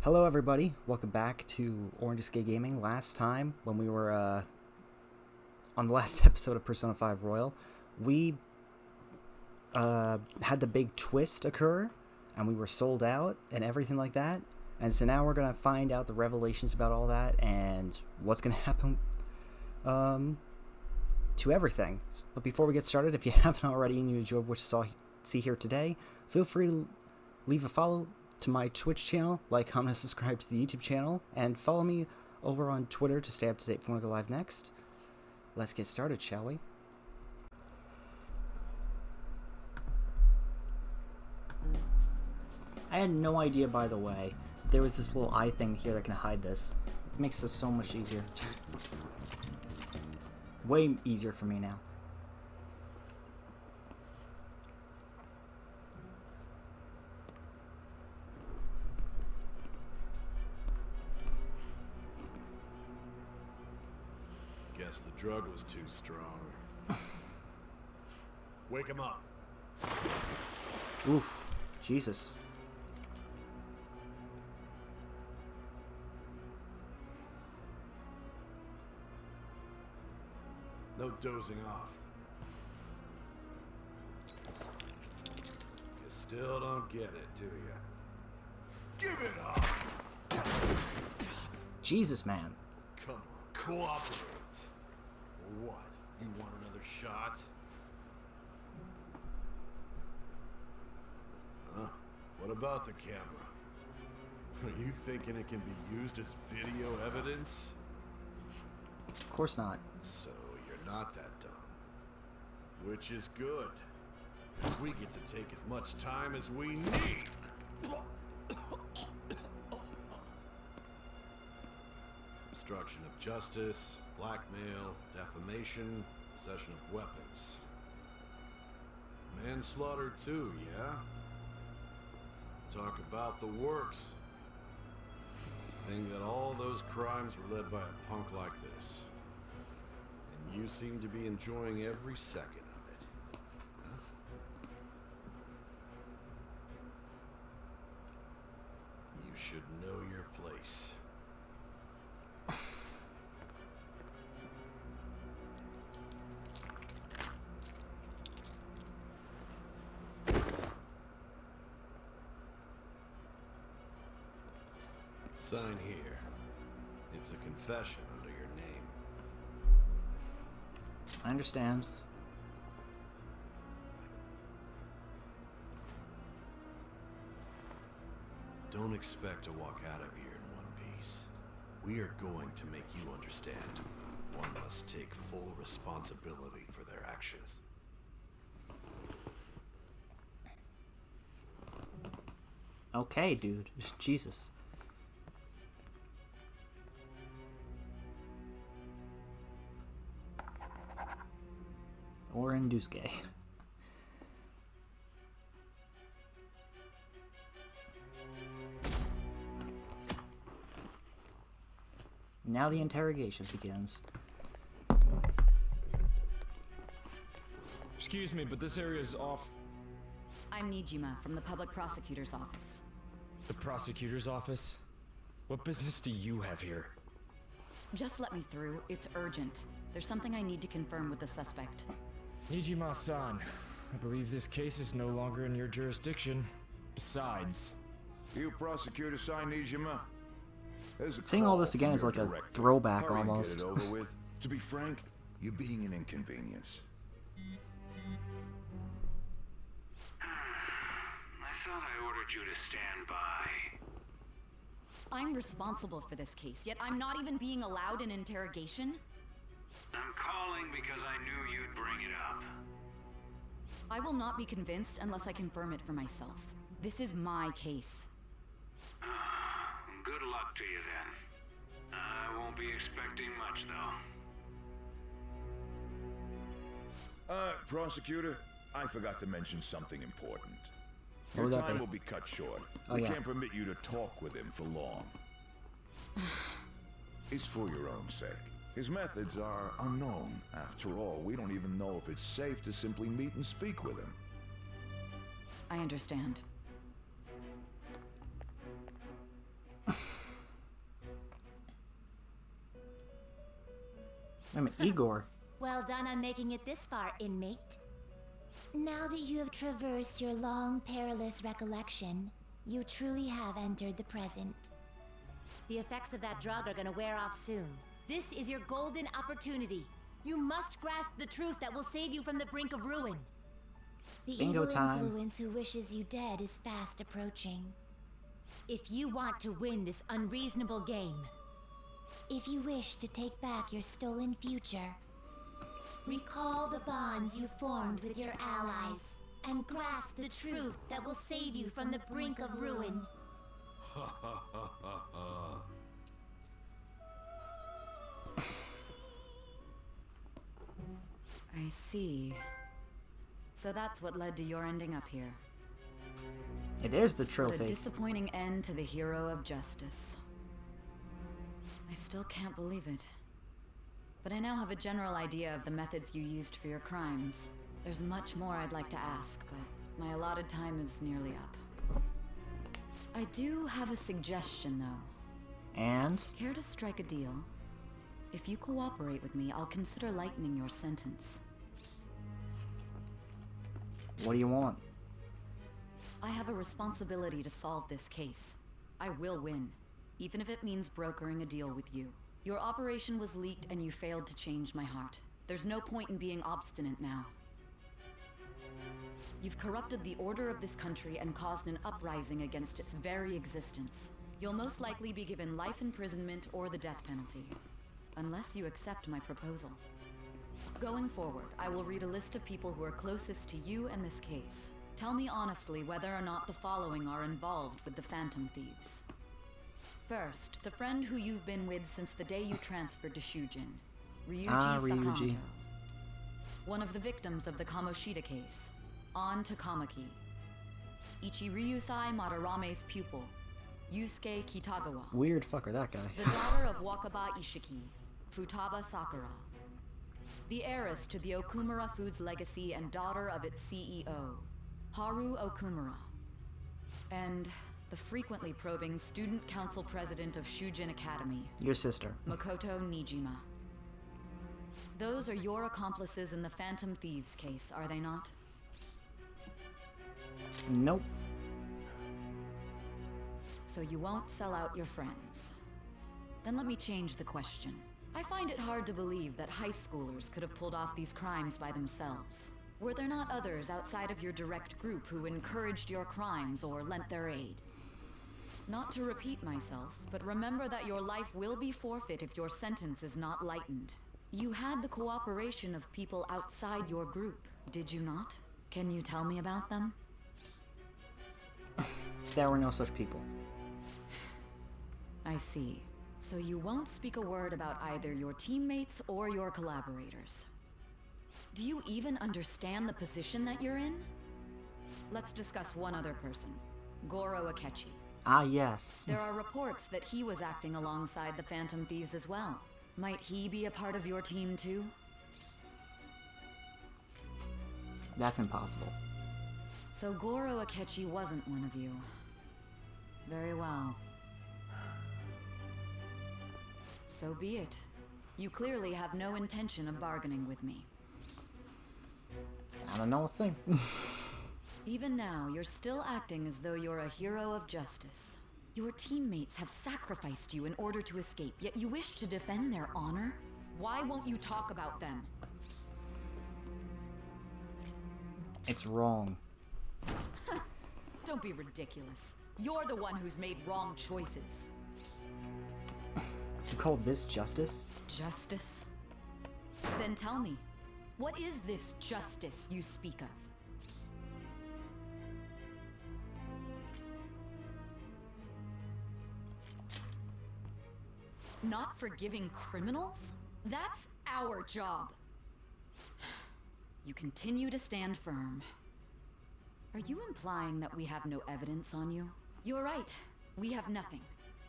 Hello everybody, welcome back to Orange Skate Gaming. Last time, when we were on the last episode of Persona 5 Royal, we had the big twist occur, and we were sold out, and everything like that. And so now we're going to find out the revelations about all that, and what's going to happen to everything. But before we get started, if you haven't already and you enjoyed what you see here today, feel free to leave a follow to my Twitch channel, like, comment, and subscribe to the YouTube channel, and follow me over on Twitter to stay up to date when I go live next. Let's get started, shall we? I had no idea, by the way, there was this little eye thing here that can hide this. It makes this so much easier. Way easier for me now. Guess the drug was too strong. Wake him up. Oof. Jesus. No dozing off. You still don't get it, do you? Give it up! Jesus, man. Come on, cooperate. What? You want another shot? Huh? What about the camera? Are you thinking it can be used as video evidence? Of course not. So you're not that dumb. Which is good. Because we get to take as much time as we need. Obstruction of justice, blackmail, defamation, possession of weapons. Manslaughter too, yeah? Talk about the works. Think that all those crimes were led by a punk like this. And you seem to be enjoying every second of it. Huh? You should know your place. Sign here. It's a confession under your name. I understand. Don't expect to walk out of here in one piece. We are going to make you understand. One must take full responsibility for their actions. Okay, dude. Jesus. Or Indusuke. Now the interrogation begins. Excuse me, but this area is off. I'm Nijima from the Public Prosecutor's Office. The prosecutor's office? What business do you have here? Just let me through. It's urgent. There's something I need to confirm with the suspect. Nijima-san, I believe this case is no longer in your jurisdiction. Besides... You prosecutor sign Nijima? Seeing all this again is like a throwback Hurry and almost. Get it over with. To be frank, you're being an inconvenience. I thought I ordered you to stand by. I'm responsible for this case, yet I'm not even being allowed an interrogation? I'm calling because I knew you'd bring it up. I will not be convinced unless I confirm it for myself. This is my case. Good luck to you then. I won't be expecting much though. Prosecutor, I forgot to mention something important. What Your would that time be? will be cut short. Oh, We yeah. can't permit you to talk with him for long. It's for your own sake. His methods are unknown. After all, we don't even know if it's safe to simply meet and speak with him. I understand. I'm Igor. Well done on making it this far, inmate. Now that you have traversed your long, perilous recollection, you truly have entered the present. The effects of that drug are gonna wear off soon. This is your golden opportunity. You must grasp the truth that will save you from the brink of ruin. The Bingo evil time. influence who wishes you dead is fast approaching. If you want to win this unreasonable game, if you wish to take back your stolen future, recall the bonds you formed with your allies and grasp the truth that will save you from the brink of ruin. I see. So that's what led to your ending up here. Hey, there's the What a trophy. disappointing end to the hero of justice. I still can't believe it. But I now have a general idea of the methods you used for your crimes. There's much more I'd like to ask, but my allotted time is nearly up. I do have a suggestion, though. And Care to strike a deal? If you cooperate with me, I'll consider lightening your sentence. what do you want? I have a responsibility to solve this case. I will win, even if it means brokering a deal with you. Your operation was leaked and you failed to change my heart. There's no point in being obstinate now. You've corrupted the order of this country and caused an uprising against its very existence. You'll most likely be given life imprisonment or the death penalty, unless you accept my proposal. Going forward, I will read a list of people who are closest to you and this case. Tell me honestly whether or not the following are involved with the Phantom Thieves. First, the friend who you've been with since the day you transferred to Shujin, Ryuji Ryuji. Sakamoto. One of the victims of the Kamoshida case, An Takamaki. Ichiryusai Madarame's pupil, Yusuke Kitagawa. Weird fucker, that guy. The daughter of Wakaba Ishiki, Futaba Sakura. The heiress to the Okumura Foods legacy and daughter of its CEO, Haru Okumura. And the frequently probing student council president of Shujin Academy, Your sister. Makoto Nijima. Those are your accomplices in the Phantom Thieves case, are they not? Nope. So you won't sell out your friends. Then let me change the question. I find it hard to believe that high schoolers could have pulled off these crimes by themselves. Were there not others outside of your direct group who encouraged your crimes or lent their aid? Not to repeat myself, but remember that your life will be forfeit if your sentence is not lightened. You had the cooperation of people outside your group, did you not? Can you tell me about them? There were no such people. I see. So you won't speak a word about either your teammates or your collaborators. Do you even understand the position that you're in? Let's discuss one other person, Goro Akechi. Ah, yes. There are reports that he was acting alongside the Phantom Thieves as well. Might he be a part of your team too? That's impossible. So Goro Akechi wasn't one of you. Very well. So be it. You clearly have no intention of bargaining with me. I don't know a thing. Even now, you're still acting as though you're a hero of justice. Your teammates have sacrificed you in order to escape, yet you wish to defend their honor? Why won't you talk about them? It's wrong. Don't be ridiculous. You're the one who's made wrong choices. You call this justice? Justice? Then tell me, what is this justice you speak of? Not forgiving criminals? That's our job. You continue to stand firm. Are you implying that we have no evidence on you? You're right. We have nothing.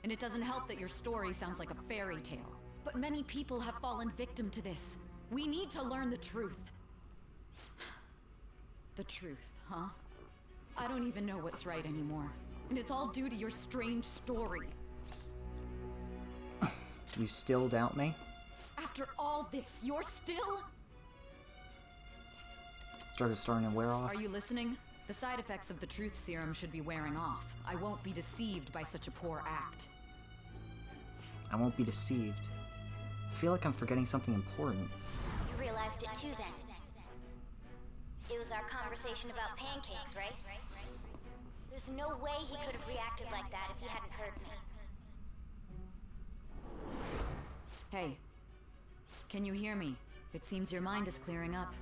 And it doesn't help that your story sounds like a fairy tale. But many people have fallen victim to this. We need to learn the truth. The truth, huh? I don't even know what's right anymore. And it's all due to your strange story. You still doubt me? After all this, you're still... Drug is starting to wear off. Are you listening? The side effects of the truth serum should be wearing off. I won't be deceived by such a poor act. I won't be deceived. I feel like I'm forgetting something important. You realized it too then. It was our conversation about pancakes, right? There's no way he could have reacted like that if he hadn't heard me. Hey, can you hear me? It seems your mind is clearing up.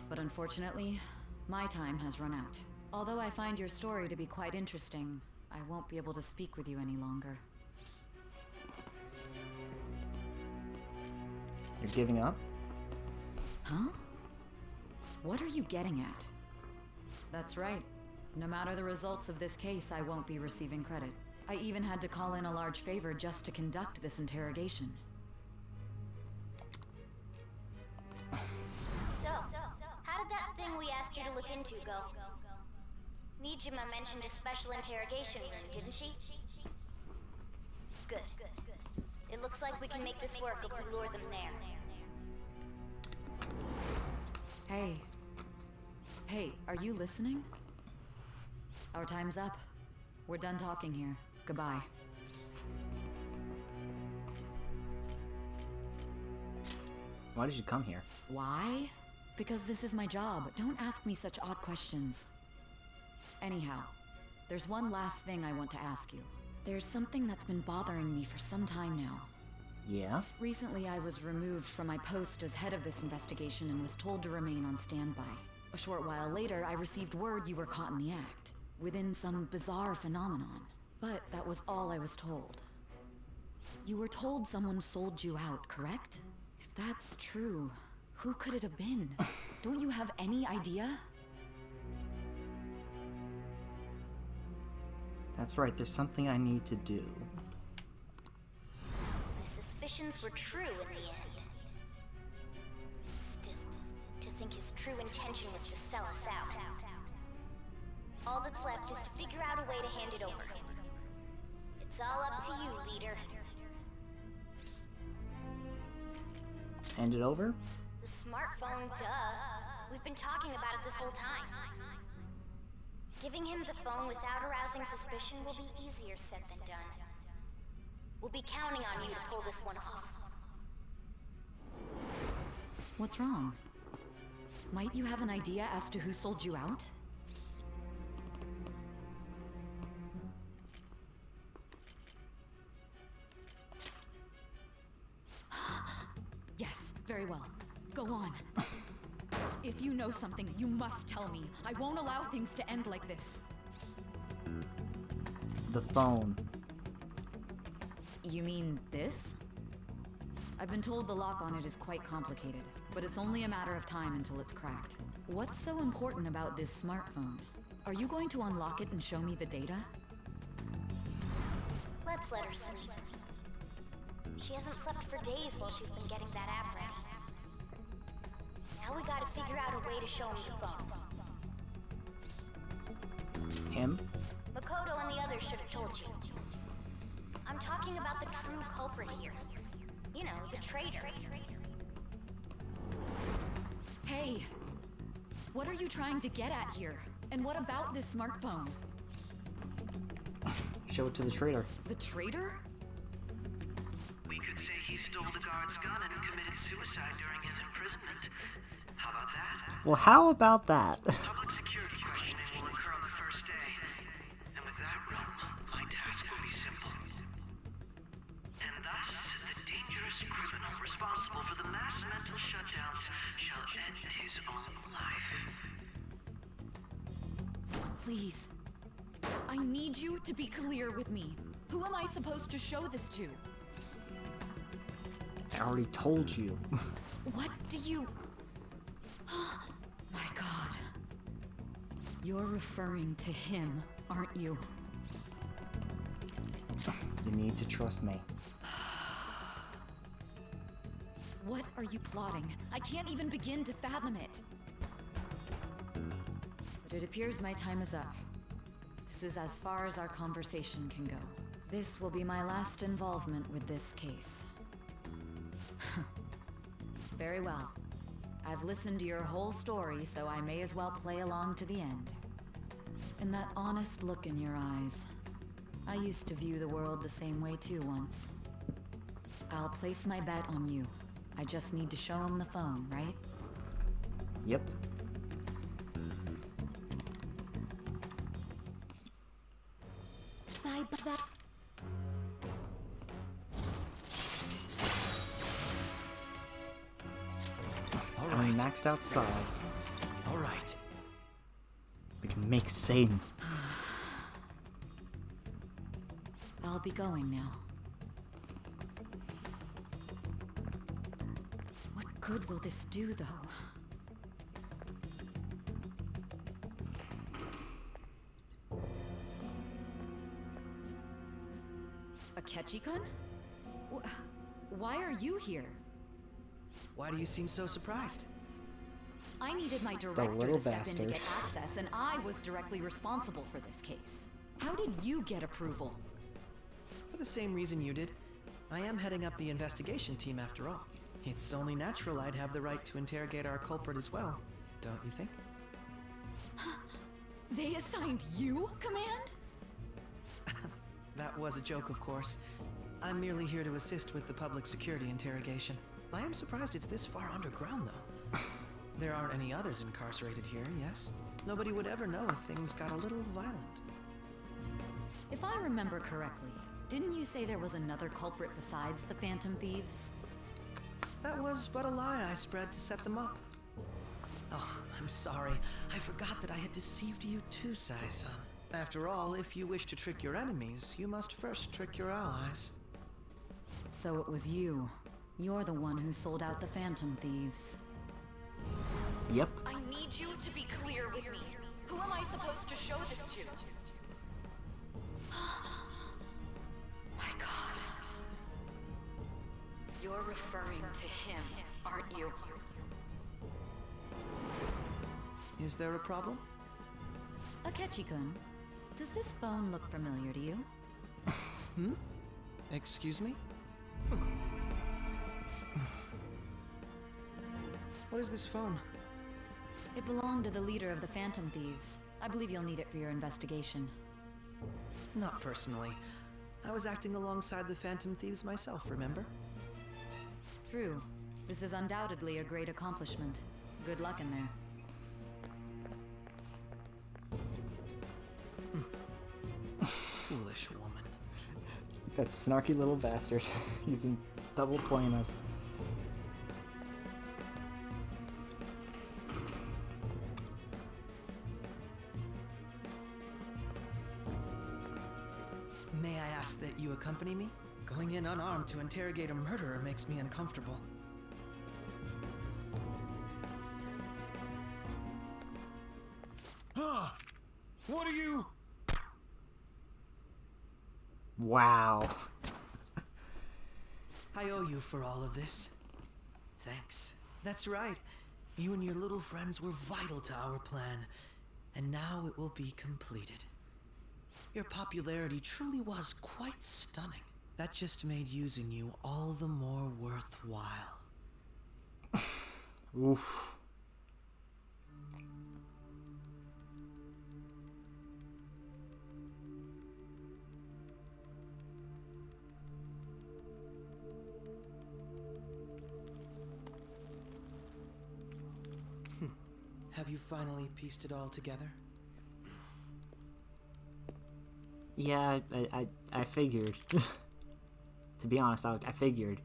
But unfortunately, my time has run out. Although I find your story to be quite interesting, I won't be able to speak with you any longer. You're giving up? Huh? What are you getting at? That's right. No matter the results of this case, I won't be receiving credit. I even had to call in a large favor just to conduct this interrogation. So, how did that thing we asked you to look into go? Nijima mentioned a special interrogation room, didn't she? Good. It looks like we can make this work if we lure them there. Hey, are you listening? Our time's up. We're done talking here. Goodbye. Why did you come here? Why? Because this is my job. Don't ask me such odd questions. Anyhow, there's one last thing I want to ask you. There's something that's been bothering me for some time now. Yeah? Recently, I was removed from my post as head of this investigation and was told to remain on standby. A short while later, I received word you were caught in the act, within some bizarre phenomenon. But that was all I was told. You were told someone sold you out, correct? If that's true, who could it have been? Don't you have any idea? That's right, there's something I need to do. My suspicions were true in the end. Still, to think his true intention was to sell us out. All that's left is to figure out a way to hand it over. It's all up to you, leader. Hand it over? The smartphone, duh. We've been talking about it this whole time. Giving him the phone without arousing suspicion will be easier said than done. We'll be counting on you to pull this one off. What's wrong? Might you have an idea as to who sold you out? Yes, very well. Go on. If you know something, you must tell me. I won't allow things to end like this. The phone. You mean this? I've been told the lock on it is quite complicated, but it's only a matter of time until it's cracked. What's so important about this smartphone? Are you going to unlock it and show me the data? Let's let her sleep. She hasn't slept for days while she's been getting that app ready. Now we gotta figure out a way to show him the phone. Him? Makoto and the others should have told you. I'm talking about the true culprit here. You know, the traitor. Hey! What are you trying to get at here? And what about this smartphone? Show it to the traitor. The traitor? We could say he stole the guard's gun and committed suicide during his imprisonment. How about that? Well, how about that? Public security questioning will occur on the first day. And with that realm, my task will be simple. And thus, the dangerous criminal responsible for the mass mental shutdowns shall end his own life. Please. I need you to be clear with me. Who am I supposed to show this to? I already told you. What do you... My God. You're referring to him, aren't you? You need to trust me. What are you plotting? I can't even begin to fathom it. But it appears my time is up. This is as far as our conversation can go. This will be my last involvement with this case. Very well. I've listened to your whole story, so I may as well play along to the end. And that honest look in your eyes. I used to view the world the same way too once. I'll place my bet on you. I just need to show him the phone, right? Yep. Bye bye. All I'm right. maxed outside. All right. We can make Satan. I'll be going now. What good will this do, though? Akechi-kun? Why are you here? Why do you seem so surprised? I needed my director little to step in bastard. to get access, and I was directly responsible for this case. How did you get approval? For the same reason you did. I am heading up the investigation team after all. It's only natural I'd have the right to interrogate our culprit as well, don't you think? They assigned you command? That was a joke, of course. I'm merely here to assist with the public security interrogation. I am surprised it's this far underground, though. There aren't any others incarcerated here, yes? Nobody would ever know if things got a little violent. If I remember correctly, didn't you say there was another culprit besides the Phantom Thieves? That was but a lie I spread to set them up. Oh, I'm sorry. I forgot that I had deceived you too, Sai-san. After all, if you wish to trick your enemies, you must first trick your allies. So it was you. You're the one who sold out the Phantom Thieves. Yep. I need you to be clear with me. Who am I supposed to show this to? My God. You're referring to him, aren't you? Is there a problem? Akechi-kun, does this phone look familiar to you? Excuse me? What is this phone? It belonged to the leader of the Phantom Thieves. I believe you'll need it for your investigation. Not personally. I was acting alongside the Phantom Thieves myself, remember? True. This is undoubtedly a great accomplishment. Good luck in there. Foolish woman. That snarky little bastard. He's been double playing us. May I ask that you accompany me? Going in unarmed to interrogate a murderer makes me uncomfortable. Huh? What are you? Wow. I owe you for all of this. Thanks. That's right. You and your little friends were vital to our plan, and now it will be completed. Your popularity truly was quite stunning. That just made using you all the more worthwhile. Oof. Have you finally pieced it all together? Yeah, I figured. To be honest, I figured.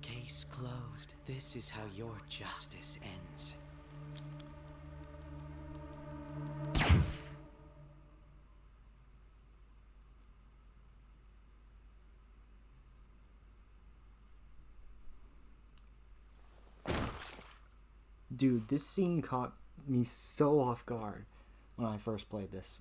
Case closed. This is how your justice ends. Dude, this scene caught me so off guard when I first played this.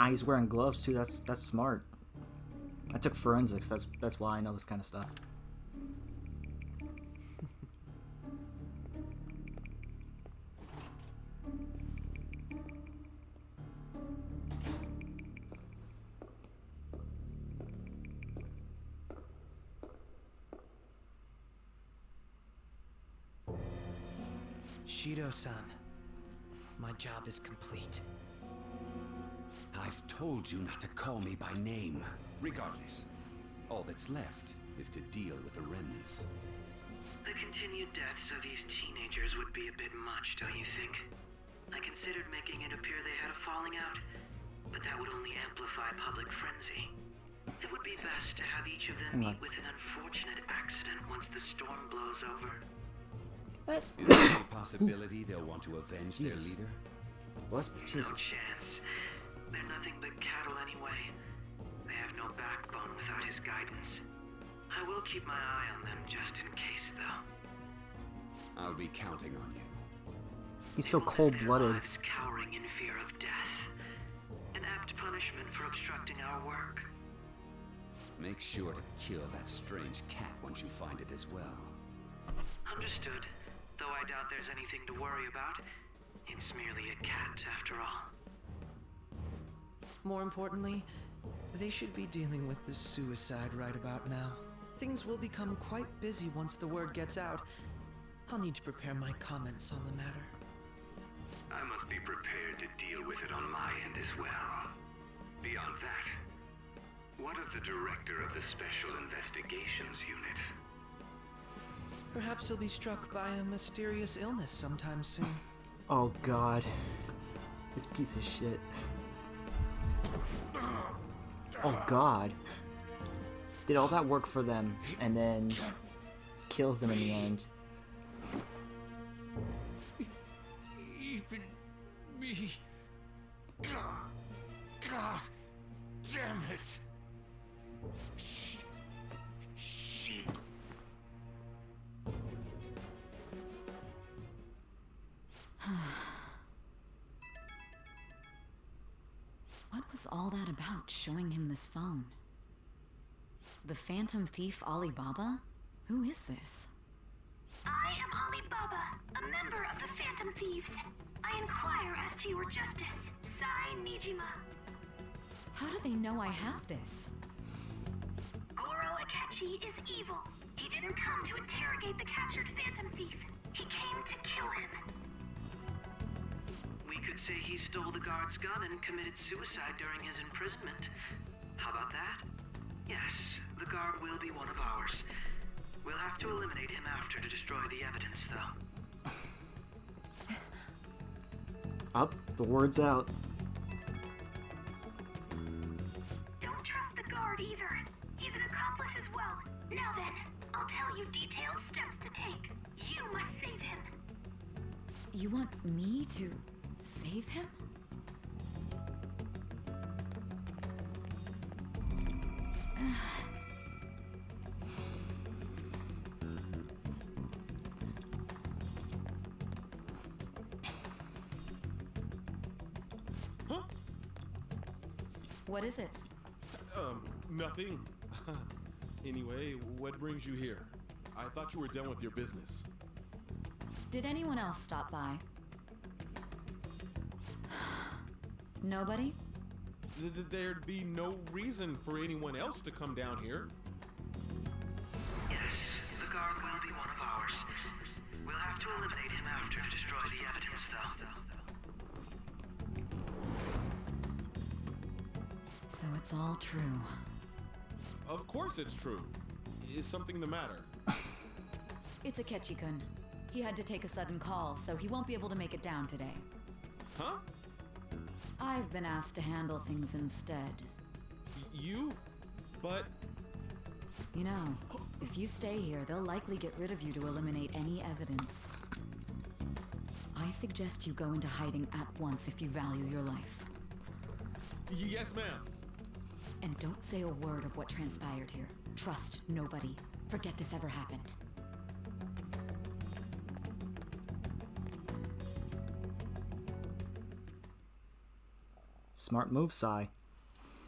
Ah, he's wearing gloves too. That's smart. I took forensics. That's why I know this kind of stuff. Shido-san, my job is complete. I've told you not to call me by name. Regardless, all that's left is to deal with the remnants. The continued deaths of these teenagers would be a bit much, don't you think? I considered making it appear they had a falling out, but that would only amplify public frenzy. It would be best to have each of them meet with an unfortunate accident once the storm blows over. Is there any possibility they'll want to avenge their leader? Bless me, Jesus. No chance. They're nothing but cattle anyway. They have no backbone without his guidance. I will keep my eye on them just in case, though. I'll be counting on you. He's so cold-blooded. Lives cowering in fear of death. An apt punishment for obstructing our work. Make sure to kill that strange cat once you find it as well. Understood. Though I doubt there's anything to worry about. It's merely a cat, after all. More importantly, they should be dealing with the suicide right about now. Things will become quite busy once the word gets out. I'll need to prepare my comments on the matter. I must be prepared to deal with it on my end as well. Beyond that, what of the director of the Special Investigations Unit? Perhaps he'll be struck by a mysterious illness sometime soon. Oh God, this piece of shit. Oh God, did all that work for them and then kills them in the end. Even me. God damn it. Shit. What was all that about, showing him this phone? The Phantom Thief Alibaba? Who is this? I am Alibaba, a member of the Phantom Thieves. I inquire as to your justice, Sai Nijima. How do they know I have this? Goro Akechi is evil. He didn't come to interrogate the captured Phantom Thief. He came to kill him. We could say he stole the guard's gun and committed suicide during his imprisonment. How about that? Yes, the guard will be one of ours. We'll have to eliminate him after to destroy the evidence, though. Up, the word's out. Don't trust the guard either. He's an accomplice as well. Now then, I'll tell you detailed steps to take. You must save him. You want me to save him? Huh? What is it? Nothing. Anyway, what brings you here? I thought you were done with your business. Did anyone else stop by? Nobody? There'd be no reason for anyone else to come down here. Yes, the guard will be one of ours. We'll have to eliminate him after to destroy the evidence, though. So it's all true. Of course it's true. Is something the matter? It's Akechi-kun. He had to take a sudden call, so he won't be able to make it down today. Huh? I've been asked to handle things instead. You? But... You know, if you stay here, they'll likely get rid of you to eliminate any evidence. I suggest you go into hiding at once if you value your life. Yes, ma'am. And don't say a word of what transpired here. Trust nobody. Forget this ever happened. Smart move, Sai.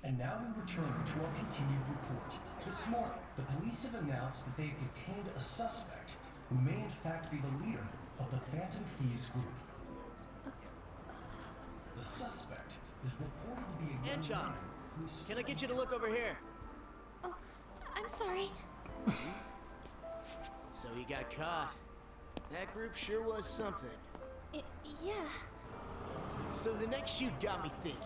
And now we return to our continued report. This morning, the police have announced that they've detained a suspect who may in fact be the leader of the Phantom Thieves group. The suspect is reported to be a young Anchon, man who is... can I get you to look over here? Oh, I'm sorry. So you got caught. That group sure was something. Yeah. So the next shoot got me thinking.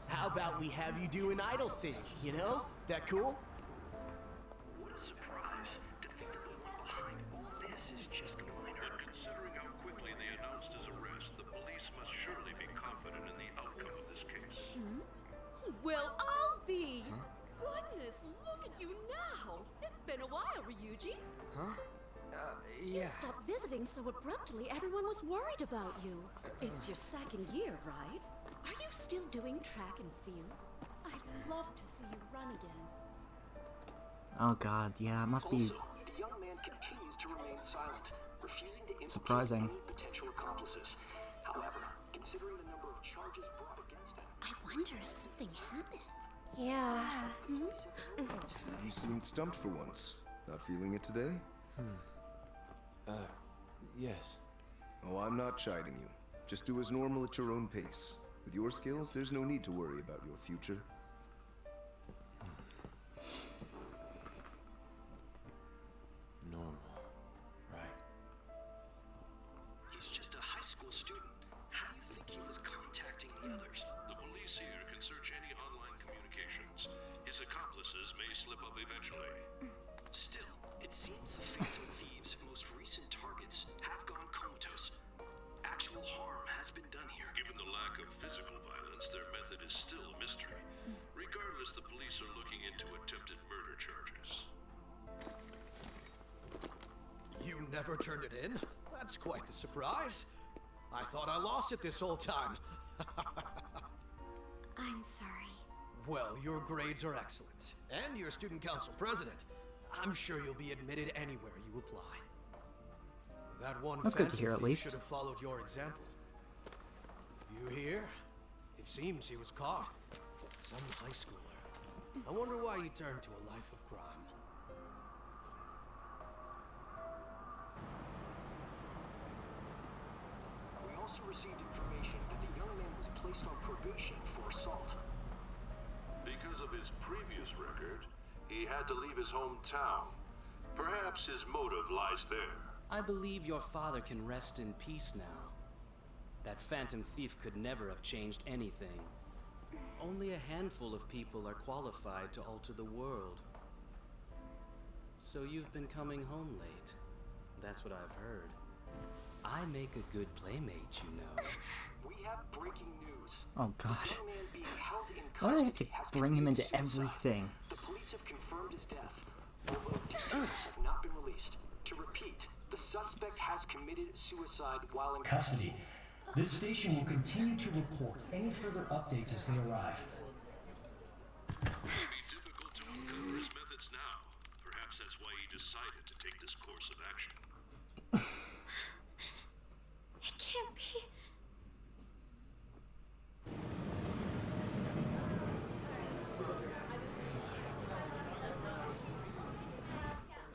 How about we have you do an idol thing, you know? That cool? What a surprise to think that the one behind all this is just a minor. Considering how quickly they announced his arrest, the police must surely be confident in the outcome of this case. Well, I'll be. Goodness, look at you now. It's been a while, Ryuji. Huh? You stopped visiting so abruptly, everyone was worried about you. It's your second year, right? Are you still doing track and field? I'd love to see you run again. Oh god, yeah, it must be Also, the young man continues to remain silent, refusing to implicate surprising. any potential accomplices. However, considering the number of charges brought against him, I wonder if something happened. Yeah. You seemed stumped for once. Not feeling it today? Yes. Oh, I'm not chiding you. Just do as normal at your own pace. With your skills, there's no need to worry about your future. Normal. Right. he's just a high school student. How do you think he was contacting the others? The police here can search any online communications. His accomplices may slip up eventually. Still, it seems the Phantom Thieves' most recent targets have gone comatose. Actual harm has been done here. Given the lack of physical violence, their method is still a mystery. Regardless, the police are looking into attempted murder charges. You never turned it in? That's quite the surprise. I thought I lost it this whole time. I'm sorry. Well, your grades are excellent, and you're student council president. I'm sure you'll be admitted anywhere you apply. That one That's good to Phantom hear, at thief least. should have followed your example. You hear? It seems he was caught. Some high schooler. I wonder why he turned to a life of crime. We also received information that the young man was placed on probation for assault. Because of his previous record, he had to leave his hometown. Perhaps his motive lies there. I believe your father can rest in peace now. That Phantom Thief could never have changed anything. Only a handful of people are qualified to alter the world. So you've been coming home late. That's what I've heard. I make a good playmate, you know. We have breaking news. Oh god. The young man being held in Why do I have custody to has bring him into committed suicide. everything? The police have confirmed his death, although details have not been released. To repeat, the suspect has committed suicide while in custody. This station will continue to report any further updates as they arrive. It would be difficult to uncover his methods now. Perhaps that's why he decided to take this course of action. It can't be.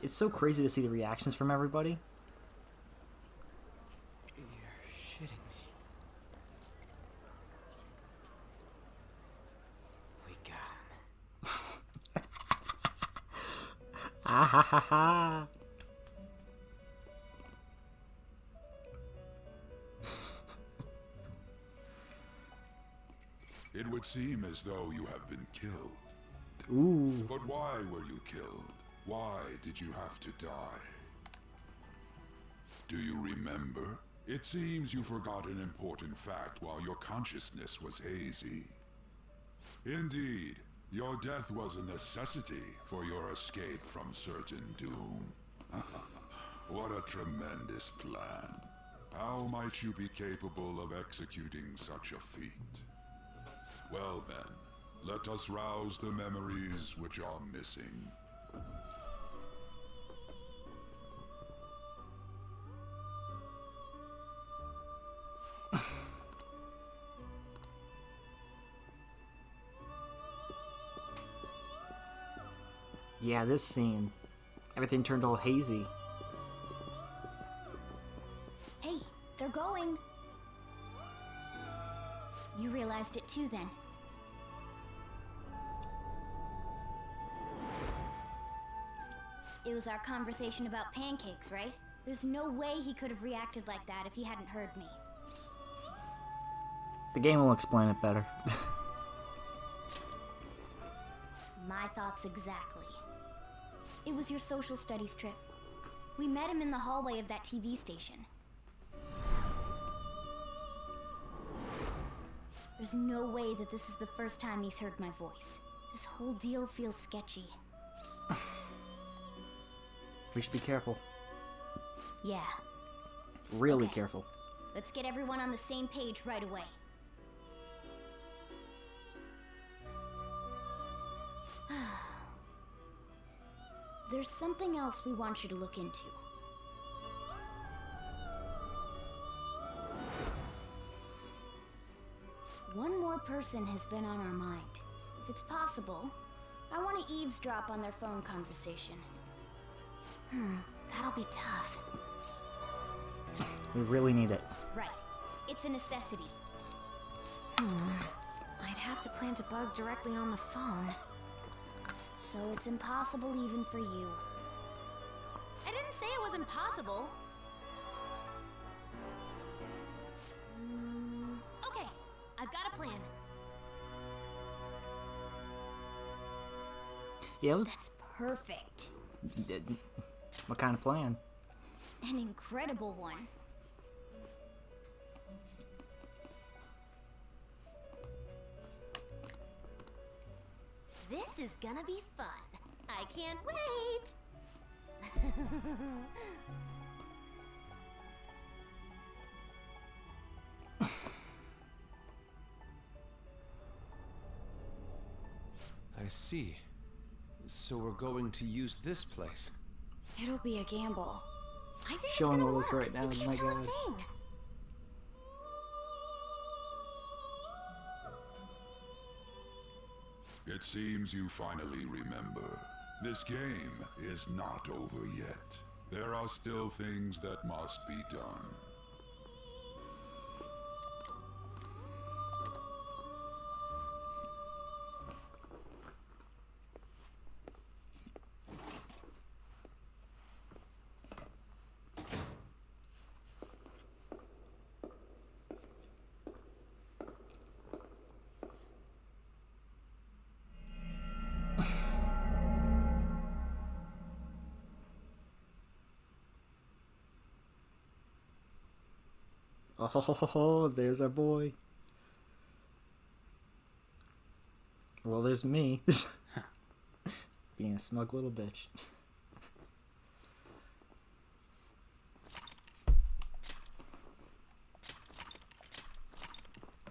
It's so crazy to see the reactions from everybody. You're shitting me. We got him. Ah ha ha ha. It would seem as though you have been killed. Ooh. But why were you killed? Why did you have to die? Do you remember? It seems you forgot an important fact while your consciousness was hazy. Indeed, your death was a necessity for your escape from certain doom. What a tremendous plan. How might you be capable of executing such a feat? Well then, let us rouse the memories which are missing. Yeah, this scene. Everything turned all hazy. Hey, they're going. You realized it too, then. It was our conversation about pancakes, right? There's no way he could have reacted like that if he hadn't heard me. The game will explain it better. My thoughts exactly. It was your social studies trip. We met him in the hallway of that TV station. There's no way that this is the first time he's heard my voice. This whole deal feels sketchy. We should be careful. Yeah. Really careful. Let's get everyone on the same page right away. There's something else we want you to look into. One more person has been on our mind. If it's possible, I want to eavesdrop on their phone conversation. That'll be tough. We really need it. Right. It's a necessity. I'd have to plant a bug directly on the phone. So it's impossible even for you. I didn't say it was impossible. Okay, I've got a plan. Yeah, it was... That's perfect. What kind of plan? An incredible one. This is gonna be fun. I can't wait. I see. So we're going to use this place. It'll be a gamble. I think Showing all this right now, you can't my tell a god. thing. It seems you finally remember. This game is not over yet. There are still things that must be done. Oh, there's our boy. Well, there's me. Being a smug little bitch.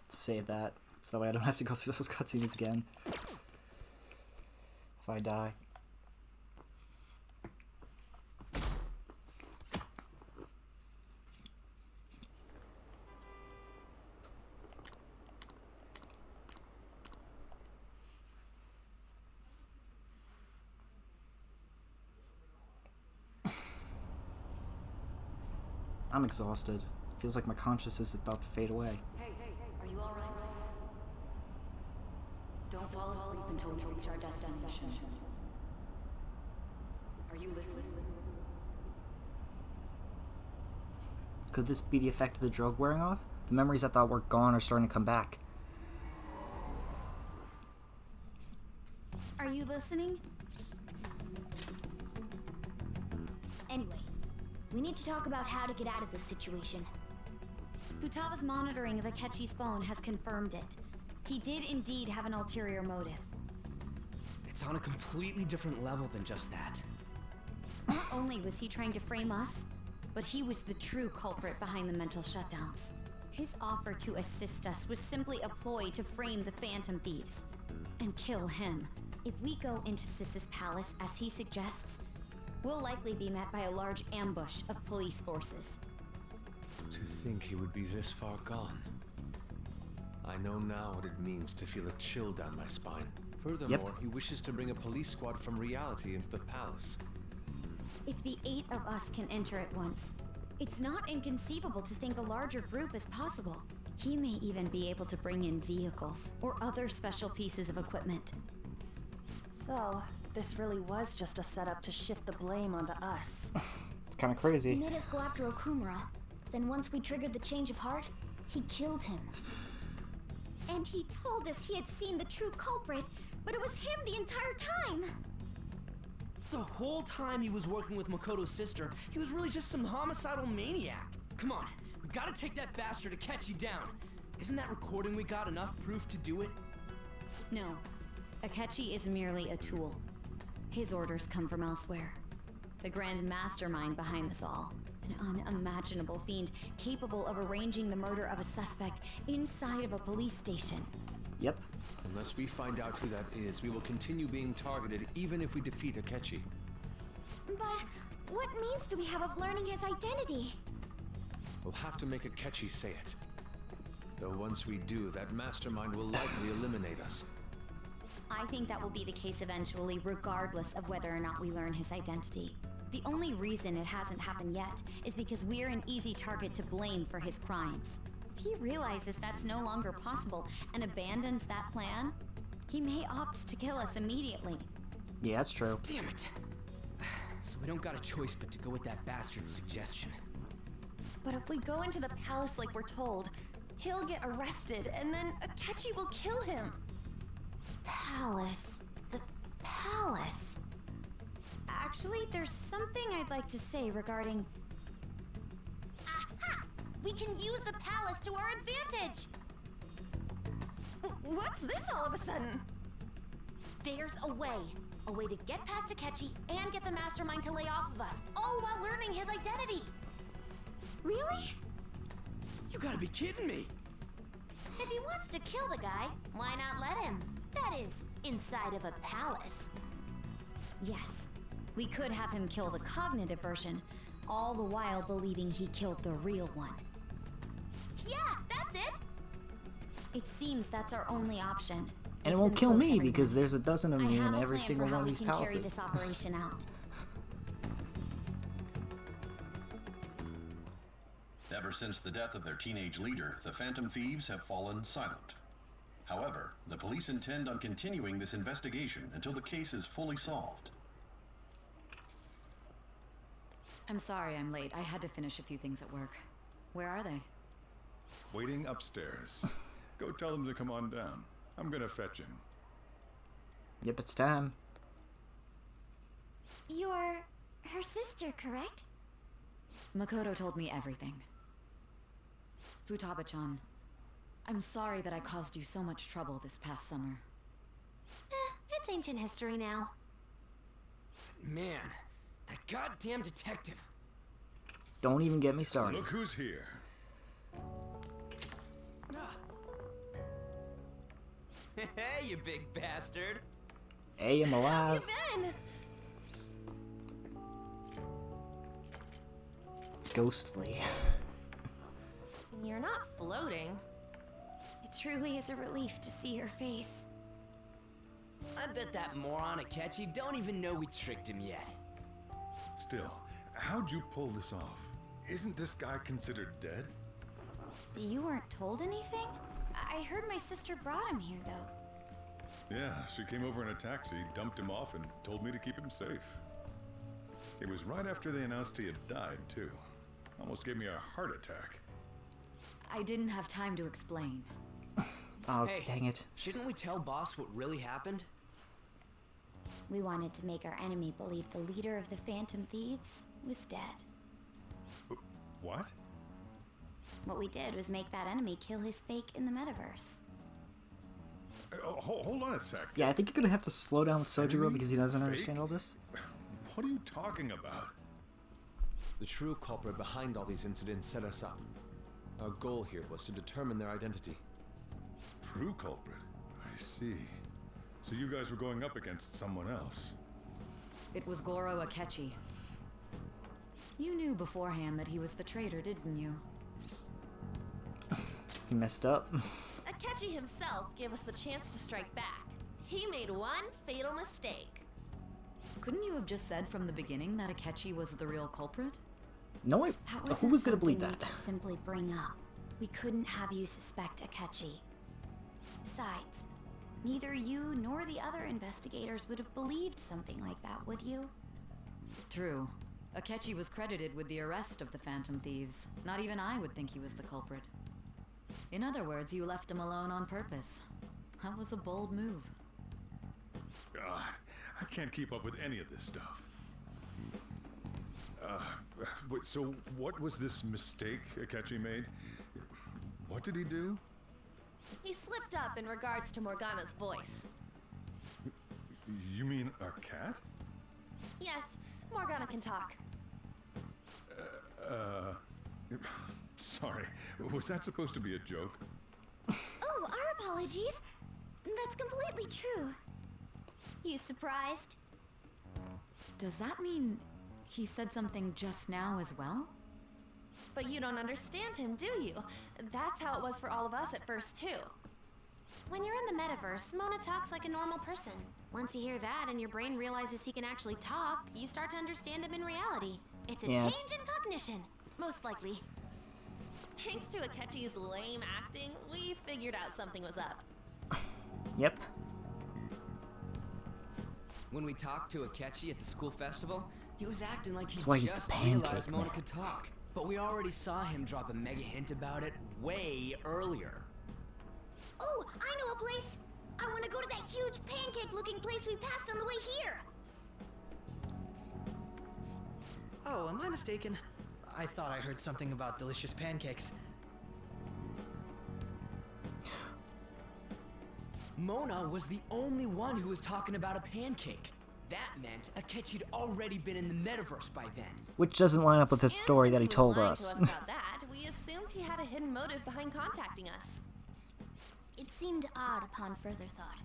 Save that, so that way I don't have to go through those cutscenes again. If I die. I'm exhausted. Feels like my consciousness is about to fade away. Hey, are you alright? Don't fall asleep until we reach our destination. Are you listening? Could this be the effect of the drug wearing off? The memories I thought were gone are starting to come back. Are you listening? Anyway, we need to talk about how to get out of this situation. Futaga's monitoring of Akechi's phone has confirmed it. He did indeed have an ulterior motive. It's on a completely different level than just that. Not only was he trying to frame us, but he was the true culprit behind the mental shutdowns. His offer to assist us was simply a ploy to frame the Phantom Thieves and kill him. If we go into Sis's palace as he suggests, we'll likely be met by a large ambush of police forces. To think he would be this far gone. I know now what it means to feel a chill down my spine Furthermore, he wishes to bring a police squad from reality into the palace. If the 8 of us can enter at once, it's not inconceivable to think a larger group is possible. He may even be able to bring in vehicles or other special pieces of equipment. So, this really was just a setup to shift the blame onto us. It's kind of crazy. He made us go after Okumura. Then once we triggered the change of heart, he killed him. And he told us he had seen the true culprit, but it was him the entire time! The whole time he was working with Makoto's sister, he was really just some homicidal maniac. Come on, we gotta take that bastard Akechi down. Isn't that recording we got enough proof to do it? No. Akechi is merely a tool. His orders come from elsewhere. The grand mastermind behind this all. An unimaginable fiend capable of arranging the murder of a suspect inside of a police station. Yep. Unless we find out who that is, we will continue being targeted even if we defeat Akechi. But what means do we have of learning his identity? We'll have to make Akechi say it. Though once we do, that mastermind will likely eliminate us. I think that will be the case eventually, regardless of whether or not we learn his identity. The only reason it hasn't happened yet is because we're an easy target to blame for his crimes. If he realizes that's no longer possible and abandons that plan, he may opt to kill us immediately. Yeah, that's true. Damn it. So we don't got a choice but to go with that bastard's suggestion. But if we go into the palace like we're told, he'll get arrested and then Akechi will kill him. Palace. The palace. Actually, there's something I'd like to say regarding... Aha! We can use the palace to our advantage! What's this all of a sudden? There's a way. A way to get past Akechi and get the mastermind to lay off of us, all while learning his identity. Really? You gotta be kidding me. If he wants to kill the guy, why not let him? That is, inside of a palace. Yes, we could have him kill the cognitive version, all the while believing he killed the real one. Yeah, that's it! It seems that's our only option. And it won't kill me because there's a dozen of me in every single one of these I have a plan for how we can carry palaces. this operation out. Ever since the death of their teenage leader, the Phantom Thieves have fallen silent. However, the police intend on continuing this investigation until the case is fully solved. I'm sorry I'm late. I had to finish a few things at work. Where are they? Waiting upstairs. Go tell them to come on down. I'm gonna fetch him. Yep, it's time. You're her sister, correct? Makoto told me everything. Futaba-chan, I'm sorry that I caused you so much trouble this past summer. It's ancient history now. Man, that goddamn detective. Don't even get me started. Look who's here. Hey, you big bastard. Hey, I'm alive. How you been? Ghostly. You're not floating. It truly is a relief to see your face. I bet that moron Akechi don't even know we tricked him yet. Still, how'd you pull this off? Isn't this guy considered dead? You weren't told anything? I heard my sister brought him here, though. Yeah, she came over in a taxi, dumped him off, and told me to keep him safe. It was right after they announced he had died, too. Almost gave me a heart attack. I didn't have time to explain. Oh, hey, dang it. Shouldn't we tell boss what really happened? We wanted to make our enemy believe the leader of the Phantom Thieves was dead. What? What we did was make that enemy kill his fake in the metaverse. Hold on a sec. Yeah, I think you're gonna have to slow down with Sojiro because he doesn't Fake? understand all this. What are you talking about? The true culprit behind all these incidents set us up. Our goal here was to determine their identity. True culprit? I see. So you guys were going up against someone else. It was Goro Akechi. You knew beforehand that he was the traitor, didn't you? He messed up. Akechi himself gave us the chance to strike back. He made one fatal mistake. Couldn't you have just said from the beginning that Akechi was the real culprit? No, who was gonna believe that? We could simply bring up. We couldn't have you suspect Akechi. Besides, neither you nor the other investigators would have believed something like that, would you? True. Akechi was credited with the arrest of the Phantom Thieves. Not even I would think he was the culprit. In other words, you left him alone on purpose. That was a bold move. God, I can't keep up with any of this stuff. So what was this mistake Akechi made? What did he do? He slipped up in regards to Morgana's voice. You mean our cat? Yes, Morgana can talk. Sorry. Was that supposed to be a joke? Oh, our apologies. That's completely true. You surprised? Does that mean he said something just now as well? But you don't understand him, do you? That's how it was for all of us at first, too. When you're in the metaverse, Mona talks like a normal person. Once you hear that and your brain realizes he can actually talk, you start to understand him in reality. It's a change in cognition, most likely. Thanks to Akechi's lame acting, we figured out something was up. Yep. When we talked to Akechi at the school festival, he was acting like he That's why he's just the pancake realized Mona man. could talk. But we already saw him drop a mega hint about it way earlier. Oh, I know a place! I want to go to that huge pancake-looking place we passed on the way here! Oh, am I mistaken? I thought I heard something about delicious pancakes. Mona was the only one who was talking about a pancake. That meant Akechi'd already been in the metaverse by then. Which doesn't line up with his story that he told Lying us. to us about that, we assumed he had a hidden motive behind contacting us. It seemed odd upon further thought.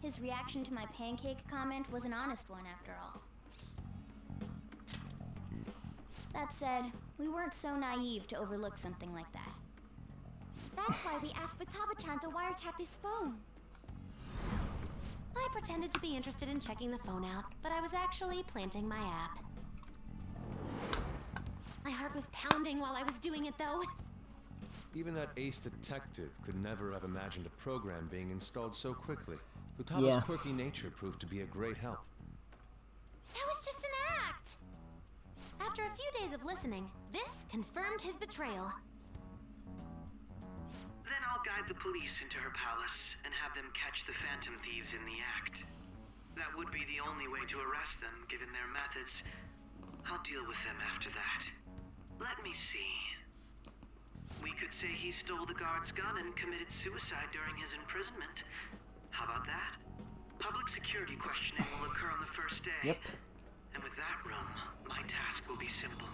His reaction to my pancake comment was an honest one after all. That said, we weren't so naive to overlook something like that. That's why we asked Futaba-chan to wiretap his phone. I pretended to be interested in checking the phone out, but I was actually planting my app. My heart was pounding while I was doing it, though. Even that ace detective could never have imagined a program being installed so quickly. Futaba's quirky nature proved to be a great help. That was just an act! After a few days of listening, this confirmed his betrayal. Then I'll guide the police into her palace and have them catch the Phantom Thieves in the act. That would be the only way to arrest them, given their methods. I'll deal with them after that. Let me see. We could say he stole the guard's gun and committed suicide during his imprisonment. How about that? Public security questioning will occur on the first day. Yep. And with that room, my task will be simple.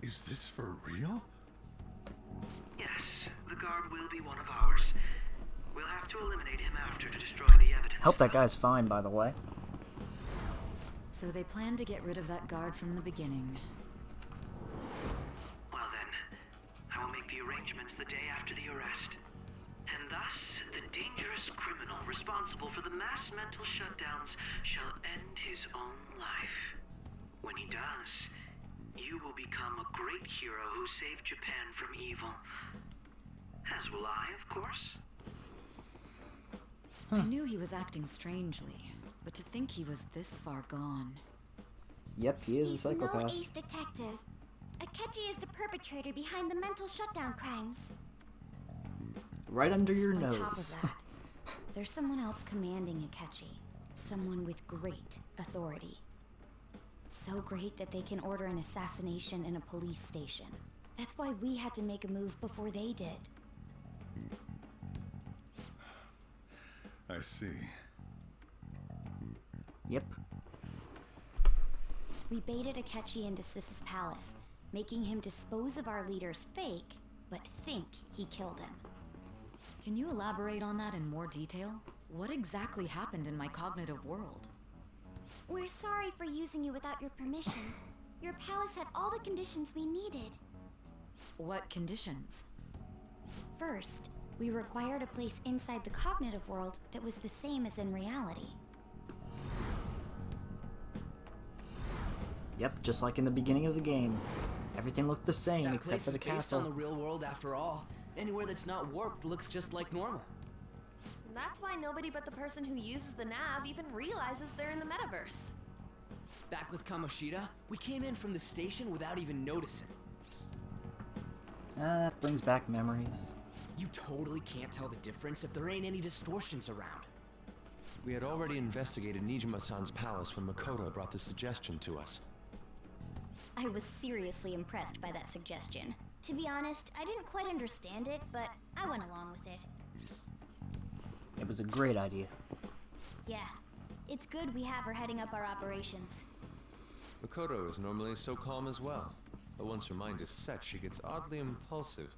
Is this for real? Yes, the guard will be one of ours. We'll have to eliminate him after to destroy the evidence. Hope that guy's fine, by the way. So they planned to get rid of that guard from the beginning. Well then, I will make the arrangements the day after the arrest. And thus, the dangerous criminal responsible for the mass mental shutdowns shall end his own life. When he does, you will become a great hero who saved Japan from evil. As will I, of course. I knew he was acting strangely, but to think he was this far gone. Yep, he is a He's psychopath. no ace detective. Akechi is the perpetrator behind the mental shutdown crimes. Right under your On nose. top of that, there's someone else commanding Akechi. Someone with great authority. So great that they can order an assassination in a police station. That's why we had to make a move before they did. I see. Yep. We baited Akechi into Sis's palace, making him dispose of our leader's fake, but think he killed him. Can you elaborate on that in more detail? What exactly happened in my cognitive world? We're sorry for using you without your permission. Your palace had all the conditions we needed. What conditions? First, we required a place inside the cognitive world that was the same as in reality. Yep, just like in the beginning of the game. Everything looked the same That except place for the is based castle. on the real world after all. Anywhere that's not warped looks just like normal. That's why nobody but the person who uses the nav even realizes they're in the metaverse. Back with Kamoshida, we came in from the station without even noticing. That brings back memories. You totally can't tell the difference if there ain't any distortions around. We had already investigated Nijima-san's palace when Makoto brought the suggestion to us. I was seriously impressed by that suggestion. To be honest, I didn't quite understand it, but I went along with it. It was a great idea. Yeah, it's good we have her heading up our operations. Makoto is normally so calm as well, but once her mind is set, she gets oddly impulsive.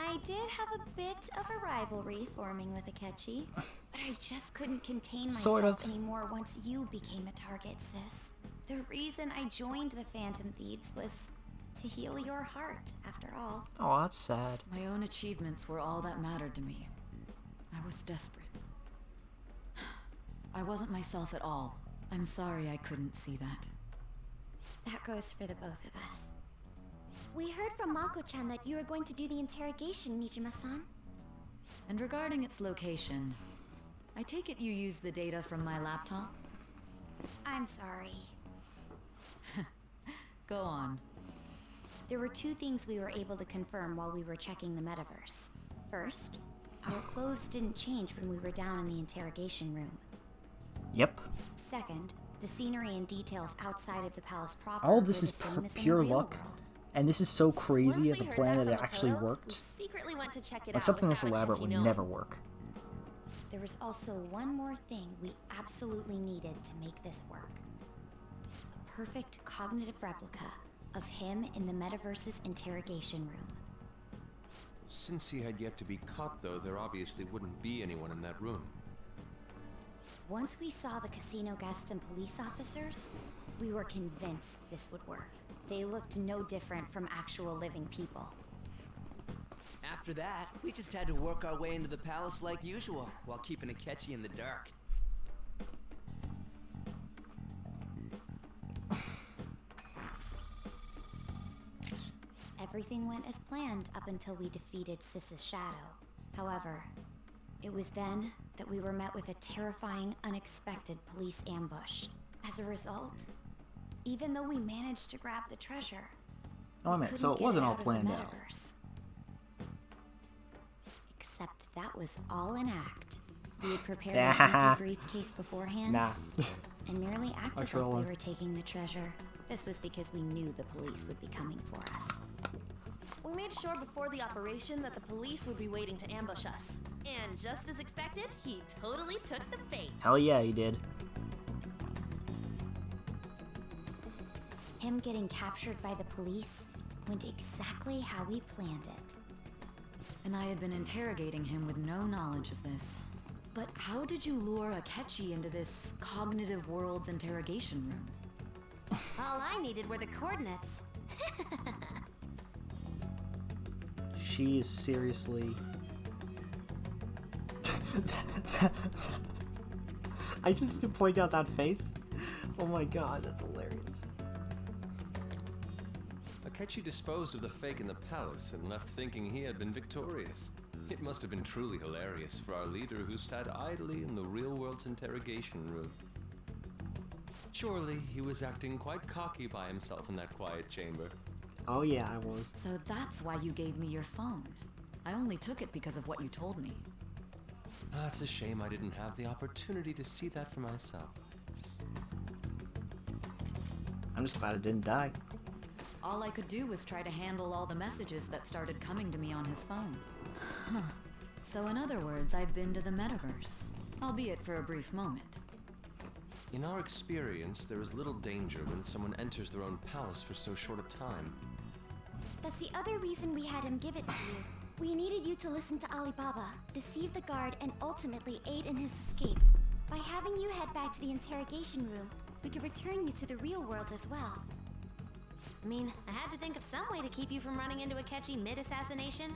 I did have a bit of a rivalry forming with Akechi, but I just couldn't contain myself Sort of. anymore once you became a target, sis. The reason I joined the Phantom Thieves was to heal your heart, after all. Oh, that's sad. My own achievements were all that mattered to me. I was desperate. I wasn't myself at all. I'm sorry I couldn't see that. That goes for the both of us. We heard from Mako-chan that you were going to do the interrogation, Nijima-san. And regarding its location, I take it you used the data from my laptop? I'm sorry. Go on. There were two things we were able to confirm while we were checking the metaverse. First, our clothes didn't change when we were down in the interrogation room. Yep. Second, the scenery and details outside of the palace proper All of this were is the same as in the pure real luck. world. And this is so crazy as a Once we plan heard that it from actually Makoto, worked. we secretly went to check it Like out something this without elaborate Akechi would knowing. never work. There was also one more thing we absolutely needed to make this work. A perfect cognitive replica of him in the metaverse's interrogation room. Since he had yet to be caught, though, there obviously wouldn't be anyone in that room. Once we saw the casino guests and police officers, we were convinced this would work. They looked no different from actual living people. After that, we just had to work our way into the palace like usual, while keeping Akechi in the dark. Everything went as planned up until we defeated Sis's shadow. However, it was then that we were met with a terrifying, unexpected police ambush. As a result, even though we managed to grab the treasure, Oh, I we meant, so couldn't it get wasn't all out of the planned out. metaverse. Except that was all an act. We had prepared an empty briefcase beforehand, Nah. and merely acted like trolling. we were taking the treasure. This was because we knew the police would be coming for us. We made sure before the operation that the police would be waiting to ambush us. And just as expected, he totally took the bait. Hell yeah, he did. Him getting captured by the police went exactly how we planned it. And I had been interrogating him with no knowledge of this. But how did you lure Akechi into this cognitive world's interrogation room? All I needed were the coordinates. She is seriously... I just need to point out that face. Oh my god, that's hilarious. Akechi disposed of the fake in the palace and left thinking he had been victorious. It must have been truly hilarious for our leader who sat idly in the real world's interrogation room. Surely he was acting quite cocky by himself in that quiet chamber. Oh yeah, I was. So that's why you gave me your phone. I only took it because of what you told me. It's a shame I didn't have the opportunity to see that for myself. I'm just glad it didn't die. All I could do was try to handle all the messages that started coming to me on his phone. Huh. So in other words, I've been to the metaverse, albeit for a brief moment. In our experience, there is little danger when someone enters their own palace for so short a time. That's the other reason we had him give it to you. We needed you to listen to Alibaba, deceive the guard, and ultimately aid in his escape. By having you head back to the interrogation room, we could return you to the real world as well. I mean, I had to think of some way to keep you from running into Akechi mid-assassination.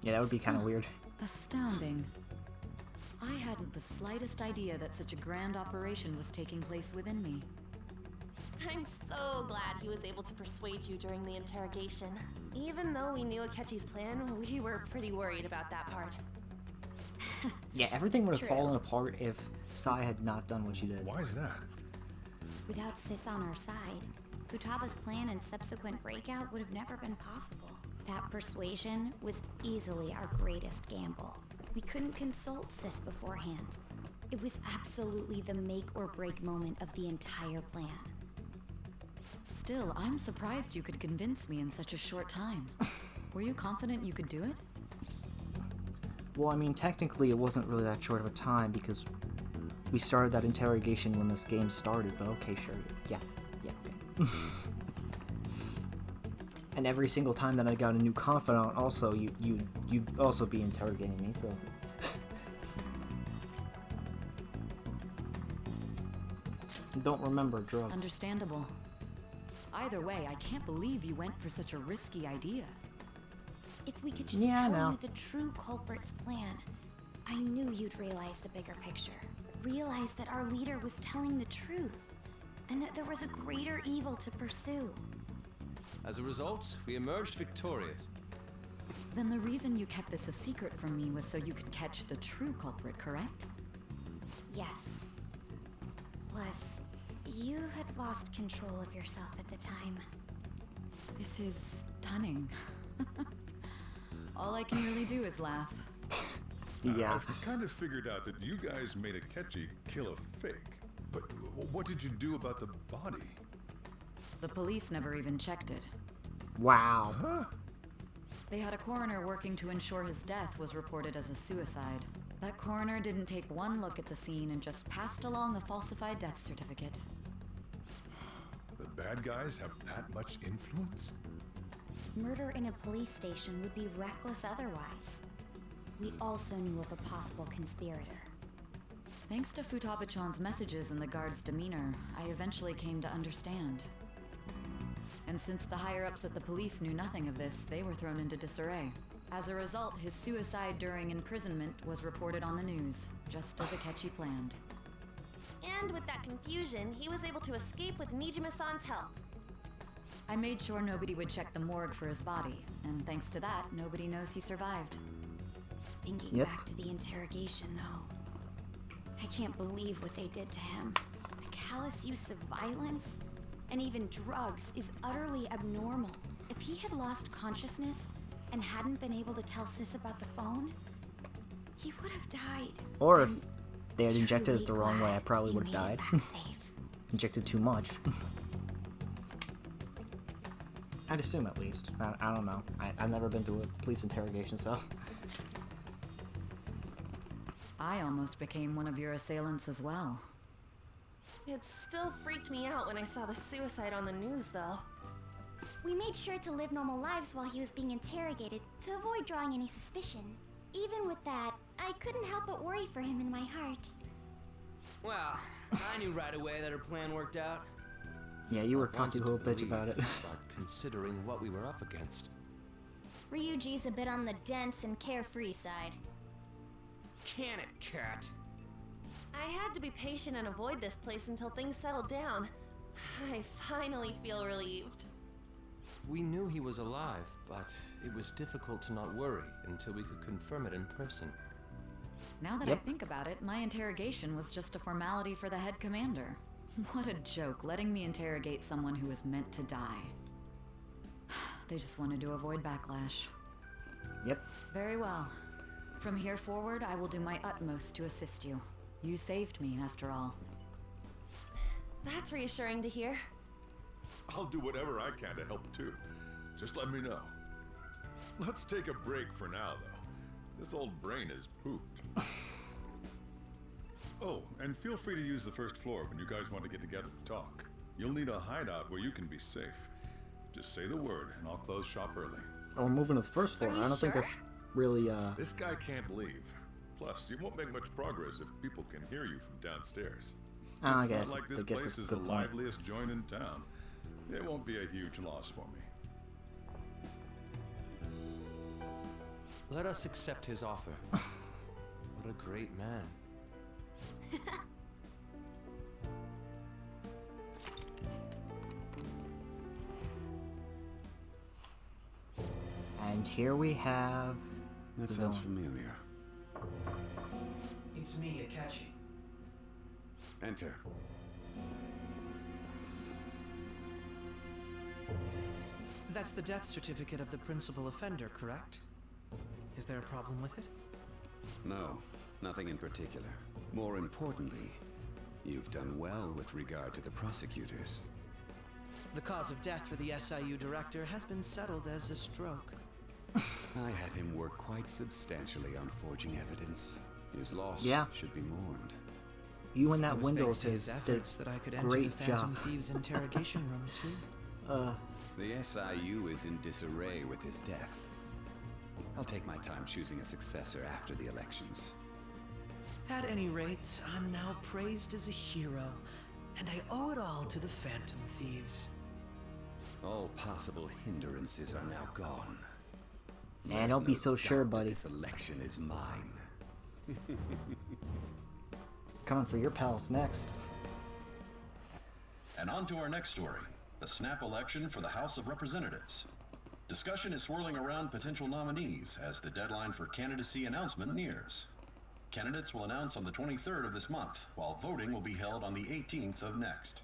Yeah, that would be kind of weird. Astounding. I hadn't the slightest idea that such a grand operation was taking place within me. I'm so glad he was able to persuade you during the interrogation. Even though we knew Akechi's plan, we were pretty worried about that part. Yeah, everything would have True. fallen apart if Sai had not done what she did. Why is that? Without Sis on our side, Futaba's plan and subsequent breakout would have never been possible. That persuasion was easily our greatest gamble. We couldn't consult Sis beforehand. It was absolutely the make or break moment of the entire plan. Still, I'm surprised you could convince me in such a short time. Were you confident you could do it? Well, I mean, technically it wasn't really that short of a time because we started that interrogation when this game started, but okay, sure. Yeah, okay. And every single time that I got a new confidant, also, you'd also be interrogating me, so... Don't remember drugs. Understandable. Either way, I can't believe you went for such a risky idea. If we could just Yeah, I tell know. you the true culprit's plan, I knew you'd realize the bigger picture. Realize that our leader was telling the truth, and that there was a greater evil to pursue. As a result, we emerged victorious. Then the reason you kept this a secret from me was so you could catch the true culprit, correct? Yes. Plus, you had lost control of yourself at the time. This is stunning. All I can really do is laugh. Yeah. I've kind of figured out that you guys made Akechi kill a fake. But what did you do about the body? The police never even checked it. Wow. Huh? They had a coroner working to ensure his death was reported as a suicide. That coroner didn't take one look at the scene and just passed along a falsified death certificate. The bad guys have that much influence? Murder in a police station would be reckless otherwise. We also knew of a possible conspirator. Thanks to Futaba-chan's messages and the guard's demeanor, I eventually came to understand. And since the higher-ups at the police knew nothing of this, they were thrown into disarray. As a result, his suicide during imprisonment was reported on the news, just as Akechi planned. And with that confusion, he was able to escape with Nijima-san's help. I made sure nobody would check the morgue for his body, and thanks to that, nobody knows he survived. Thinking back to the interrogation, though, I can't believe what they did to him. The callous use of violence, and even drugs, is utterly abnormal. If he had lost consciousness and hadn't been able to tell Sis about the phone, he would have died. Or if they had injected it the wrong way, I probably would have died. Back safe. Injected too much. I'd assume, at least. I don't know. I've never been to a police interrogation, so... I almost became one of your assailants as well. It still freaked me out when I saw the suicide on the news, though. We made sure to live normal lives while he was being interrogated to avoid drawing any suspicion. Even with that, I couldn't help but worry for him in my heart. Well, I knew right away that her plan worked out. Yeah, you were a I wanted cocky little to bitch believe, about it. But considering what we were up against. Ryuji's a bit on the dense and carefree side. Can it, cat? I had to be patient and avoid this place until things settled down. I finally feel relieved. We knew he was alive, but it was difficult to not worry until we could confirm it in person. Now that I think about it, my interrogation was just a formality for the head commander. What a joke, letting me interrogate someone who was meant to die. They just wanted to avoid backlash. Yep. Very well. From here forward, I will do my utmost to assist you. You saved me, after all. That's reassuring to hear. I'll do whatever I can to help too. Just let me know. Let's take a break for now, though. This old brain is pooped. Oh, and feel free to use the first floor when you guys want to get together to talk. You'll need a hideout where you can be safe. Just say the word, and I'll close shop early. Oh, we're moving to the first floor. I don't think that's really, This guy can't leave. Plus, you won't make much progress if people can hear you from downstairs. I It's guess- not like this I guess place that's a is the good point. liveliest joint in town. It won't be a huge loss for me. Let us accept his offer. What a great man. And here we have... That sounds familiar. It's me, Akechi. Enter. That's the death certificate of the principal offender, correct? Is there a problem with it? No, nothing in particular. More importantly, you've done well with regard to the prosecutors. The cause of death for the SIU director has been settled as a stroke. I had him work quite substantially on forging evidence. His loss should be mourned. You and that It was window thanks of to his efforts that I could did enter great the Phantom job. Thieves interrogation room too. The SIU is in disarray with his death. I'll take my time choosing a successor after the elections. At any rate, I'm now praised as a hero, and I owe it all to the Phantom Thieves. All possible hindrances are now gone. Man, don't be so sure, buddy. This election is mine. Coming for your pals next. And on to our next story, the snap election for the House of Representatives. Discussion is swirling around potential nominees as the deadline for candidacy announcement nears. Candidates will announce on the 23rd of this month, while voting will be held on the 18th of next.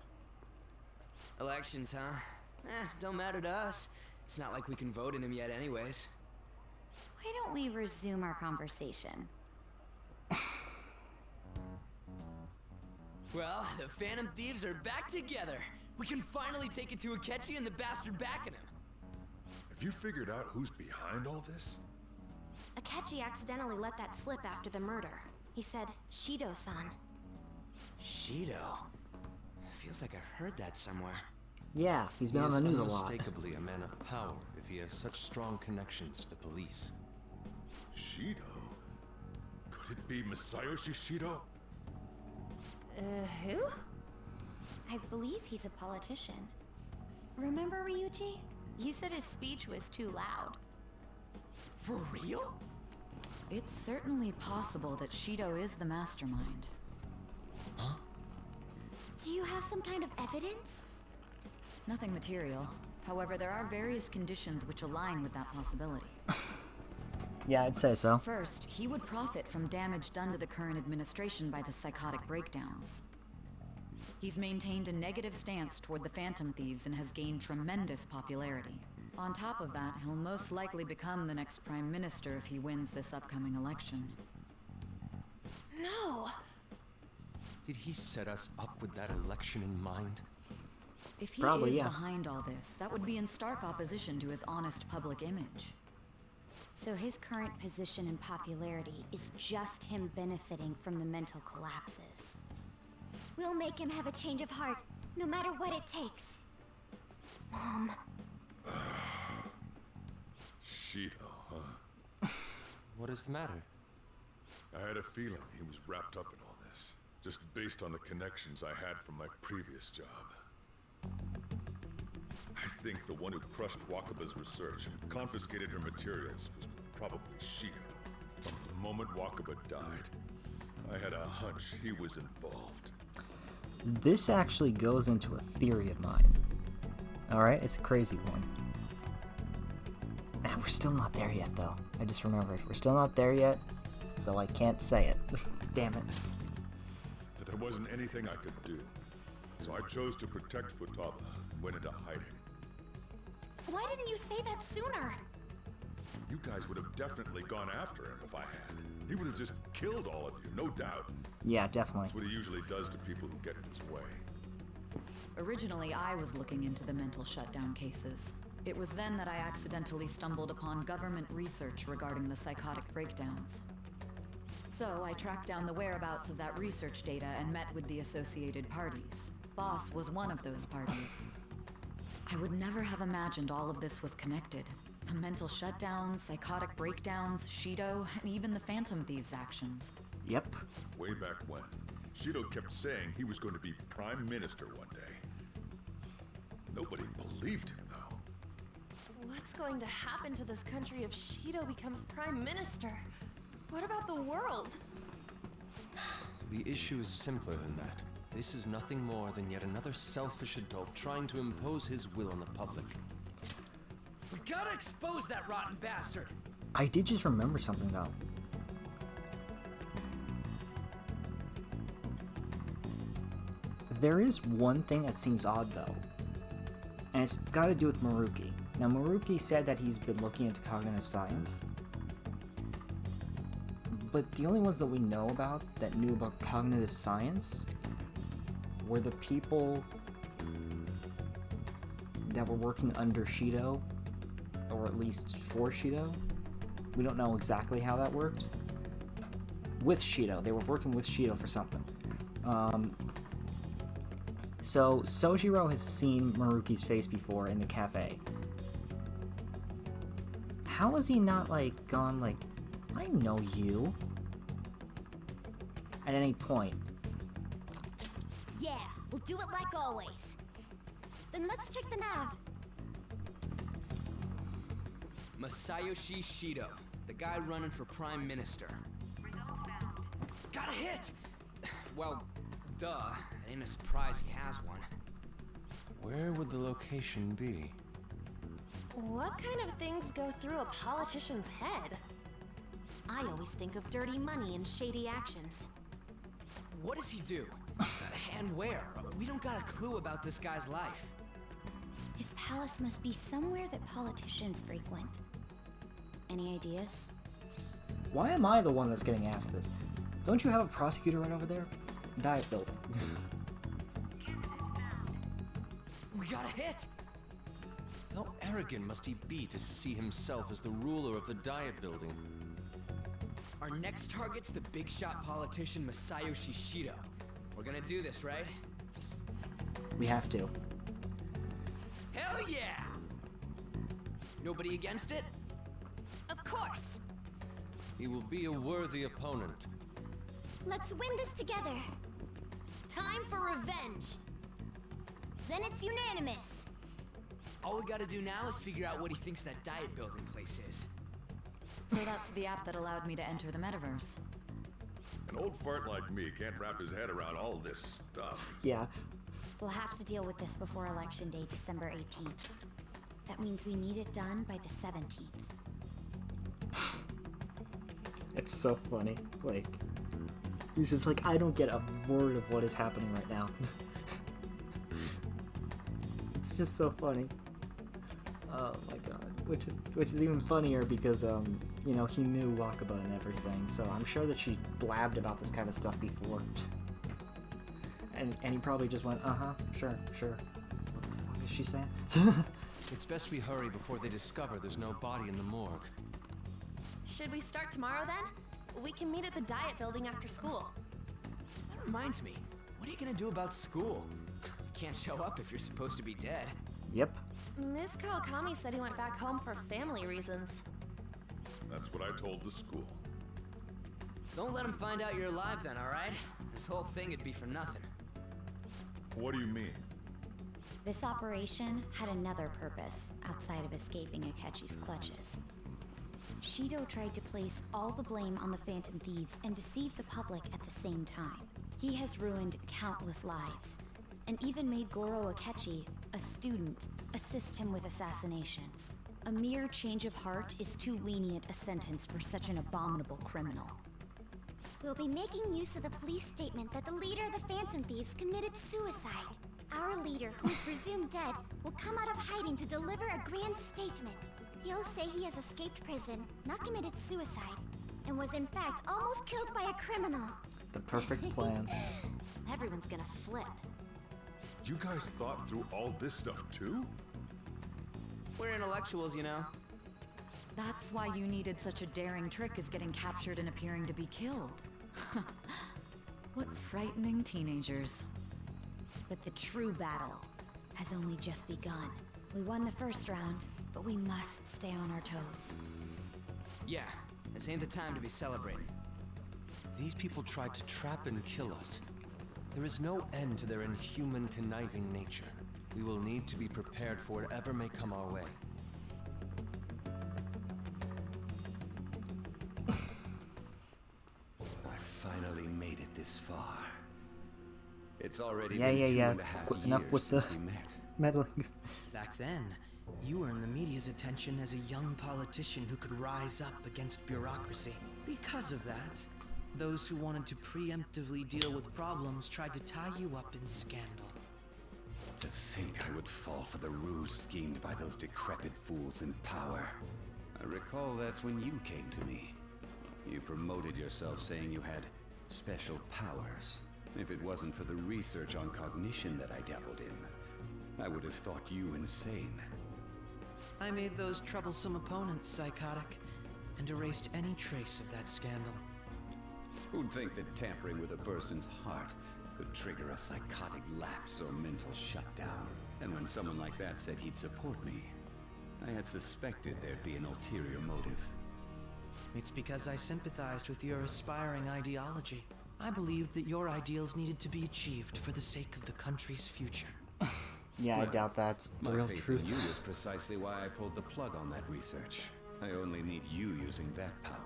Elections, huh? Don't matter to us. It's not like we can vote in them yet anyways. Why don't we resume our conversation? Well, the Phantom Thieves are back together. We can finally take it to Akechi and the bastard backing him. Have you figured out who's behind all this? Akechi accidentally let that slip after the murder. He said, Shido-san. Shido? Feels like I've heard that somewhere. Yeah, he's been on the news a lot. Unmistakably a man of power if he has such strong connections to the police. Shido? Could it be Masayoshi Shido? Who? I believe he's a politician. Remember, Ryuji? You said his speech was too loud. For real? It's certainly possible that Shido is the mastermind. Huh? Do you have some kind of evidence? Nothing material. However, there are various conditions which align with that possibility. Yeah, I'd say so. First, he would profit from damage done to the current administration by the psychotic breakdowns. He's maintained a negative stance toward the Phantom Thieves and has gained tremendous popularity. On top of that, he'll most likely become the next Prime Minister if he wins this upcoming election. No! Did he set us up with that election in mind? If he Probably, is yeah. behind all this, that would be in stark opposition to his honest public image. So his current position and popularity is just him benefiting from the mental collapses. We'll make him have a change of heart, no matter what it takes. Mom. Shido, huh? What is the matter? I had a feeling he was wrapped up in all this, just based on the connections I had from my previous job. I think the one who crushed Wakaba's research and confiscated her materials was probably Shido. From the moment Wakaba died, I had a hunch he was involved. This actually goes into a theory of mine. Alright, it's a crazy one. We're still not there yet, though. I just remembered. We're still not there yet, so I can't say it. Damn it. But there wasn't anything I could do. So I chose to protect Futaba and went into hiding. Why didn't you say that sooner? You guys would have definitely gone after him if I had. He would have just killed all of you, no doubt. Yeah, definitely. That's what he usually does to people who get in his way. Originally, I was looking into the mental shutdown cases. It was then that I accidentally stumbled upon government research regarding the psychotic breakdowns. So I tracked down the whereabouts of that research data and met with the associated parties. Boss was one of those parties. I would never have imagined all of this was connected. The mental shutdowns, psychotic breakdowns, Shido, and even the Phantom Thieves' actions. Yep. Way back when, Shido kept saying he was going to be Prime Minister one day. Nobody believed him, though. What's going to happen to this country if Shido becomes Prime Minister? What about the world? The issue is simpler than that. This is nothing more than yet another selfish adult trying to impose his will on the public. We gotta expose that rotten bastard! I did just remember something though. There is one thing that seems odd though, and it's got to do with Maruki. Now Maruki said that he's been looking into cognitive science, but the only ones that we know about that knew about cognitive science were the people that were working under Shido, or at least for Shido. We don't know exactly how that worked. With Shido, they were working with Shido for something. So Sojiro has seen Maruki's face before in the cafe. How has he not like gone like, I know you, at any point? Yeah, we'll do it like always. Then let's check the nav. Masayoshi Shido, the guy running for Prime Minister. Got a hit! Well, duh. It ain't a surprise he has one. Where would the location be? What kind of things go through a politician's head? I always think of dirty money and shady actions. What does he do? And where? We don't got a clue about this guy's life. His palace must be somewhere that politicians frequent. Any ideas? Why am I the one that's getting asked this? Don't you have a prosecutor right over there? Diet building. We got a hit! How arrogant must he be to see himself as the ruler of the Diet Building? Our next target's the big shot politician Masayoshi Shido. We're gonna do this, right? We have to. Hell yeah! Nobody against it? Of course! He will be a worthy opponent. Let's win this together. Time for revenge. Then it's unanimous. All we gotta do now is figure out what he thinks that Diet Building place is. So that's the app that allowed me to enter the metaverse. An old fart like me can't wrap his head around all this stuff. Yeah. We'll have to deal with this before Election Day, December 18th. That means we need it done by the 17th. It's so funny. Like, he's just like, I don't get a word of what is happening right now. It's just so funny. Oh my god. Which is even funnier because you know, he knew Wakaba and everything, so I'm sure that she blabbed about this kind of stuff before. And he probably just went, sure. What the fuck is she saying? It's best we hurry before they discover there's no body in the morgue. Should we start tomorrow then? We can meet at the Diet Building after school. That reminds me, what are you gonna do about school? You can't show up if you're supposed to be dead. Yep. Miss Kawakami said he went back home for family reasons. That's what I told the school. Don't let him find out you're alive then, alright? This whole thing would be for nothing. What do you mean? This operation had another purpose outside of escaping Akechi's clutches. Shido tried to place all the blame on the Phantom Thieves and deceive the public at the same time. He has ruined countless lives, and even made Goro Akechi, a student, assist him with assassinations. A mere change of heart is too lenient a sentence for such an abominable criminal. We'll be making use of the police statement that the leader of the Phantom Thieves committed suicide. Our leader, who is presumed dead, will come out of hiding to deliver a grand statement. He'll say he has escaped prison, not committed suicide, and was in fact almost killed by a criminal. The perfect plan. Everyone's gonna flip. You guys thought through all this stuff too? We're intellectuals, you know. That's why you needed such a daring trick as getting captured and appearing to be killed. What frightening teenagers. But the true battle has only just begun. We won the first round, but we must stay on our toes. Yeah, this ain't the time to be celebrating. These people tried to trap and kill us. There is no end to their inhuman, conniving nature. We will need to be prepared for whatever may come our way. this far. It's already Yeah, been yeah, two yeah. and a half Quick enough years with the since we met. meddling. Back then, you earned the media's attention as a young politician who could rise up against bureaucracy. Because of that, those who wanted to preemptively deal with problems tried to tie you up in scandal. To think I would fall for the ruse schemed by those decrepit fools in power. I recall that's when you came to me. You promoted yourself saying you had special powers. If it wasn't for the research on cognition that I dabbled in, I would have thought you insane. I made those troublesome opponents psychotic and erased any trace of that scandal. Who'd think that tampering with a person's heart could trigger a psychotic lapse or mental shutdown? And when someone like that said he'd support me, I had suspected there'd be an ulterior motive. It's because I sympathized with your aspiring ideology. I believed that your ideals needed to be achieved for the sake of the country's future. Yeah, I doubt that's the My real faith truth. in you is precisely why I pulled the plug on that research. I only need you using that power.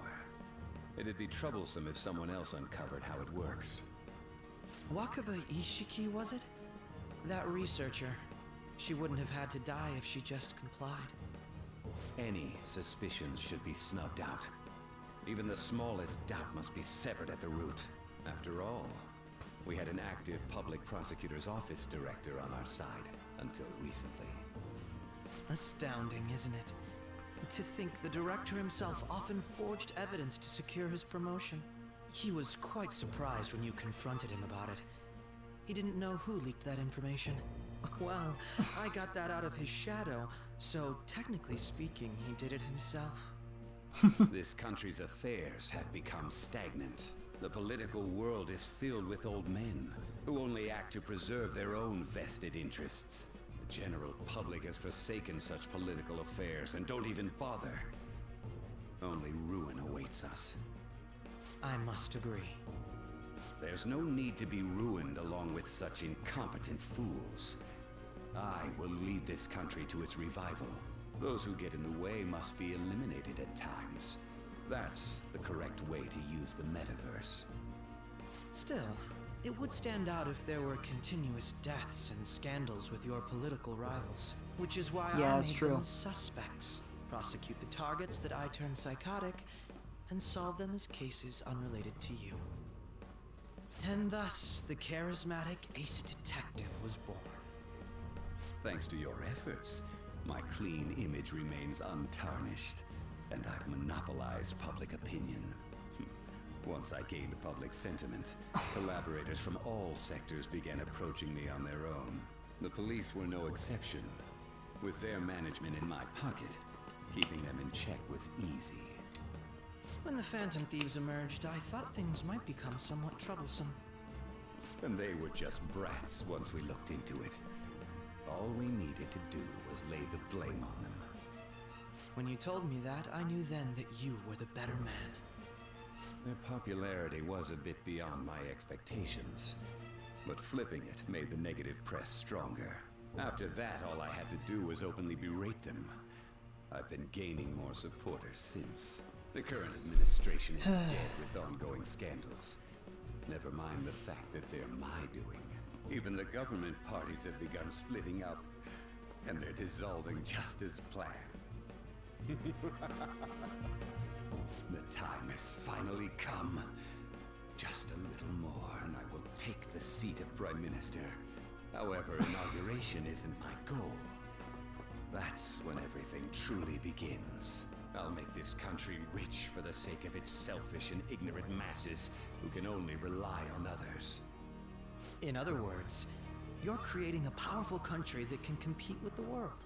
It'd be troublesome if someone else uncovered how it works. Wakaba Ishiki, was it? That researcher. She wouldn't have had to die if she just complied. Any suspicions should be snubbed out. Even the smallest doubt must be severed at the root. After all, we had an active public prosecutor's office director on our side until recently. Astounding, isn't it? To think the director himself often forged evidence to secure his promotion. He was quite surprised when you confronted him about it. He didn't know who leaked that information. Well, I got that out of his shadow, so technically speaking, he did it himself. This country's affairs have become stagnant. The political world is filled with old men who only act to preserve their own vested interests. The general public has forsaken such political affairs and don't even bother. Only ruin awaits us. I must agree. There's no need to be ruined along with such incompetent fools. I will lead this country to its revival. Those who get in the way must be eliminated at times. That's the correct way to use the metaverse. Still, it would stand out if there were continuous deaths and scandals with your political rivals, which is why I made them suspects, prosecute the targets that I turned psychotic, and solve them as cases unrelated to you. And thus, the charismatic ace detective was born. Thanks to your efforts, my clean image remains untarnished, and I've monopolized public opinion. Once I gained public sentiment, collaborators from all sectors began approaching me on their own. The police were no exception. With their management in my pocket, keeping them in check was easy. When the Phantom Thieves emerged, I thought things might become somewhat troublesome. And they were just brats once we looked into it. All we needed to do was lay the blame on them. When you told me that, I knew then that you were the better man. Their popularity was a bit beyond my expectations, but flipping it made the negative press stronger. After that, all I had to do was openly berate them. I've been gaining more supporters since. The current administration is dead with ongoing scandals. Never mind the fact that they're my doing. Even the government parties have begun splitting up, and they're dissolving just as planned. The time has finally come. Just a little more, and I will take the seat of Prime Minister. However, inauguration isn't my goal. That's when everything truly begins. I'll make this country rich for the sake of its selfish and ignorant masses who can only rely on others. In other words, you're creating a powerful country that can compete with the world.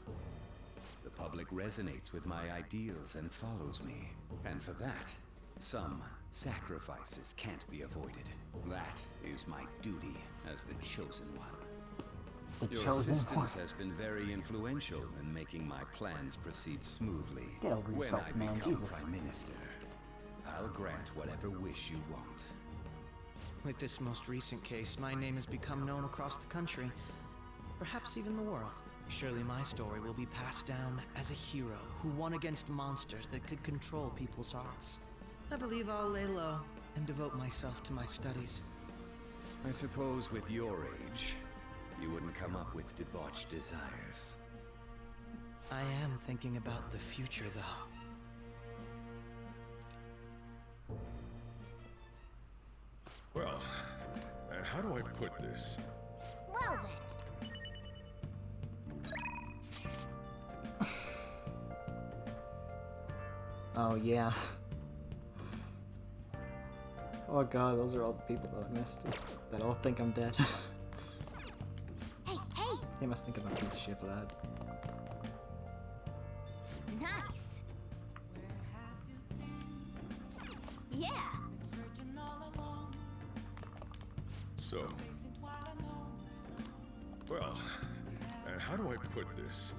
The public resonates with my ideals and follows me. And for that, some sacrifices can't be avoided. That is my duty as the Chosen One. Your assistance has been very influential in making my plans proceed smoothly. Get over yourself, when I man, become Jesus. Prime Minister, I'll grant whatever wish you want. With this most recent case, my name has become known across the country, perhaps even the world. Surely my story will be passed down as a hero who won against monsters that could control people's hearts. I believe I'll lay low and devote myself to my studies. I suppose with your age, you wouldn't come up with debauched desires. I am thinking about the future, though. Well, how do I put this? Well then. Oh yeah. Oh god, those are all the people that I missed. That all think I'm dead. Hey, hey! They must think I'm a piece of shit for that. Nice! Yeah! So, well, how do I put this?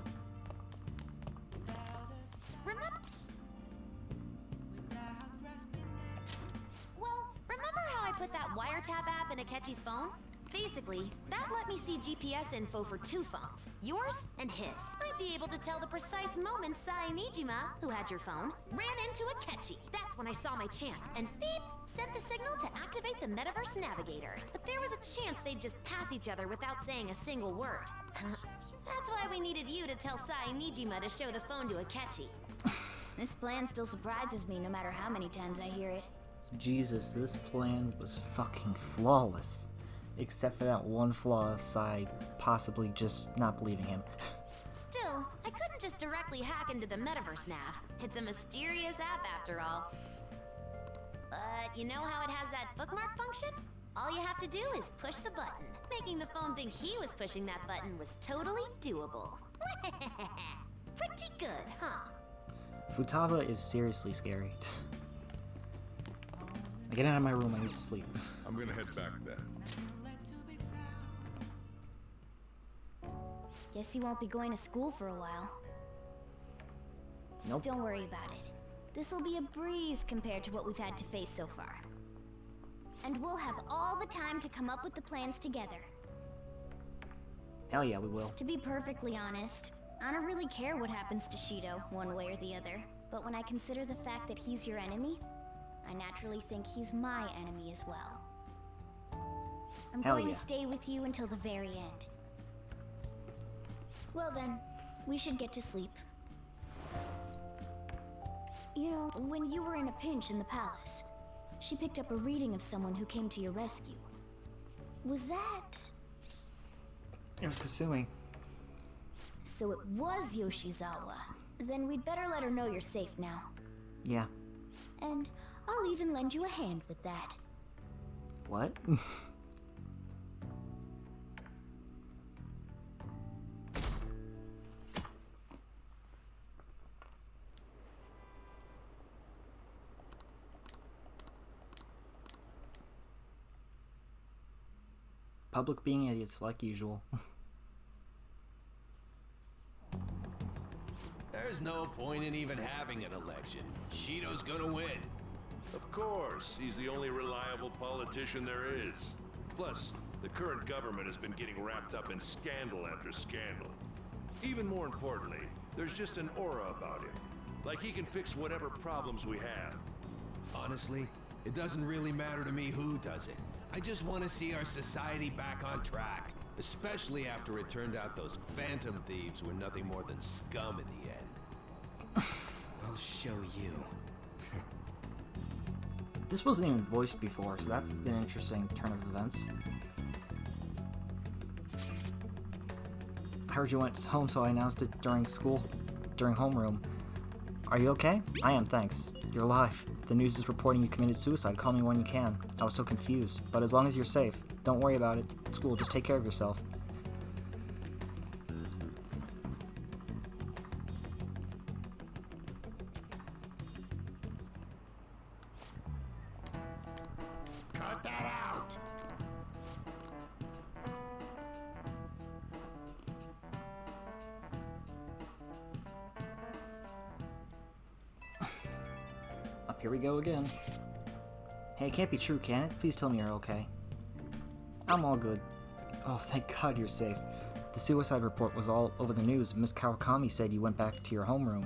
Remember how I put that wiretap app in Akechi's phone? Basically, that let me see GPS info for 2 phones, yours and his. I'd be able to tell the precise moment Sai Nijima, who had your phone, ran into Akechi. That's when I saw my chance, and beep, sent the signal to activate the Metaverse Navigator. But there was a chance they'd just pass each other without saying a single word. That's why we needed you to tell Sai Nijima to show the phone to Akechi. This plan still surprises me no matter how many times I hear it. Jesus, this plan was fucking flawless. Except for that one flaw of Sai possibly just not believing him. Still, I couldn't just directly hack into the Metaverse Nav. It's a mysterious app after all. But you know how it has that bookmark function? All you have to do is push the button. Making the phone think he was pushing that button was totally doable. Pretty good, huh? Futaba is seriously scary. Get out of my room, I need to sleep. I'm gonna head back then. Guess you won't be going to school for a while. Nope. Don't worry about it. This'll be a breeze compared to what we've had to face so far. And we'll have all the time to come up with the plans together. Hell yeah, we will. To be perfectly honest, I don't really care what happens to Shido, one way or the other. But when I consider the fact that he's your enemy, I naturally think he's my enemy as well. I'm Hell going yeah. to stay with you until the very end. Well then, we should get to sleep. You know, when you were in a pinch in the palace, she picked up a reading of someone who came to your rescue. Was that... It was Kasumi. So it was Yoshizawa. Then we'd better let her know you're safe now. Yeah. And I'll even lend you a hand with that. What? Public being idiots, like usual. There's no point in even having an election. Shido's gonna win. Of course, he's the only reliable politician there is. Plus, the current government has been getting wrapped up in scandal after scandal. Even more importantly, there's just an aura about him. Like he can fix whatever problems we have. Honestly, it doesn't really matter to me who does it. I just want to see our society back on track. Especially after it turned out those Phantom Thieves were nothing more than scum in the end. I'll show you. This wasn't even voiced before, so that's an interesting turn of events. I heard you went home, so I announced it during school, during homeroom. Are you okay? I am, thanks. You're alive. The news is reporting you committed suicide. Call me when you can. I was so confused, but as long as you're safe, don't worry about it. It's cool, just take care of yourself. Cut that out! Up here we go again. Hey, it can't be true, can it? Please tell me you're okay. I'm all good. Oh, thank God you're safe. The suicide report was all over the news. Miss Kawakami said you went back to your homeroom.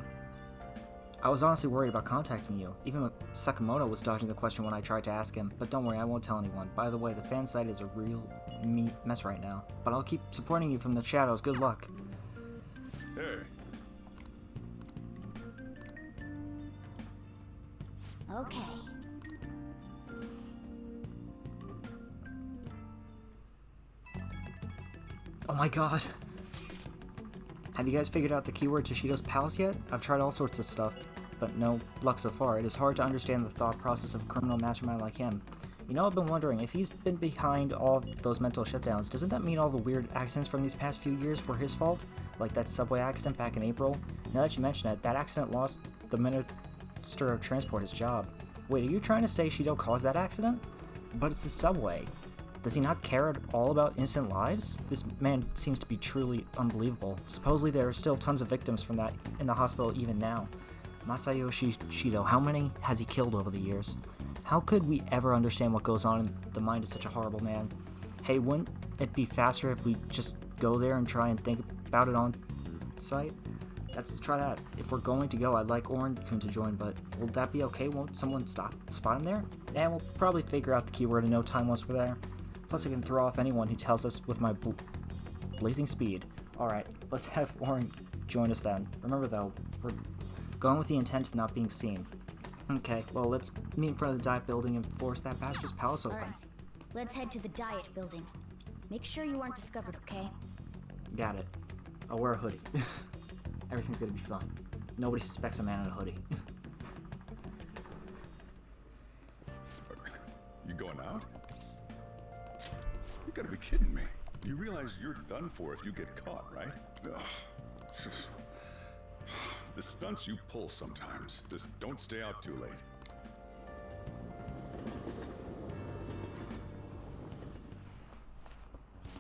I was honestly worried about contacting you. Even Sakamoto was dodging the question when I tried to ask him, but don't worry, I won't tell anyone. By the way, the fan site is a real mess right now, but I'll keep supporting you from the shadows. Good luck. Hey. Okay. Oh my god. Have you guys figured out the keyword to Shido's palace yet? I've tried all sorts of stuff, but no luck so far. It is hard to understand the thought process of a criminal mastermind like him. You know, I've been wondering, if he's been behind all those mental shutdowns, doesn't that mean all the weird accidents from these past few years were his fault? Like that subway accident back in April? Now that you mention it, that accident lost the Minister of Transport his job. Wait, are you trying to say Shido caused that accident? But it's the subway. Does he not care at all about innocent lives? This man seems to be truly unbelievable. Supposedly there are still tons of victims from that in the hospital even now. Masayoshi Shido, how many has he killed over the years? How could we ever understand what goes on in the mind of such a horrible man? Hey, wouldn't it be faster if we just go there and try and think about it on site? Let's try that. If we're going to go, I'd like Orin-kun to join, but will that be okay? Won't someone spot him there? And we'll probably figure out the keyword in no time once we're there. Plus I can throw off anyone who tells us with my blazing speed. Alright, let's have Orin join us then. Remember though, we're going with the intent of not being seen. Okay, well let's meet in front of the Diet Building and force that bastard's palace open. Alright, let's head to the Diet Building. Make sure you aren't discovered, okay? Got it. I'll wear a hoodie. Everything's gonna be fun. Nobody suspects a man in a hoodie. You going out? You gotta be kidding me. You realize you're done for if you get caught, right? Ugh. The stunts you pull sometimes. Just don't stay out too late.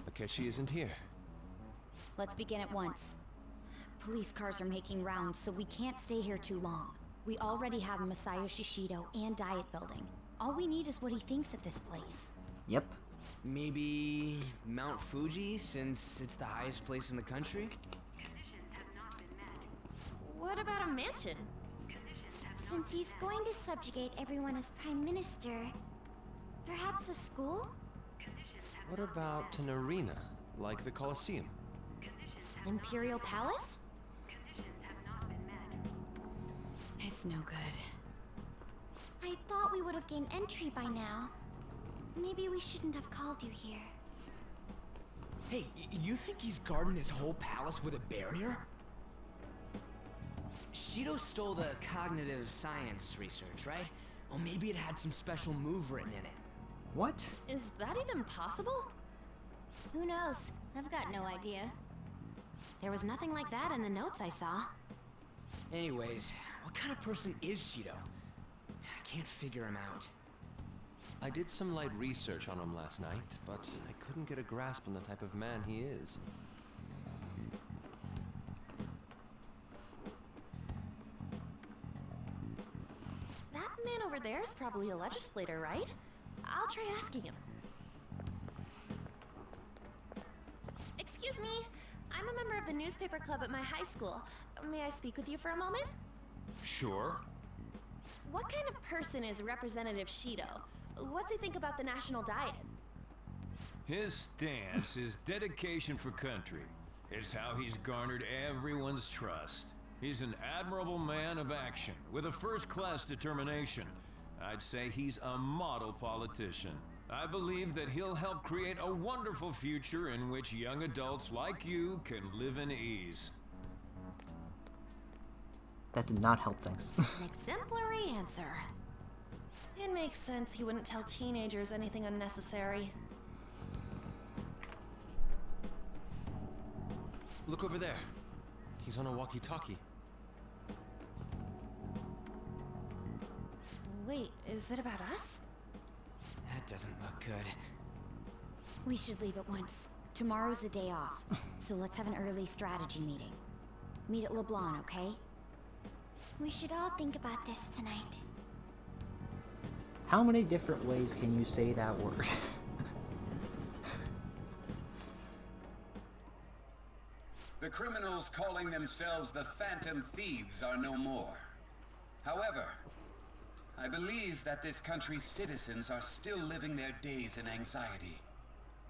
Akechi isn't here. Let's begin at once. Police cars are making rounds, so we can't stay here too long. We already have Masayoshi Shido and Diet Building. All we need is what he thinks of this place. Yep. Maybe Mount Fuji, since it's the highest place in the country? What about a mansion? Since he's going to subjugate everyone as Prime Minister, perhaps a school? What about an arena, like the Colosseum? Imperial Palace? It's no good. I thought we would have gained entry by now. Maybe we shouldn't have called you here. Hey, you think he's guarding his whole palace with a barrier? Shido stole the cognitive science research, right? Well, maybe it had some special move written in it. What? Is that even possible? Who knows? I've got no idea. There was nothing like that in the notes I saw. Anyways, what kind of person is Shido? I can't figure him out. I did some light research on him last night, but I couldn't get a grasp on the type of man he is. That man over there is probably a legislator, right? I'll try asking him. Excuse me, I'm a member of the newspaper club at my high school. May I speak with you for a moment? Sure. What kind of person is Representative Shido? What's he think about the national diet? His stance is dedication for country. It's how he's garnered everyone's trust. He's an admirable man of action, with a first-class determination. I'd say he's a model politician. I believe that he'll help create a wonderful future in which young adults like you can live in ease. That did not help things. An exemplary answer. It makes sense he wouldn't tell teenagers anything unnecessary. Look over there. He's on a walkie-talkie. Wait, is it about us? That doesn't look good. We should leave at once. Tomorrow's a day off, so let's have an early strategy meeting. Meet at LeBlanc, okay? We should all think about this tonight. How many different ways can you say that word? The criminals calling themselves the Phantom Thieves are no more. However, I believe that this country's citizens are still living their days in anxiety.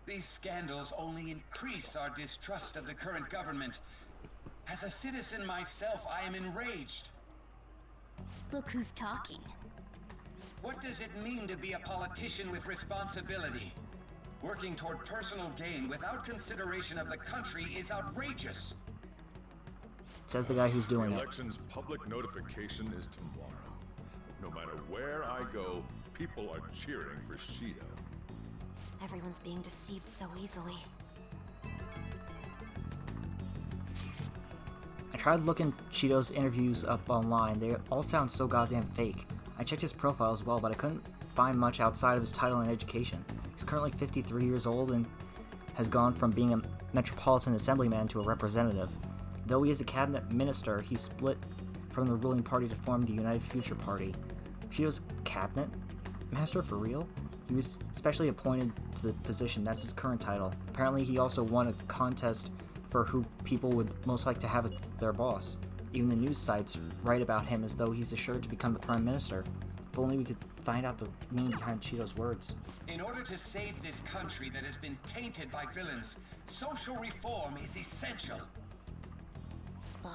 These scandals only increase our distrust of the current government. As a citizen myself, I am enraged. Look who's talking. What does it mean to be a politician with responsibility? Working toward personal gain without consideration of the country is outrageous. Says the guy who's doing the it. election's public notification is tomorrow. No matter where I go, people are cheering for Sheeta. Everyone's being deceived so easily. I tried looking Cheeto's interviews up online. They all sound so goddamn fake. I checked his profile as well, but I couldn't find much outside of his title and education. He's currently 53 years old and has gone from being a Metropolitan Assemblyman to a representative. Though he is a cabinet minister, he split from the ruling party to form the United Future Party. Cheeto's cabinet master for real? He was specially appointed to the position. That's his current title. Apparently he also won a contest for who people would most like to have as their boss. Even the news sites write about him as though he's assured to become the prime minister. If only we could find out the meaning behind Cheeto's words. In order to save this country that has been tainted by villains, social reform is essential. Ugh.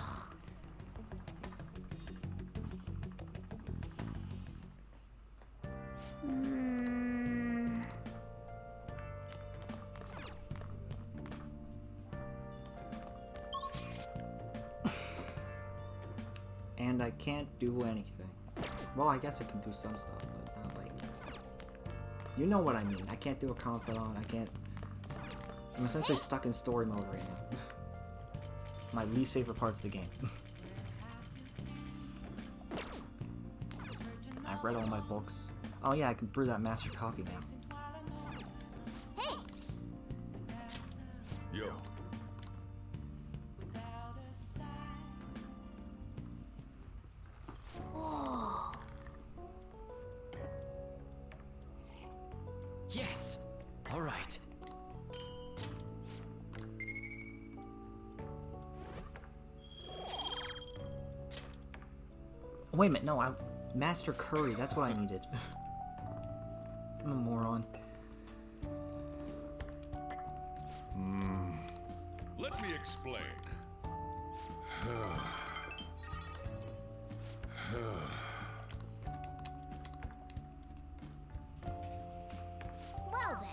And I can't do anything. Well, I guess I can do some stuff, but not like... You know what I mean. I can't do a confidant, I can't... I'm essentially stuck in story mode right now. My least favorite parts of the game. I've read all my books. Oh yeah, I can brew that master coffee now. Hey! Yo. Whoa. Yes! All right. Wait a minute, no, Master Curry, that's what I needed. I'm a moron. Let me explain. Well then.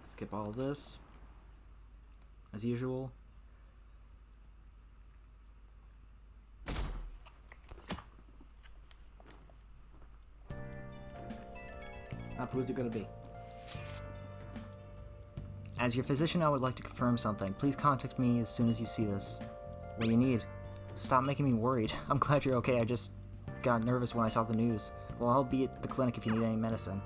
Skip all this. As usual. Who's it gonna be? As your physician, I would like to confirm something. Please contact me as soon as you see this. What do you need? Stop making me worried. I'm glad you're okay. I just got nervous when I saw the news. Well, I'll be at the clinic if you need any medicine.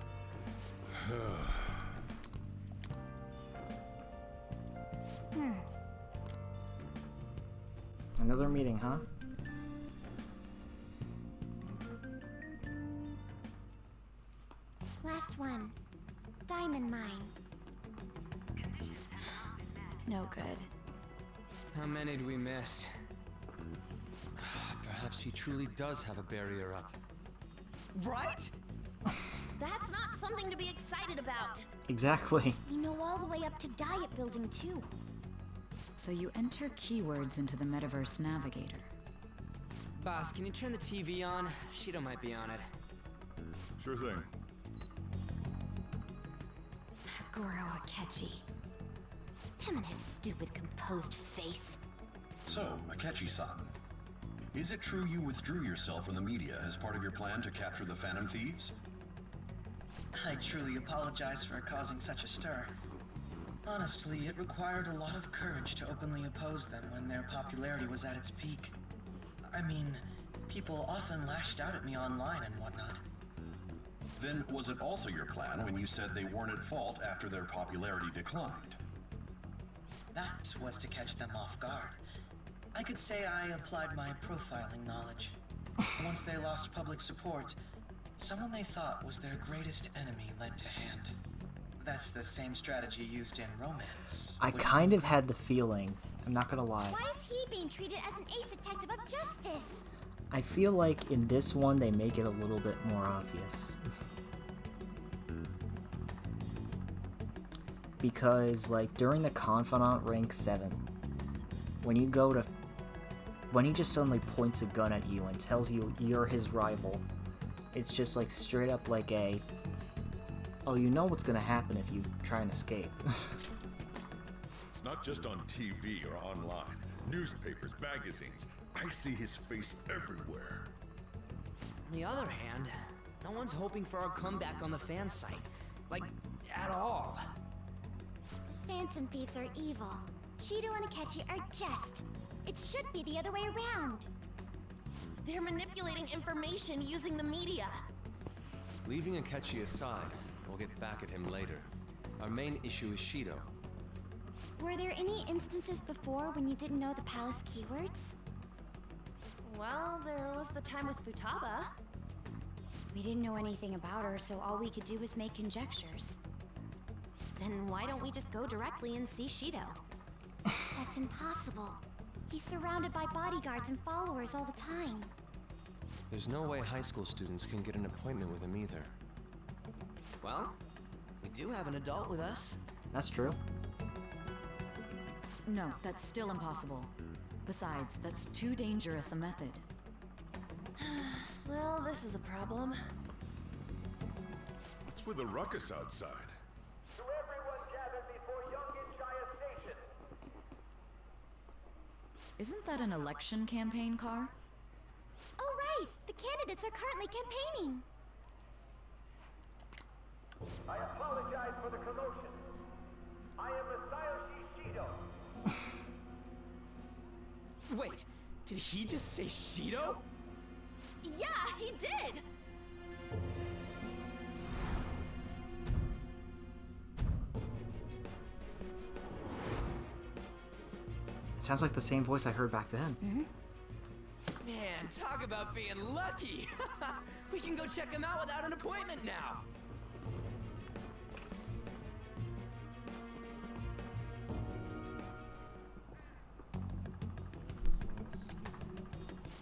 Another meeting, huh? Last one. Diamond mine. No good. How many did we miss? Perhaps he truly does have a barrier up. Right? That's not something to be excited about. Exactly. We know all the way up to Diet Building too. So you enter keywords into the Metaverse Navigator. Boss, can you turn the TV on? Sheeta might be on it. Sure thing. Goro Akechi. Him and his stupid composed face. So, Akechi-san, is it true you withdrew yourself from the media as part of your plan to capture the Phantom Thieves? I truly apologize for causing such a stir. Honestly, it required a lot of courage to openly oppose them when their popularity was at its peak. I mean, people often lashed out at me online and whatnot. Then was it also your plan when you said they weren't at fault after their popularity declined? That was to catch them off guard. I could say I applied my profiling knowledge. Once they lost public support, someone they thought was their greatest enemy lent a hand. That's the same strategy used in romance. I kind of had the feeling, I'm not gonna lie. Why is he being treated as an ace detective of justice? I feel like in this one they make it a little bit more obvious. Because, like, during the Confidant Rank 7, when he just suddenly points a gun at you and tells you you're his rival, it's just like straight up like a, oh, you know what's gonna happen if you try and escape. It's not just on TV or online. Newspapers, magazines. I see his face everywhere. On the other hand, no one's hoping for our comeback on the fan site. Like, at all. Phantom Thieves are evil. Shido and Akechi are just. It should be the other way around. They're manipulating information using the media. Leaving Akechi aside, we'll get back at him later. Our main issue is Shido. Were there any instances before when you didn't know the palace keywords? Well, there was the time with Futaba. We didn't know anything about her, so all we could do was make conjectures. Then why don't we just go directly and see Shido? That's impossible. He's surrounded by bodyguards and followers all the time. There's no way high school students can get an appointment with him either. Well, we do have an adult with us. That's true. No, that's still impossible. Besides, that's too dangerous a method. Well, this is a problem. What's with the ruckus outside? To everyone gathered before Youngin Jaya Station. Isn't that an election campaign car? Oh right! The candidates are currently campaigning! I apologize for the commotion. I am Masayoshi Shido. Wait, did he just say Shido? Yeah, he did! It sounds like the same voice I heard back then. Man, talk about being lucky! We can go check him out without an appointment now!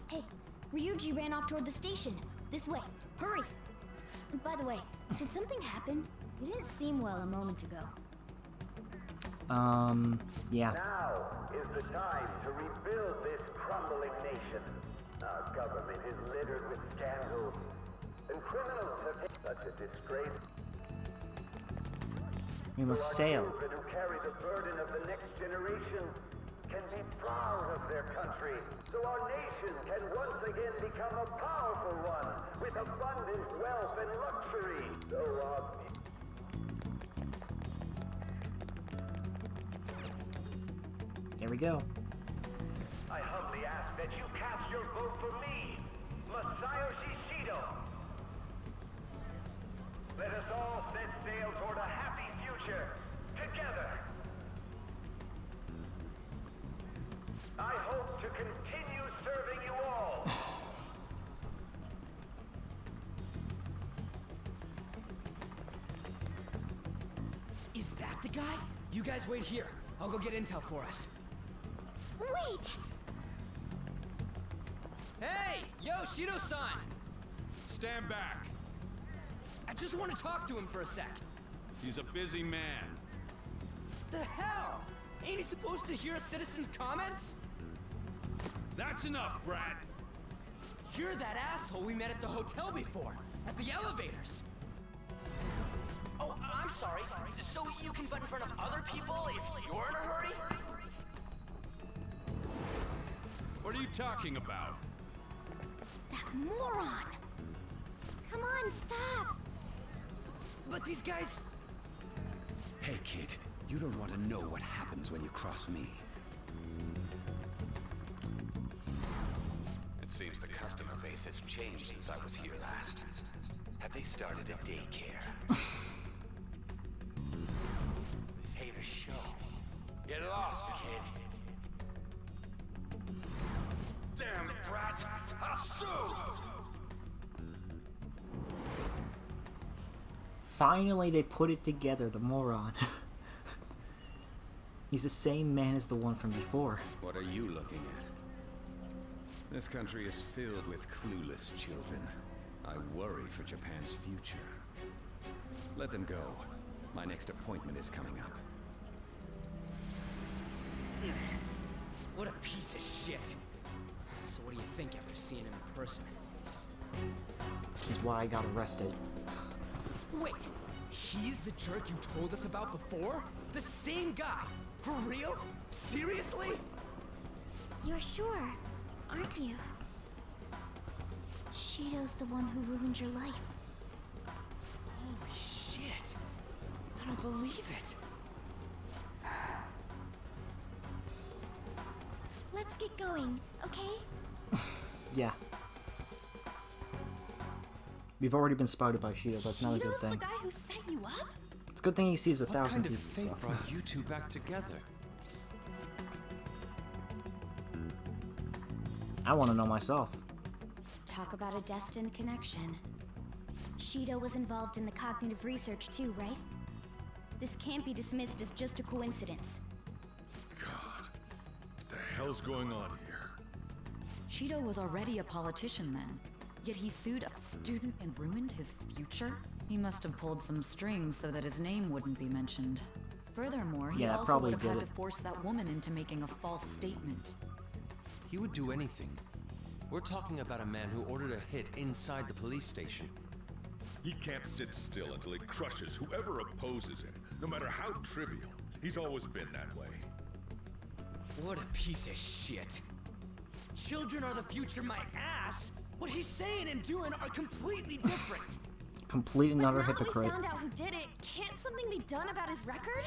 Hey, Ryuji ran off toward the station. This way. Hurry! By the way, did something happen? You didn't seem well a moment ago. Yeah. Now is the time to rebuild this crumbling nation. Our government is littered with scandals, and criminals have taken such a disgrace. We must sail. Children who carry the burden of the next generation can be proud of their country, so our nation can once again become a powerful one with abundant wealth and luxury. So There we go. I humbly ask that you cast your vote for me, Masayoshi Shido. Let us all set sail toward a happy future, together. I hope to continue serving you all. Is that the guy? You guys wait here. I'll go get intel for us. Wait! Hey! Yo, Shido-san! Stand back. I just want to talk to him for a sec. He's a busy man. The hell? Ain't he supposed to hear a citizen's comments? That's enough, Brad. You're that asshole we met at the hotel before, at the elevators. Oh, I'm sorry. So you can butt in front of other people if you're in a hurry? What are you talking about? That moron! Come on, stop! But these guys... Hey, kid. You don't want to know what happens when you cross me. It seems the customer base has changed since I was here last. Have they started a daycare? This ain't a show. Get lost, kid. Damn brat! I'll sue! Finally, they put it together, the moron. He's the same man as the one from before. What are you looking at? This country is filled with clueless children. I worry for Japan's future. Let them go. My next appointment is coming up. What a piece of shit. So what do you think after seeing him in person? This is why I got arrested. Wait, he's the jerk you told us about before? The same guy? For real? Seriously? You're sure, aren't you? Shido's the one who ruined your life. Holy shit. I don't believe it. Let's get going, okay? Yeah. We've already been spotted by Shido, that's not a good thing. Shido's the guy who set you up? It's a good thing he sees 1,000 What kind of people. fate So. brought you two back together? I want to know myself. Talk about a destined connection. Shido was involved in the cognitive research too, right? This can't be dismissed as just a coincidence. God, what the hell's going on here? Shido was already a politician then, yet he sued a student and ruined his future? He must have pulled some strings so that his name wouldn't be mentioned. Furthermore, he also probably would have had did to force that woman into making a false statement. He would do anything. We're talking about a man who ordered a hit inside the police station. He can't sit still until he crushes whoever opposes him, no matter how trivial. He's always been that way. What a piece of shit. Children are the future, my ass. What he's saying and doing are completely different. Complete and utter Now that we hypocrite. found out who did it, can't something be done about his record?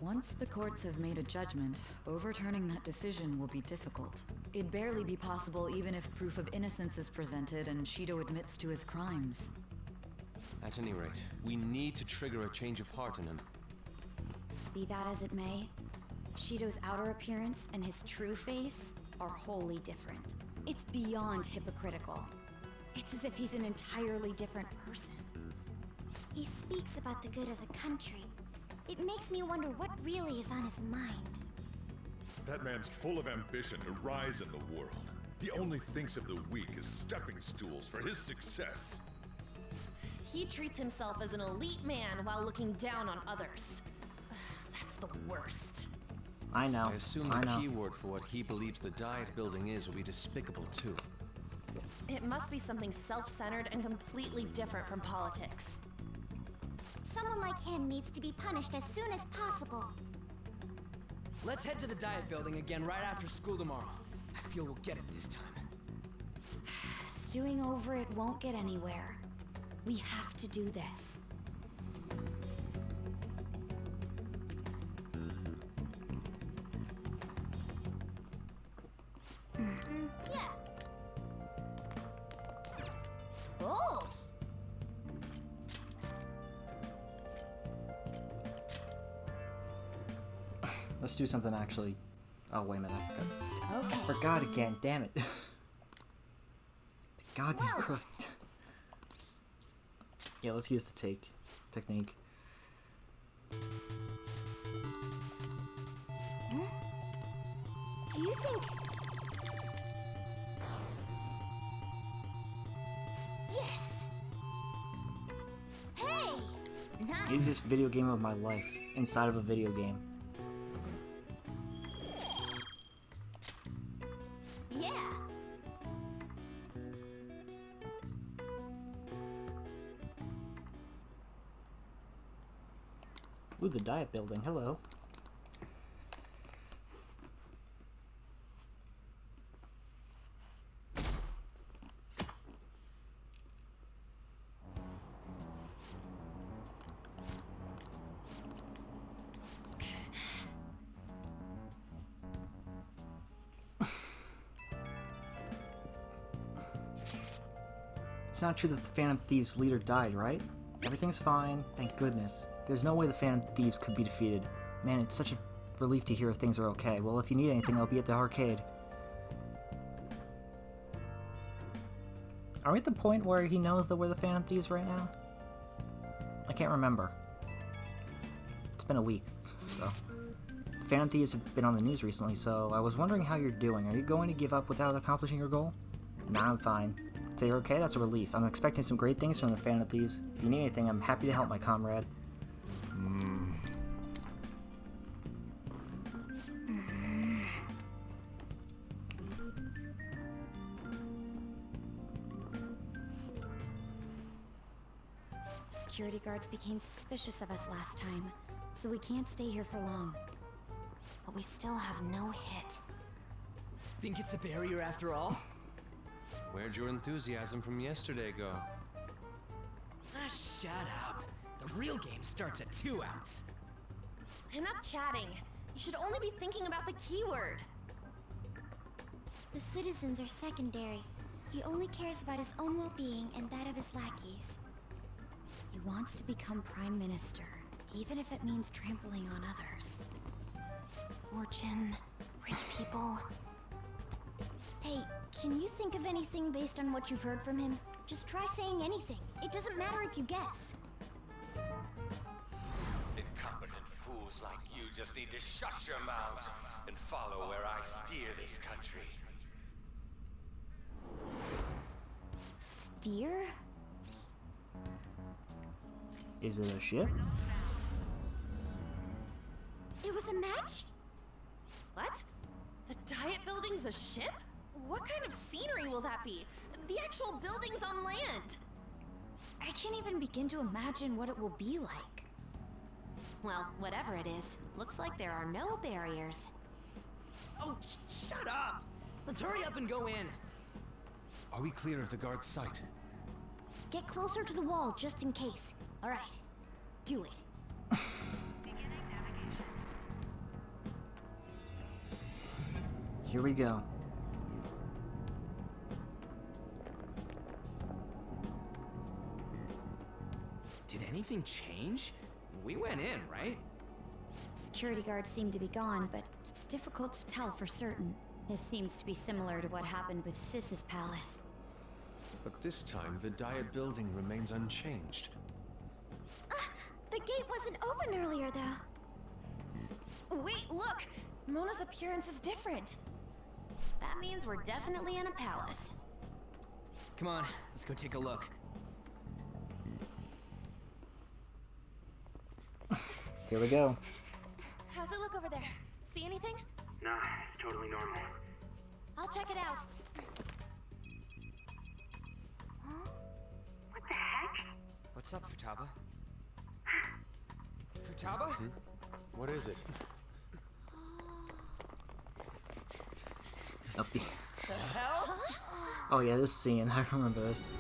Once the courts have made a judgment, overturning that decision will be difficult. It'd barely be possible even if proof of innocence is presented and Shido admits to his crimes. At any rate, we need to trigger a change of heart in him. Be that as it may, Shido's outer appearance and his true face are wholly different. It's beyond hypocritical. It's as if he's an entirely different person. He speaks about the good of the country. It makes me wonder what really is on his mind. That man's full of ambition to rise in the world. He only thinks of the weak as stepping stools for his success. He treats himself as an elite man while looking down on others. That's the worst. I know. I assume I the know. keyword for what he believes the Diet building is will be despicable too. It must be something self-centered and completely different from politics. Someone like him needs to be punished as soon as possible. Let's head to the Diet building again right after school tomorrow. I feel we'll get it this time. Stewing over it won't get anywhere. We have to do this. Yeah. Oh! Let's do something actually. Oh, wait a minute. Okay. I forgot again. Damn it. The goddamn correct. Yeah, let's use the technique. Do you think... Yes! Hey! Nice! Easiest video game of my life inside of a video game. Yeah! Ooh, the Diet building. Hello. It's not true that the Phantom Thieves leader died, right? Everything's fine, thank goodness. There's no way the Phantom Thieves could be defeated. Man, it's such a relief to hear things are okay. Well, if you need anything, I'll be at the arcade. Are we at the point where he knows that we're the Phantom Thieves right now? I can't remember. It's been a week, so. Phantom Thieves have been on the news recently, so I was wondering how you're doing. Are you going to give up without accomplishing your goal? Nah, I'm fine. So you're okay? That's a relief. I'm expecting some great things from the Phantom Thieves. If you need anything, I'm happy to help, my comrade. Security guards became suspicious of us last time, so we can't stay here for long. But we still have no hit. Think it's a barrier after all? Where'd your enthusiasm from yesterday go? Ah, shut up. The real game starts at 2 ounce. Enough chatting. You should only be thinking about the keyword. The citizens are secondary. He only cares about his own well-being and that of his lackeys. He wants to become Prime Minister, even if it means trampling on others. Fortune, rich people. Hey, can you think of anything based on what you've heard from him? Just try saying anything. It doesn't matter if you guess. Incompetent fools like you just need to shut your mouths and follow where I steer this country. Steer? Is it a ship? It was a match? What? The Diet Building's a ship? What kind of scenery will that be? The actual building's on land. I can't even begin to imagine what it will be like. Well, whatever it is, looks like there are no barriers. Oh, shut up! Let's hurry up and go in. Are we clear of the guard's sight? Get closer to the wall just in case. All right, do it. Here we go. Did anything change? We went in, right? Security guards seem to be gone, but it's difficult to tell for certain. This seems to be similar to what happened with Sis's palace. But this time, the Diet Building remains unchanged. The gate wasn't open earlier, though. Wait, look! Mona's appearance is different. That means we're definitely in a palace. Come on, let's go take a look. Here we go. How's it look over there? See anything? Nah, it's totally normal. I'll check it out. What the heck? What's up, Futaba? Futaba? What is it? Up the... The hell? Oh yeah, this scene. I remember this.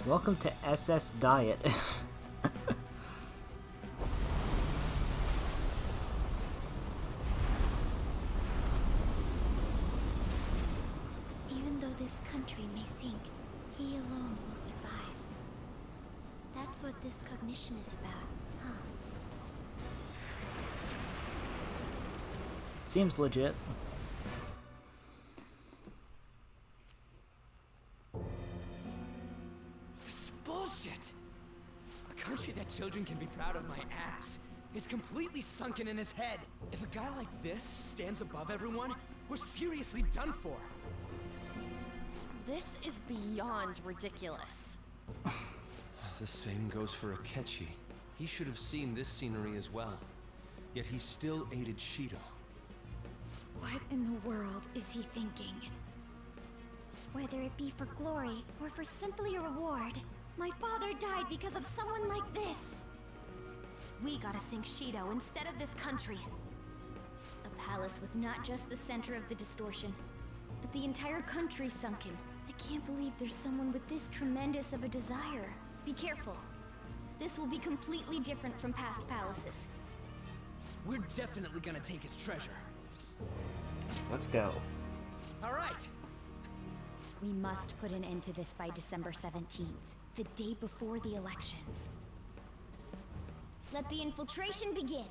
Welcome to SS Diet. Even though this country may sink, he alone will survive. That's what this cognition is about, huh? Seems legit. This is bullshit! A country that children can be proud of my ass is completely sunken in his head. If a guy like this stands above everyone, we're seriously done for. This is beyond ridiculous. The same goes for Akechi. He should have seen this scenery as well. Yet he still aided Shido. What in the world is he thinking? Whether it be for glory or for simply a reward, my father died because of someone like this. We gotta sink Shido instead of this country. A palace with not just the center of the distortion, but the entire country sunken. I can't believe there's someone with this tremendous of a desire. Be careful. This will be completely different from past palaces. We're definitely gonna take his treasure. Let's go. All right. We must put an end to this by December 17th, the day before the elections. Let the infiltration begin.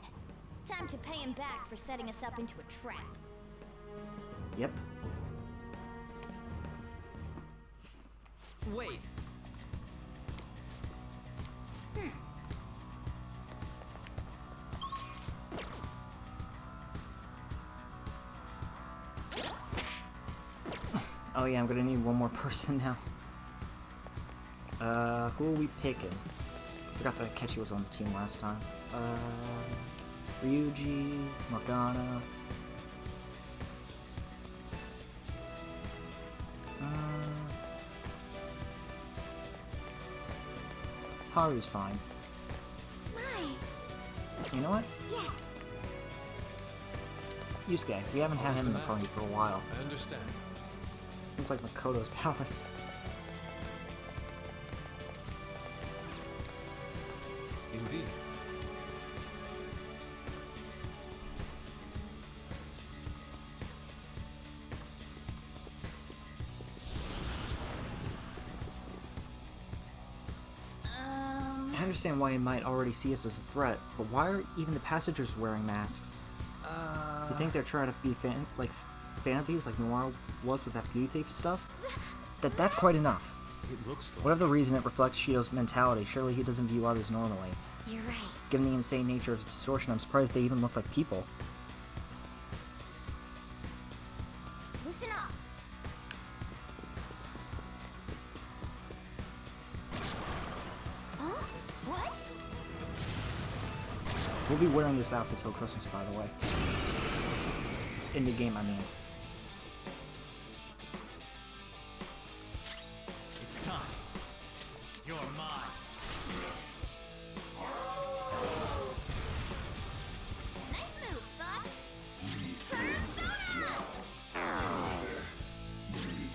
Time to pay him back for setting us up into a trap. Yep. Wait. Oh yeah, I'm gonna need one more person now. Who are we picking? I forgot that Akechi was on the team last time. Ryuji, Morgana. Haru's fine. You know what? Yes. Yusuke. We haven't had him in the party for a while. I understand. Since like Makoto's palace. Indeed. I understand why he might already see us as a threat, but why are even the passengers wearing masks? You think they're trying to be fan of these like Noir was with that beauty thief stuff? That's quite enough. It looks like... Whatever the reason, it reflects Shido's mentality. Surely he doesn't view others normally. You're right. Given the insane nature of his distortion, I'm surprised they even look like people. Listen up. Huh? What? We'll be wearing this outfit till Christmas, by the way. In the game, I mean. It's time. You're mine. Nice move, Spot.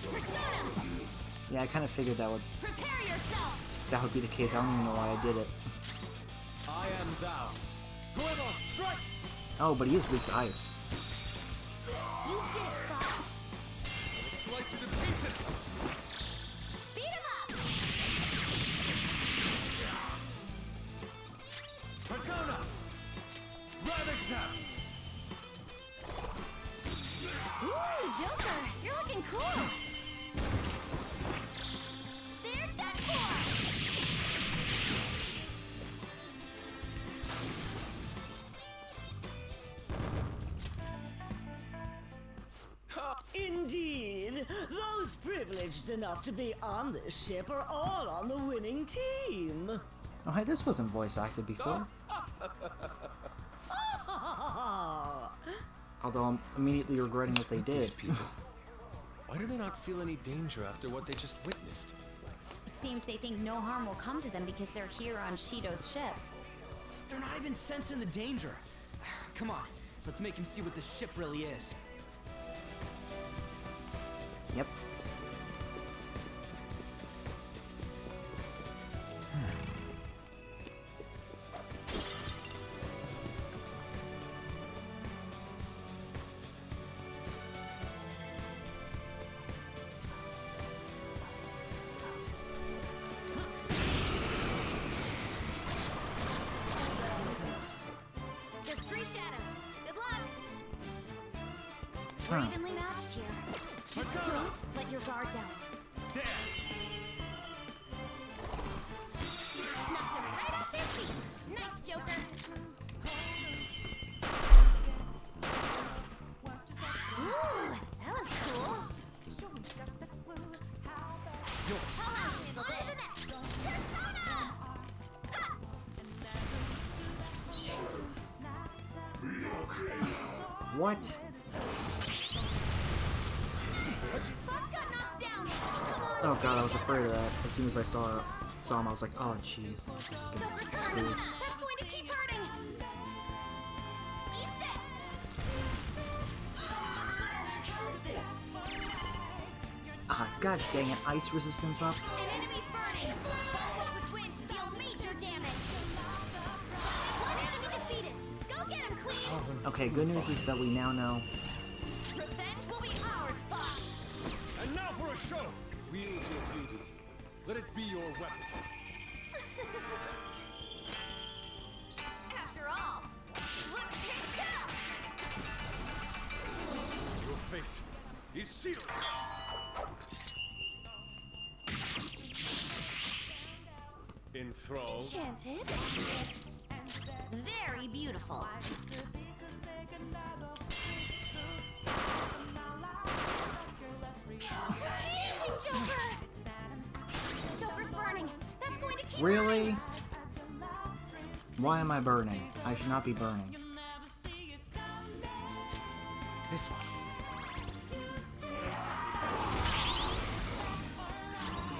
Persona! Yeah, I kind of figured that would Prepare yourself! be the case. I don't even know why I did it. I am thou. Goemon, strike! Oh, but he is weak to ice. You did it, Fox. Slice it to pieces. Beat him up! Persona! Ravage Snap! Ooh, Joker, you're looking cool. They're done for. Indeed, those privileged enough to be on this ship are all on the winning team. Oh, hey, this wasn't voice acted before. Although I'm immediately regretting what they did. Why do they not feel any danger after what they just witnessed? It seems they think no harm will come to them because they're here on Shido's ship. They're not even sensing the danger. Come on, let's make him see what this ship really is. Yep. There's 3 shadows. Good luck. Huh. We're evenly matched here. Just don't let your guard down. Knocked him right off their feet. Nice, Joker. Ooh, that was cool. Hello, on to the next. Persona! What? Fox got knocked down. Oh god, I was afraid of that. As soon as I saw him, I was like, oh jeez, this is gonna be screwed. That's going to keep hurting. Eat this. Ah, god dang it, ice resistance up. An enemy's burning. Follow with wind to deal major damage. One enemy defeated. Go get him, Queen. Okay, good news is that we now know. Revenge will be ours, boss. And now for a show! Wield your beauty. Let it be your weapon. After all, let's take down. Your fate He's sealed. Enthralled. Enchanted. Very beautiful. Amazing, Joker! Joker's burning. That's going to keep Really? Why am I burning? I should not be burning. This one.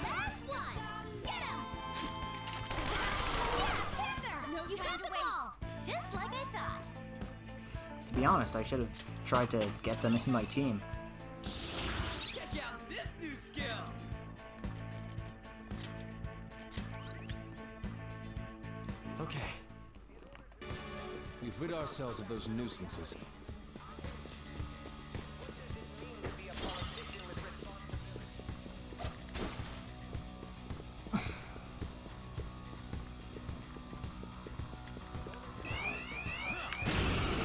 Last one! Get him! Yeah, Panther! You got the ball! Just like I thought. To be honest, I should have tried to get them in my team. Check out this new skill. Okay. We've rid ourselves of those nuisances.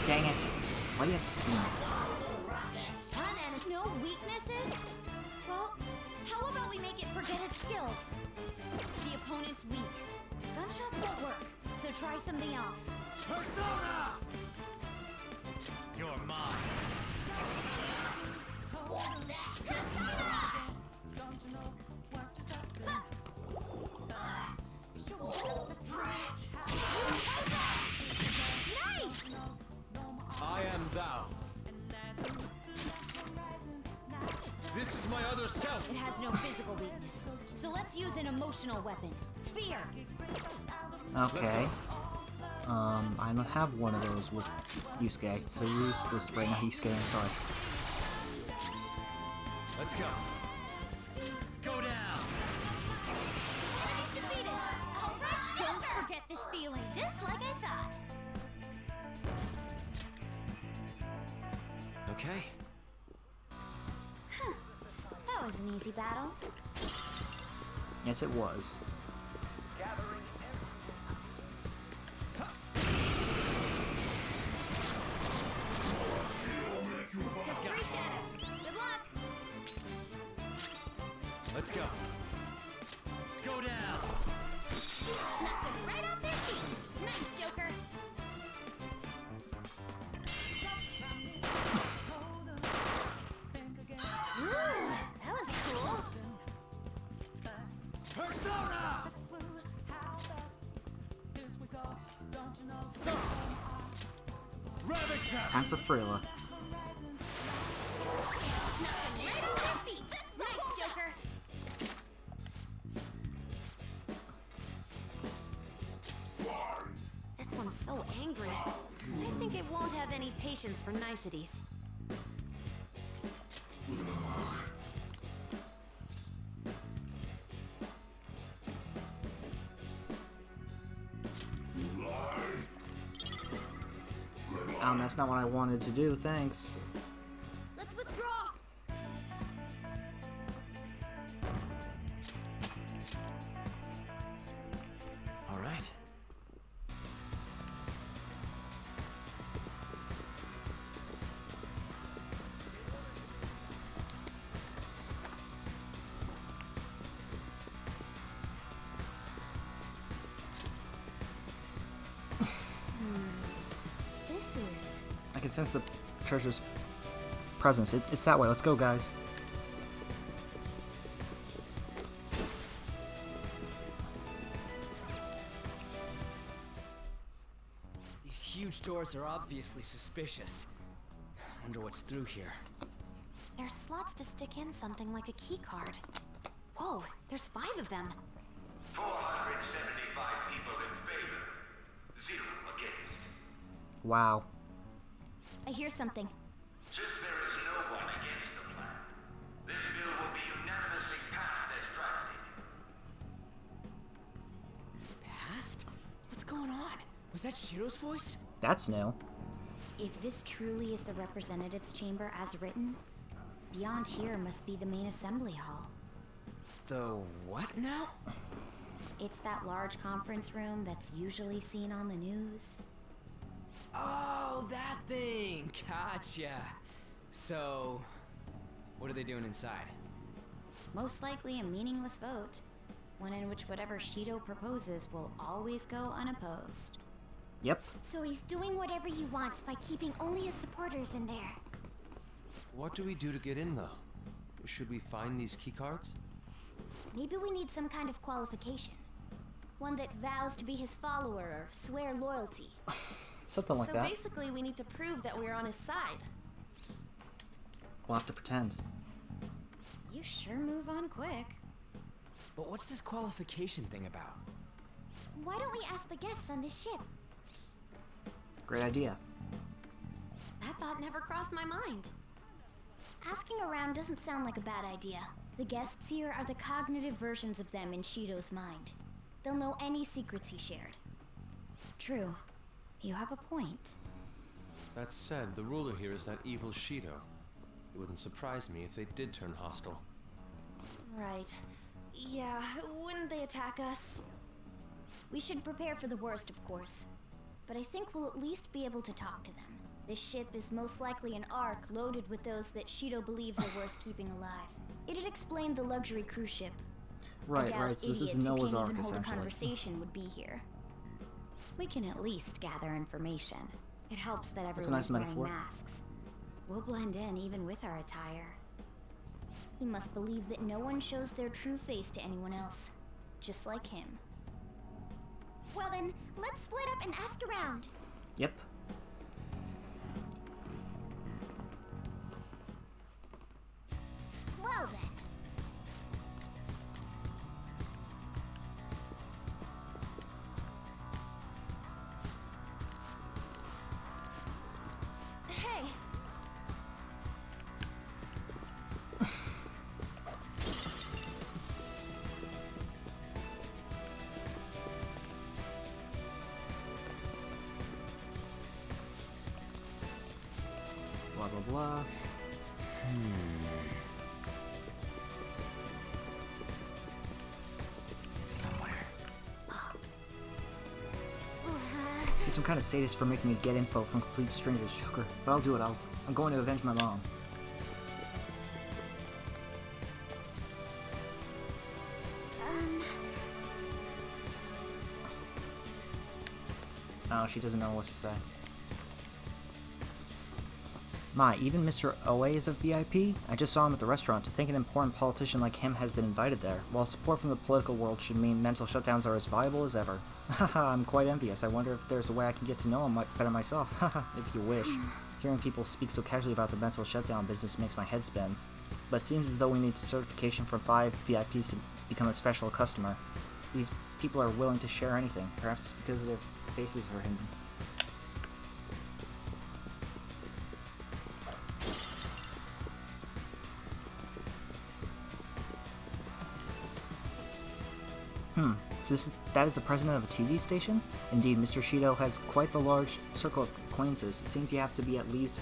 Dang it. Why do you have to see me? Fun and no weaknesses? Well, how about we make it forget its skills? The opponent's weak. Gunshots won't work, so try something else. Persona! You're mine. Nice! I am thou. This is my other self. It has no physical weakness, so let's use an emotional weapon. Fear! Okay. I don't have one of those with Yusuke, so use this right now, Yusuke, I'm sorry. Let's go. Go down. Defeated! All right, Don't forget this feeling. just like I thought. Okay. That was an easy battle. Yes, it was. There's 3 shadows. Good luck. Let's go. Go down. Knocked them right off their feet. Nice, Joker. Ooh, that was cool. Persona! Ravage them. Time for Frilla. Knocked them right off their feet. Nice, Joker. This one's so angry. I think it won't have any patience for niceties. That's not what I wanted to do, thanks. Let's withdraw. All right. This is... I can sense the treasure's presence. It's that way. Let's go, guys. These huge doors are obviously suspicious. Wonder what's through here. There's slots to stick in something like a key card. Whoa, there's 5 of them. 475 people in favor. 0 against. Wow. I hear something. Since there is no one against the plan, this bill will be unanimously passed as drafted. Past? What's going on? Was that Shiro's voice? That's new. If this truly is the representatives' chamber as written, beyond here must be the main assembly hall. The what now? It's that large conference room that's usually seen on the news. Oh, that thing! Gotcha. So, What are they doing inside? Most likely a meaningless vote, one in which whatever Shido proposes will always go unopposed. Yep. So he's doing whatever he wants by keeping only his supporters in there. What do we do to get in, though? Should we find these keycards? Maybe we need some kind of qualification. One that vows to be his follower or swear loyalty. Something like that. So basically we need to prove that we're on his side. We'll have to pretend. You sure move on quick. But what's this qualification thing about? Why don't we ask the guests on this ship? Great idea. That thought never crossed my mind. Asking around doesn't sound like a bad idea. The guests here are the cognitive versions of them in Shido's mind. They'll know any secrets he shared. True. You have a point. That said, the ruler here is that evil Shido. It wouldn't surprise me if they did turn hostile. Right. Yeah, wouldn't they attack us? We should prepare for the worst, of course. But I think we'll at least be able to talk to them. This ship is most likely an Ark loaded with those that Shido believes are worth keeping alive. It'd explain the luxury cruise ship. Right, right. So this is Noah's Ark, hold a essentially. conversation would be here. We can at least gather information. It helps that That's a everyone's nice metaphor. wearing masks. We'll blend in even with our attire. He must believe that no one shows their true face to anyone else. Just like him. Well then, let's split up and ask around. Yep. Well then. Hey! Blah blah blah. It's somewhere. You're some kind of sadist for making me get info from complete strangers, Joker. But I'll do it. I'm going to avenge my mom. Oh, she doesn't know what to say. My, even Mr. Oe is a VIP? I just saw him at the restaurant. To think an important politician like him has been invited there. While support from the political world should mean mental shutdowns are as viable as ever. Haha, I'm quite envious. I wonder if there's a way I can get to know him better myself. Haha, if you wish. Hearing people speak so casually about the mental shutdown business makes my head spin. But it seems as though we need certification from 5 VIPs to become a special customer. These people are willing to share anything. Perhaps it's because their faces are hidden. So that is the president of a TV station? Indeed, Mr. Shido has quite the large circle of acquaintances. It seems you have to be at least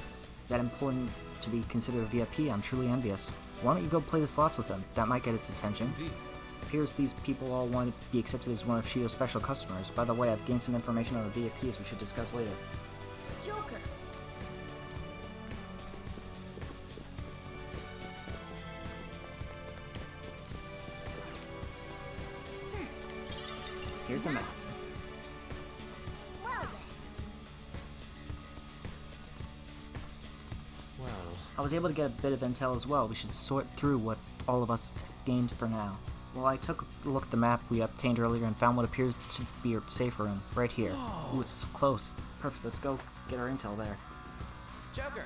that important to be considered a VIP. I'm truly envious. Why don't you go play the slots with him? That might get his attention. Indeed. Appears these people all want to be accepted as one of Shido's special customers. By the way, I've gained some information on the VIPs we should discuss later. Joker. Here's the map. Well then. Well, I was able to get a bit of intel as well. We should sort through what all of us gained for now. Well, I took a look at the map we obtained earlier and found what appears to be a safe room right here. Ooh, it's close. Perfect, let's go get our intel there. Joker!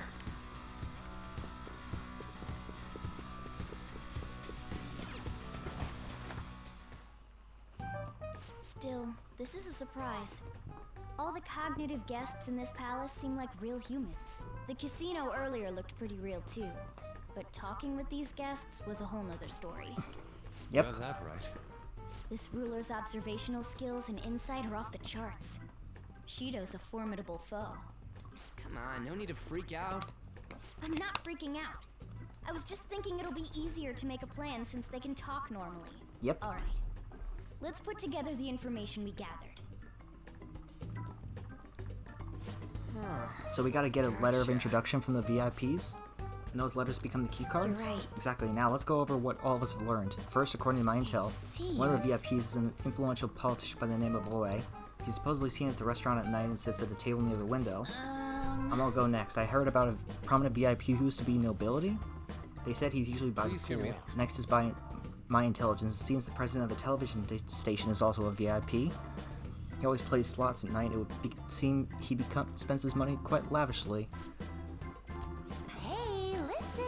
Still, this is a surprise. All the cognitive guests in this palace seem like real humans. The casino earlier looked pretty real too. But talking with these guests was a whole nother story. Yep. Got that right. This ruler's observational skills and insight are off the charts. Shido's a formidable foe. Come on, no need to freak out. I'm not freaking out. I was just thinking it'll be easier to make a plan since they can talk normally. Yep. Alright. Let's put together the information we gathered. So we gotta get a letter of introduction from the VIPs. And those letters become the key cards? You're right. Exactly. Now let's go over what all of us have learned. First, according to my intel, one of the VIPs is an influential politician by the name of Ole. He's supposedly seen at the restaurant at night and sits at a table near the window. I'm gonna go next. I heard about a prominent VIP who used to be nobility. They said he's usually by the pool. Next is by my intelligence. It seems the president of a television station is also a VIP. He always plays slots at night. It would seem he spends his money quite lavishly. Hey, listen!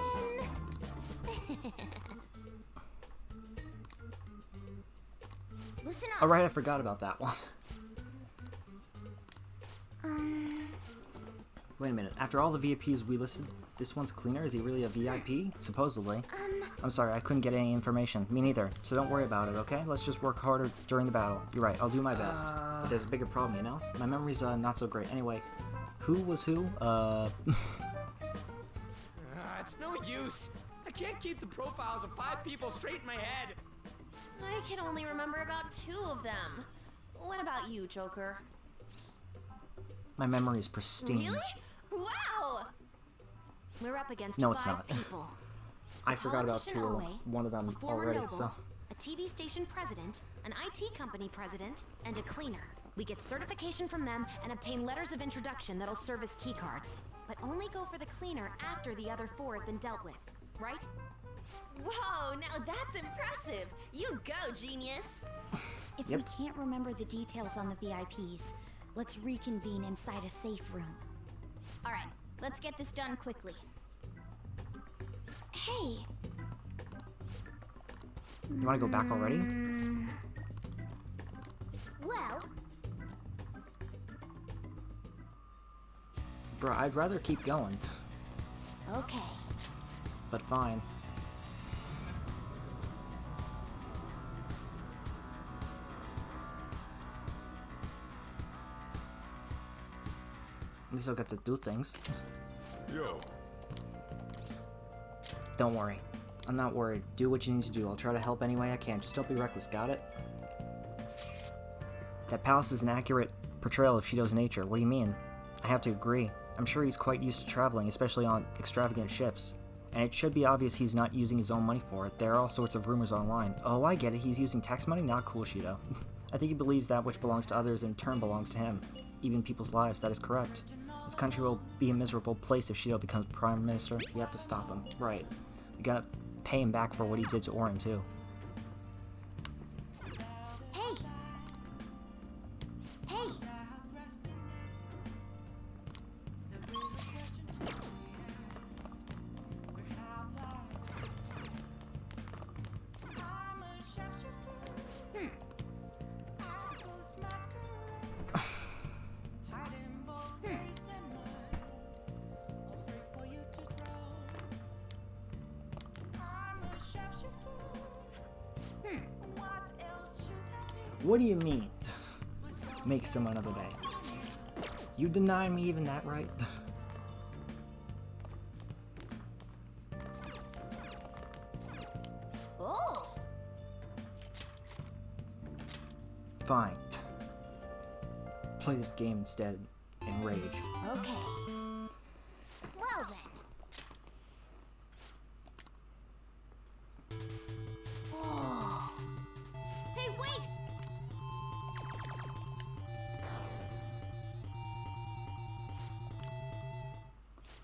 Listen up! Alright, I forgot about that one. Wait a minute. After all the VIPs we listed, this one's cleaner? Is he really a VIP? Supposedly. I'm sorry, I couldn't get any information. Me neither. So don't worry about it, okay? Let's just work harder during the battle. You're right, I'll do my best. But there's a bigger problem, you know? My memory's not so great. Anyway, who was who? It's no use. I can't keep the profiles of 5 people straight in my head. I can only remember about 2 of them. What about you, Joker? My memory is pristine. Really? Wow! We're up against No, it's 5 not. people. I forgot about Politician one of them a former already, noble, so... a TV station president, an IT company president, and a cleaner. We get certification from them and obtain letters of introduction that'll serve as keycards. But only go for the cleaner after the other 4 have been dealt with, right? Whoa, now that's impressive! You go, genius! If we can't remember the details on the VIPs, let's reconvene inside a safe room. Alright, let's get this done quickly. Hey! You wanna go back already? Well... Bro, I'd rather keep going. Okay. But fine. At least I'll get to do things. Yo. Don't worry. I'm not worried. Do what you need to do. I'll try to help any way I can. Just don't be reckless, got it? That palace is an accurate portrayal of Shido's nature. What do you mean? I have to agree. I'm sure he's quite used to traveling, especially on extravagant ships. And it should be obvious he's not using his own money for it. There are all sorts of rumors online. Oh, I get it. He's using tax money? Not cool, Shido. I think he believes that which belongs to others in turn belongs to him. Even people's lives. That is correct. This country will be a miserable place if Shido becomes Prime Minister. We have to stop him. Right. We gotta pay him back for what he did to Orin, too. Hey! Hey! What do you mean? Make some another day. You deny me even that right? Oh! Fine. Play this game instead in Rage. Okay. Well then. Oh. Hey, wait!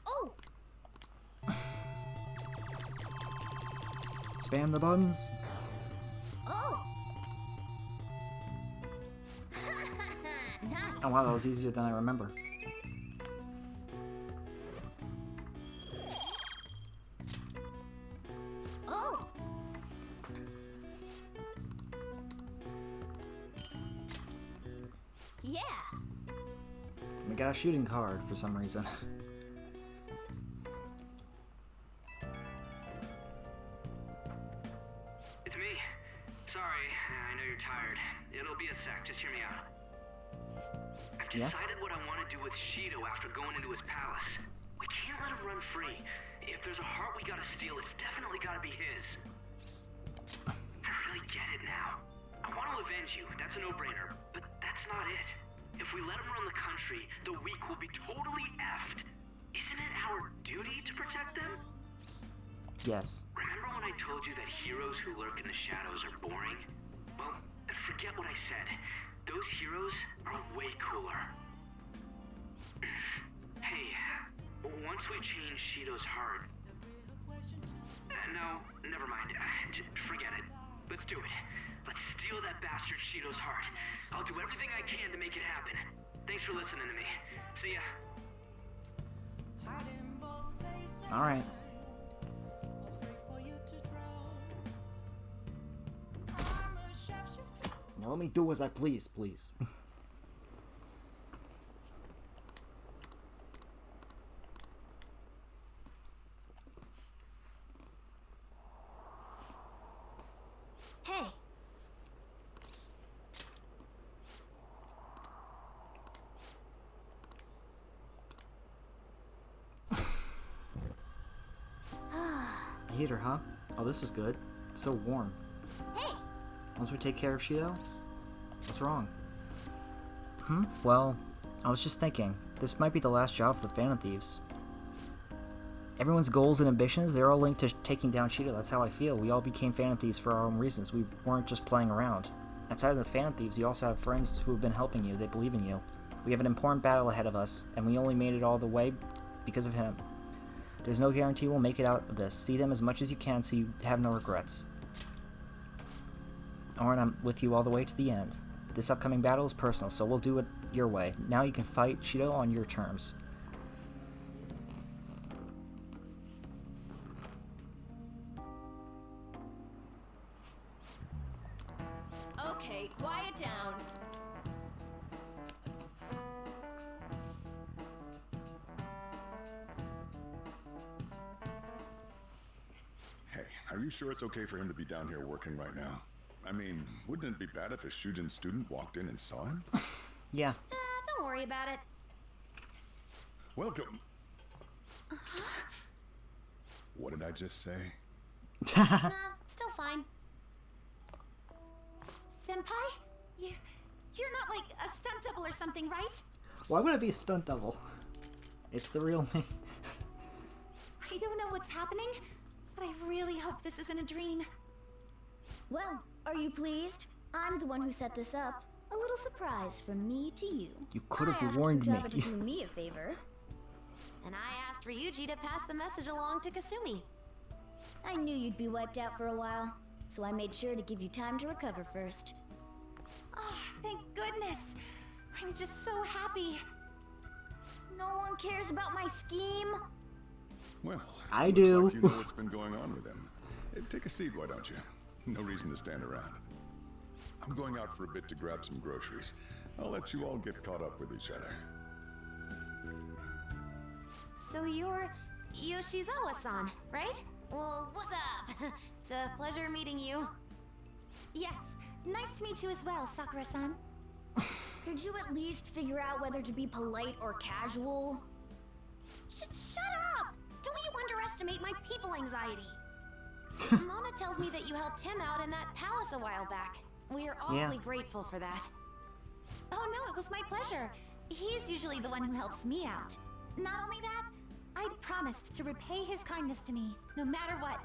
Oh! Spam the buttons. Oh! Nice. Oh wow, that was easier than I remember. Oh! Yeah! We got a shooting card for some reason. It's me. Sorry, I know you're tired. It'll be a sec, just hear me out. I've decided what I want to do with Shido after going into his palace. We can't let him run free. If there's a heart we gotta steal, it's definitely gotta be his. I really get it now. I want to avenge you, that's a no-brainer, but that's not it. If we let him run the country, the weak will be totally effed. Isn't it our duty to protect them? Yes. Remember when I told you that heroes who lurk in the shadows are boring? Well, forget what I said. Those heroes are way cooler. Hey, once we change Shido's heart... no, never mind. Forget it. Let's do it. Let's steal that bastard Shido's heart. I'll do everything I can to make it happen. Thanks for listening to me. See ya. Alright. Now let me do as I please, please. Hey. A heater, huh? Oh, this is good. It's so warm. Hey. Once we take care of Shido? What's wrong? Well, I was just thinking, this might be the last job for the Phantom Thieves. Everyone's goals and ambitions, they're all linked to taking down Shido. That's how I feel. We all became Phantom Thieves for our own reasons. We weren't just playing around. Outside of the Phantom Thieves, you also have friends who have been helping you. They believe in you. We have an important battle ahead of us, and we only made it all the way because of him. There's no guarantee we'll make it out of this. See them as much as you can so you have no regrets. Auron, I'm with you all the way to the end. This upcoming battle is personal, so we'll do it your way. Now you can fight Shido on your terms. Okay, quiet down. Hey, are you sure it's okay for him to be down here working right now? I mean, wouldn't it be bad if a Shujin student walked in and saw him? Yeah. Don't worry about it. Welcome. What did I just say? Still fine. Senpai? You're not like a stunt double or something, right? Why would I be a stunt double? It's the real me. I don't know what's happening, but I really hope this isn't a dream. Well, are you pleased? I'm the one who set this up. A little surprise from me to you. You could I have asked warned me. Futaba to do me a favor. And I asked Ryuji to pass the message along to Kasumi. I knew you'd be wiped out for a while, so I made sure to give you time to recover first. Oh, thank goodness. I'm just so happy. No one cares about my scheme. Well, I looks do. like you know what's been going on with him. Hey, take a seat, why don't you? No reason to stand around. I'm going out for a bit to grab some groceries. I'll let you all get caught up with each other. So you're Yoshizawa-san, right? Well, what's up? It's a pleasure meeting you. Yes, nice to meet you as well, Sakura-san. Could you at least figure out whether to be polite or casual? Shut up! Don't you underestimate my people anxiety. Mona tells me that you helped him out in that palace a while back. We are awfully grateful for that. Oh no, it was my pleasure. He's usually the one who helps me out. Not only that, I'd promised to repay his kindness to me, no matter what.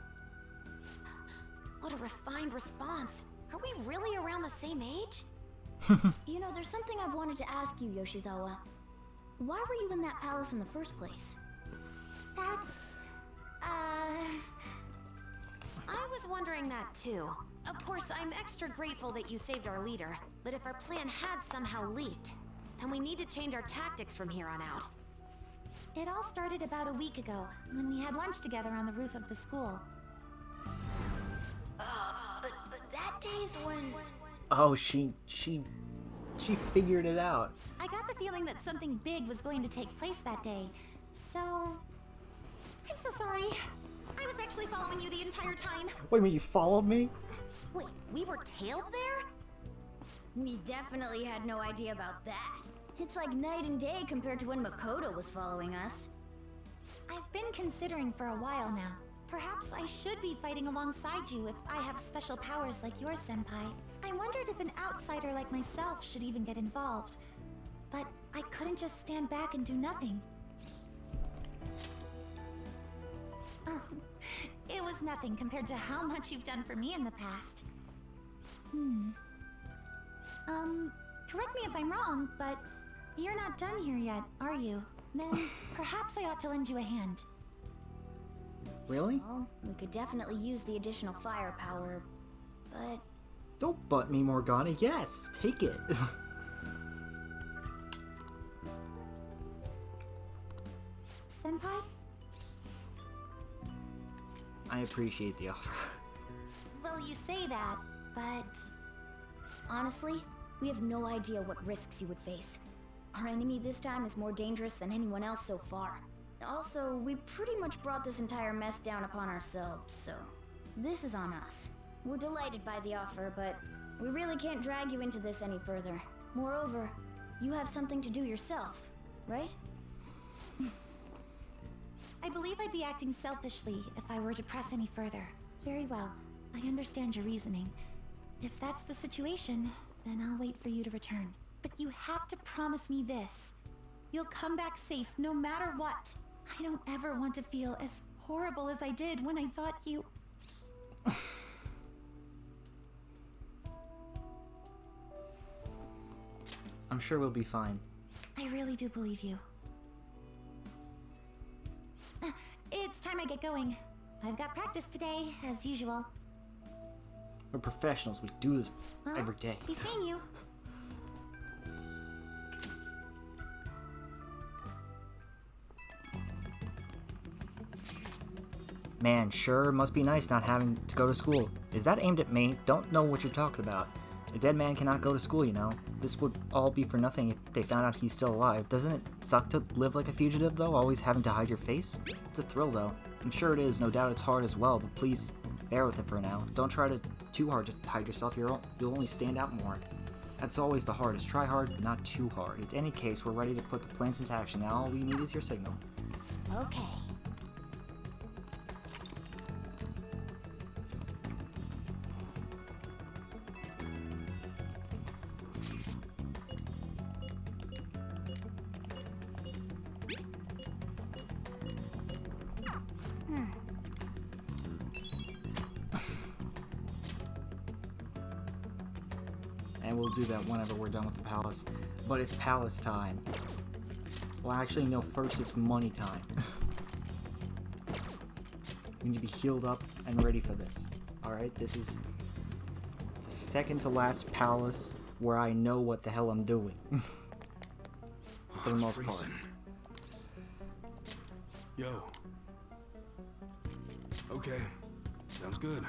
What a refined response. Are we really around the same age? You know, there's something I've wanted to ask you, Yoshizawa. Why were you in that palace in the first place? That's... I was wondering that too. Of course, I'm extra grateful that you saved our leader, but if our plan had somehow leaked, then we need to change our tactics from here on out. It all started about a week ago, when we had lunch together on the roof of the school. But that day's when... Oh, she figured it out. I got the feeling that something big was going to take place that day, so... I'm so sorry. I was actually following you the entire time. Wait a minute, you followed me? Wait, we were tailed there? We definitely had no idea about that. It's like night and day compared to when Makoto was following us. I've been considering for a while now. Perhaps I should be fighting alongside you if I have special powers like yours, Senpai. I wondered if an outsider like myself should even get involved. But I couldn't just stand back and do nothing. Oh, it was nothing compared to how much you've done for me in the past. Correct me if I'm wrong, but you're not done here yet, are you? Then perhaps I ought to lend you a hand. Really? Well, we could definitely use the additional firepower, but... Don't butt me, Morgana. Yes, take it. Senpai? I appreciate the offer. Well, you say that, but... Honestly, we have no idea what risks you would face. Our enemy this time is more dangerous than anyone else so far. Also, we pretty much brought this entire mess down upon ourselves, so this is on us. We're delighted by the offer, but we really can't drag you into this any further. Moreover, you have something to do yourself, right? I believe I'd be acting selfishly if I were to press any further. Very well. I understand your reasoning. If that's the situation, then I'll wait for you to return. But you have to promise me this. You'll come back safe no matter what. I don't ever want to feel as horrible as I did when I thought you... I'm sure we'll be fine. I really do believe you. It's time I get going. I've got practice today, as usual. We're professionals. We do this every day. Be seeing you. Man, sure must be nice not having to go to school. Is that aimed at me? Don't know what you're talking about. A dead man cannot go to school, you know. This would all be for nothing if they found out he's still alive. Doesn't it suck to live like a fugitive, though, always having to hide your face? It's a thrill, though. I'm sure it is. No doubt it's hard as well, but please bear with it for now. Don't try too hard to hide yourself. You'll only stand out more. That's always the hardest. Try hard, but not too hard. In any case, we're ready to put the plans into action. Now all we need is your signal. Okay. And we'll do that whenever we're done with the palace. But it's palace time. Well, actually, no, first it's money time. We need to be healed up and ready for this. Alright, this is the second to last palace where I know what the hell I'm doing. For the most part. Yo. Okay. Sounds good.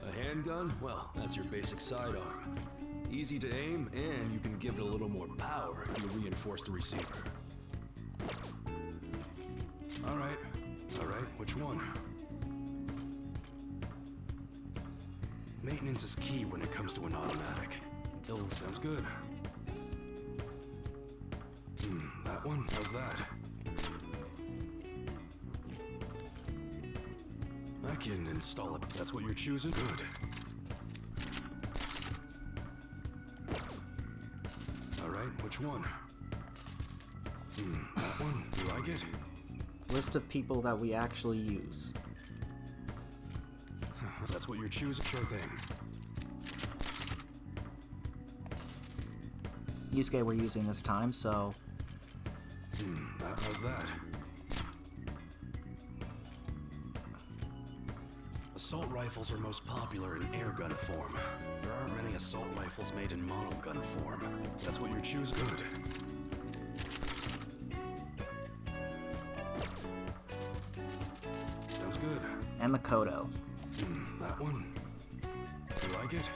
A handgun? Well, that's your basic sidearm. Easy to aim, and you can give it a little more power if you reinforce the receiver. Alright. Alright, which one? Maintenance is key when it comes to an automatic. Oh, sounds good. That one? How's that? I can install it. That's what you're choosing? Good. Alright, which one? That one? You like it? List of people that we actually use. That's what you're choosing? Sure thing. Yusuke we're using this time, so... How's that? Assault rifles are most popular in airgun form. There aren't many assault rifles made in model gun form. That's what you're choosing? Good. Sounds good. And Makoto. That one? You like it?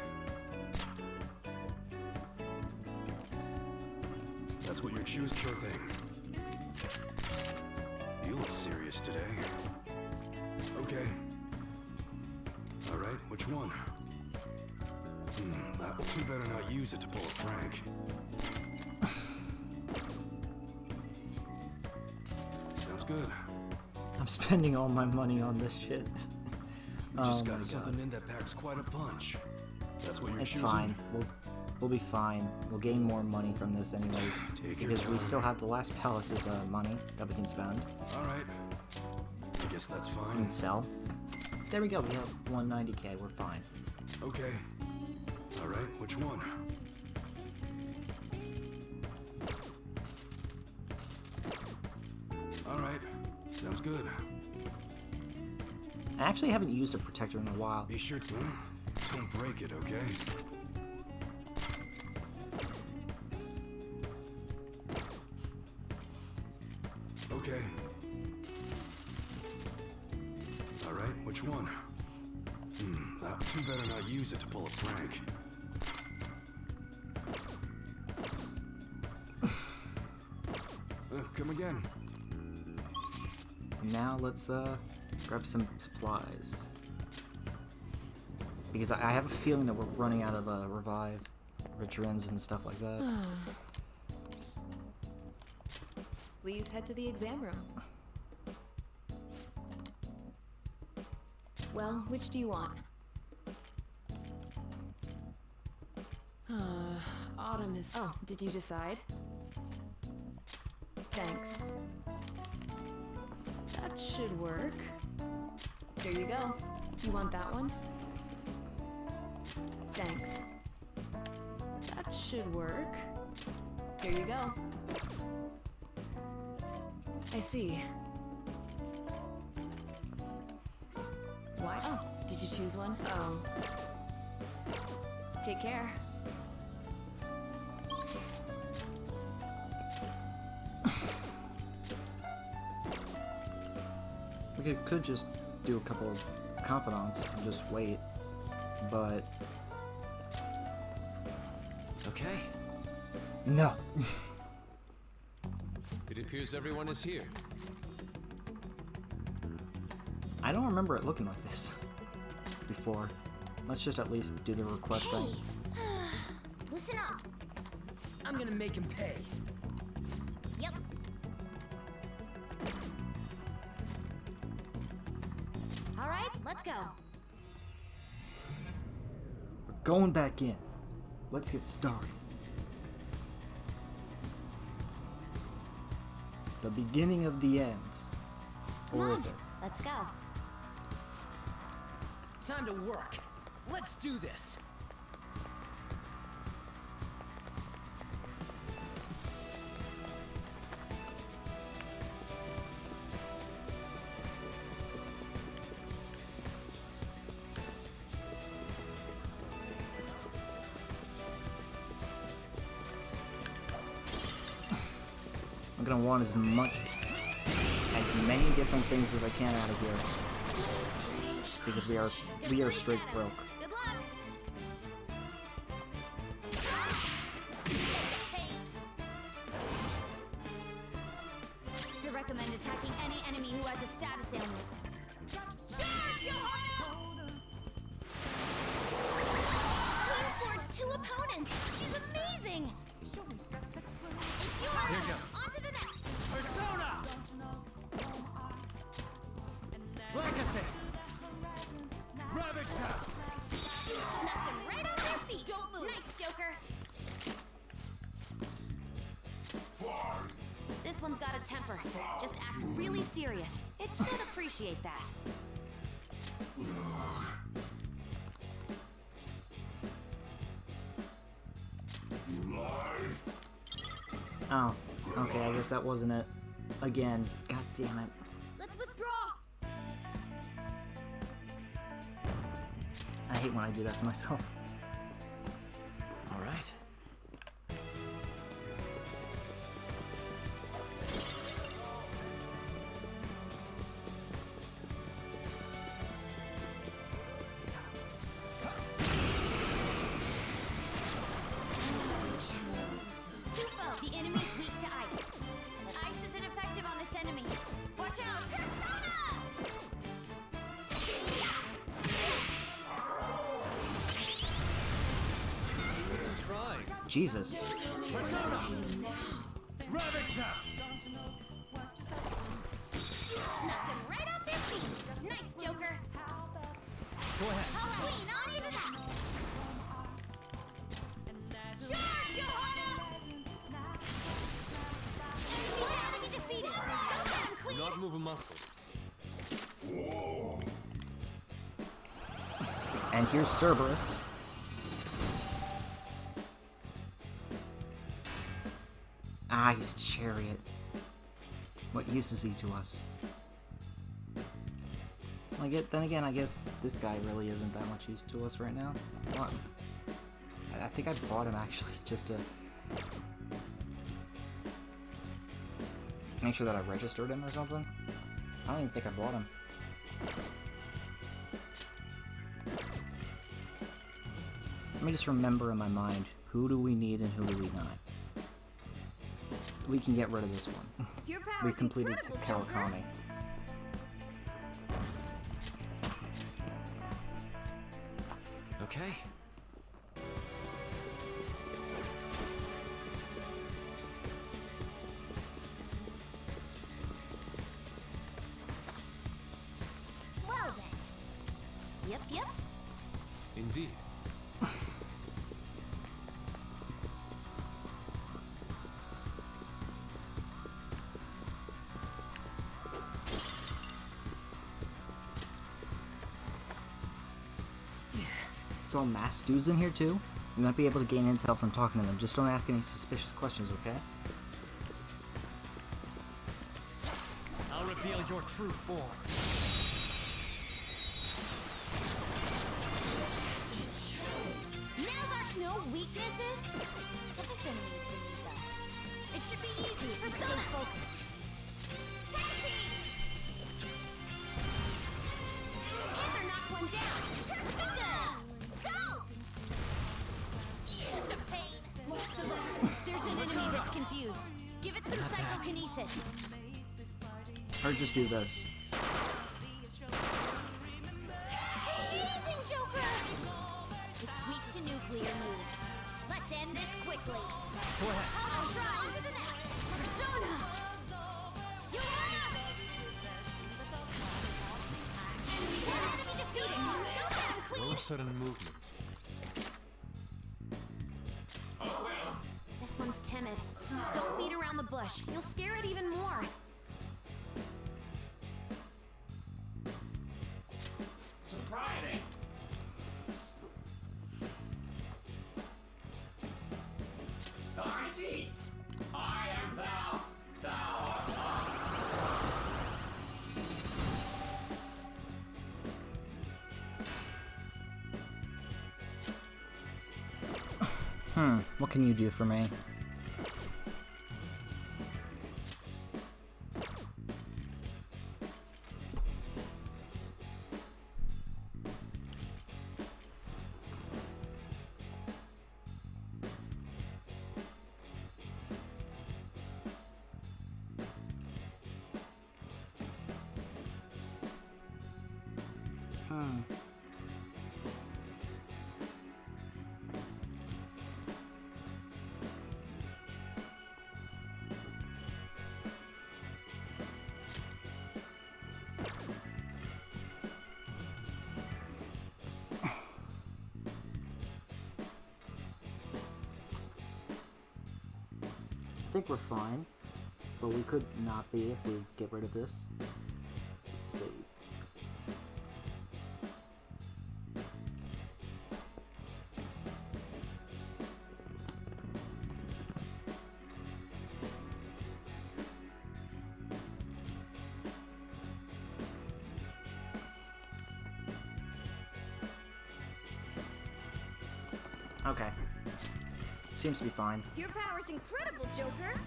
That's what you're choosing? Sure thing. You look serious today. Okay. Alright, which one? That one. You better not use it to pull a prank. Sounds good. I'm spending all my money on this shit. You just got something in that packs quite a punch. That's what you're choosing? It's fine. We'll be fine. We'll gain more money from this anyways, because we still have the last palace's money that we can spend. Alright. I guess that's fine. And sell. There we go, we have 190k, we're fine. Okay. Alright, which one? Alright, sounds good. I actually haven't used a protector in a while. Be sure to. Don't break it, okay? Okay. Alright, which one? You better not use it to pull a prank. Come again. Now let's grab some supplies. Because I have a feeling that we're running out of revive veterans and stuff like that. Please head to the exam room. Well, which do you want? Autumn is... Oh, did you decide? Thanks. That should work. Here you go. You want that one? Thanks. That should work. Here you go. I see. Why? Oh, did you choose one? Oh. Take care. We could just do a couple of confidants and just wait, but... Okay. No! It appears everyone is here. I don't remember it looking like this before. Let's just at least do the request thing. Listen up. I'm gonna make him pay. Yep. All right, let's go. We're going back in. Let's get started. The beginning of the end. Or is it? Let's go. Time to work. Let's do this. I'm gonna want as many different things as I can out of here, because we are straight broke. Good luck. I recommend attacking any enemy who has a status ailment. Charge, Johanna! Queen for 2 opponents. She's amazing. It's yours. Here goes. On to the next. Persona! Legacy! Ravage now! Knocked him right off their feet. Don't move. Nice, Joker. This one's got a temper. Just act really serious. It should appreciate that. Oh, okay, I guess that wasn't it. Again, god damn it. Let's withdraw. I hate when I do that to myself. All right. Tufo, the enemy's weak to ice. Ice is ineffective on this enemy. Watch out. Persona! Jesus. Persona! Ravage now! Knocked him right off their feet. Nice, Joker. Go ahead. Queen, on you to that. muscle. And here's Cerberus. Ah, he's Chariot. What use is he to us? Then again, I guess this guy really isn't that much use to us right now. Well, I think I bought him actually just to make sure that I registered him or something. I don't even think I bought him. Let me just remember in my mind, who do we need and who do we not? We can get rid of this one. We completed Kawakami. Okay. Well then. Yep. Indeed. It's all masked dudes in here too. You might be able to gain intel from talking to them. Just don't ask any suspicious questions, okay? I'll reveal your true form. Now there's no weaknesses? This enemy is beneath us. It should be easy if we stay focused. Either knock one down. Go! Such a pain. There's an enemy that's confused. Give it some psychokinesis. Or just do this. Using Joker! It's weak to nuclear moves. Let's end this quickly. Go ahead. I'll try. On to the next. Persona! You have! Enemy defeated! Go down, Queen! No sudden movements. This one's timid. Don't beat around the bush. You'll scare it even more. Surprising! I see! I am thou! Thou art What can you do for me? I think we're fine, but we could not be if we get rid of this. Let's see. Okay. Seems to be fine. Your power's incredible, Joker!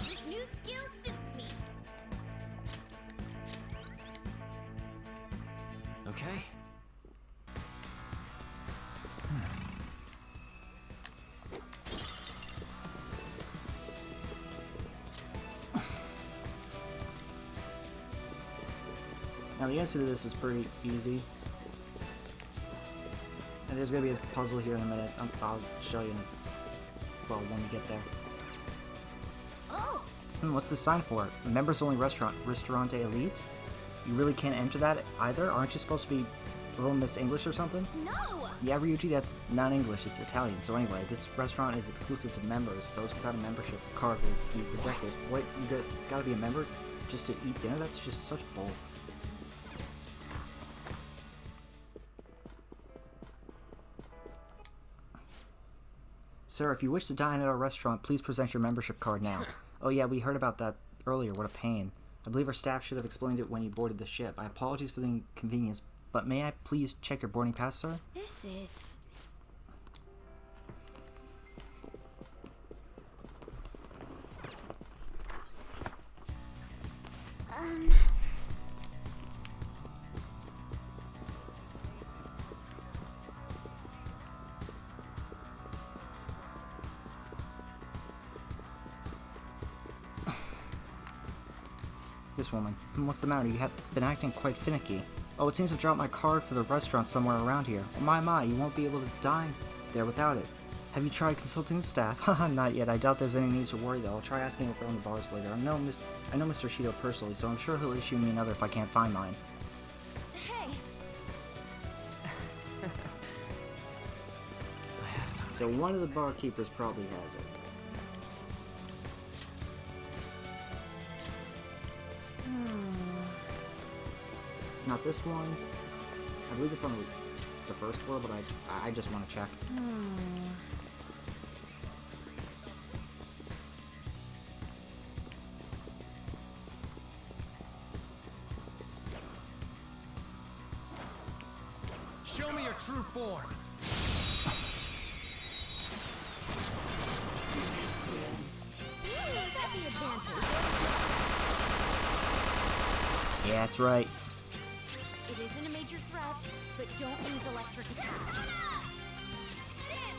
This new skill suits me. Okay. Now the answer to this is pretty easy. And there's gonna be a puzzle here in a minute. I'll show you, well, when we get there. Oh! What's the sign for? Members only restaurant. Ristorante Elite? You really can't enter that either? Aren't you supposed to be Little Miss English or something? No! Yeah, Ryuji, that's not English, it's Italian. So anyway, this restaurant is exclusive to members. Those without a membership card will be rejected. What? You gotta be a member just to eat dinner? That's just such bull. Sir, if you wish to dine at our restaurant, please present your membership card now. Oh yeah, we heard about that earlier. What a pain. I believe our staff should have explained it when you boarded the ship. I apologize for the inconvenience, but may I please check your boarding pass, sir? This is... This woman. What's the matter? You have been acting quite finicky. Oh, it seems I've dropped my card for the restaurant somewhere around here. Oh, my, you won't be able to dine there without it. Have you tried consulting the staff? Haha, not yet. I doubt there's any need to worry, though. I'll try asking around the bars later. I know Mr. Shido personally, so I'm sure he'll issue me another if I can't find mine. Hey! So one of the barkeepers probably has it. It's not this one. I believe it's on the first floor, but I just want to check. Show me your true form. Yeah, that's right. It isn't a major threat, but don't use electric attacks. Yeah,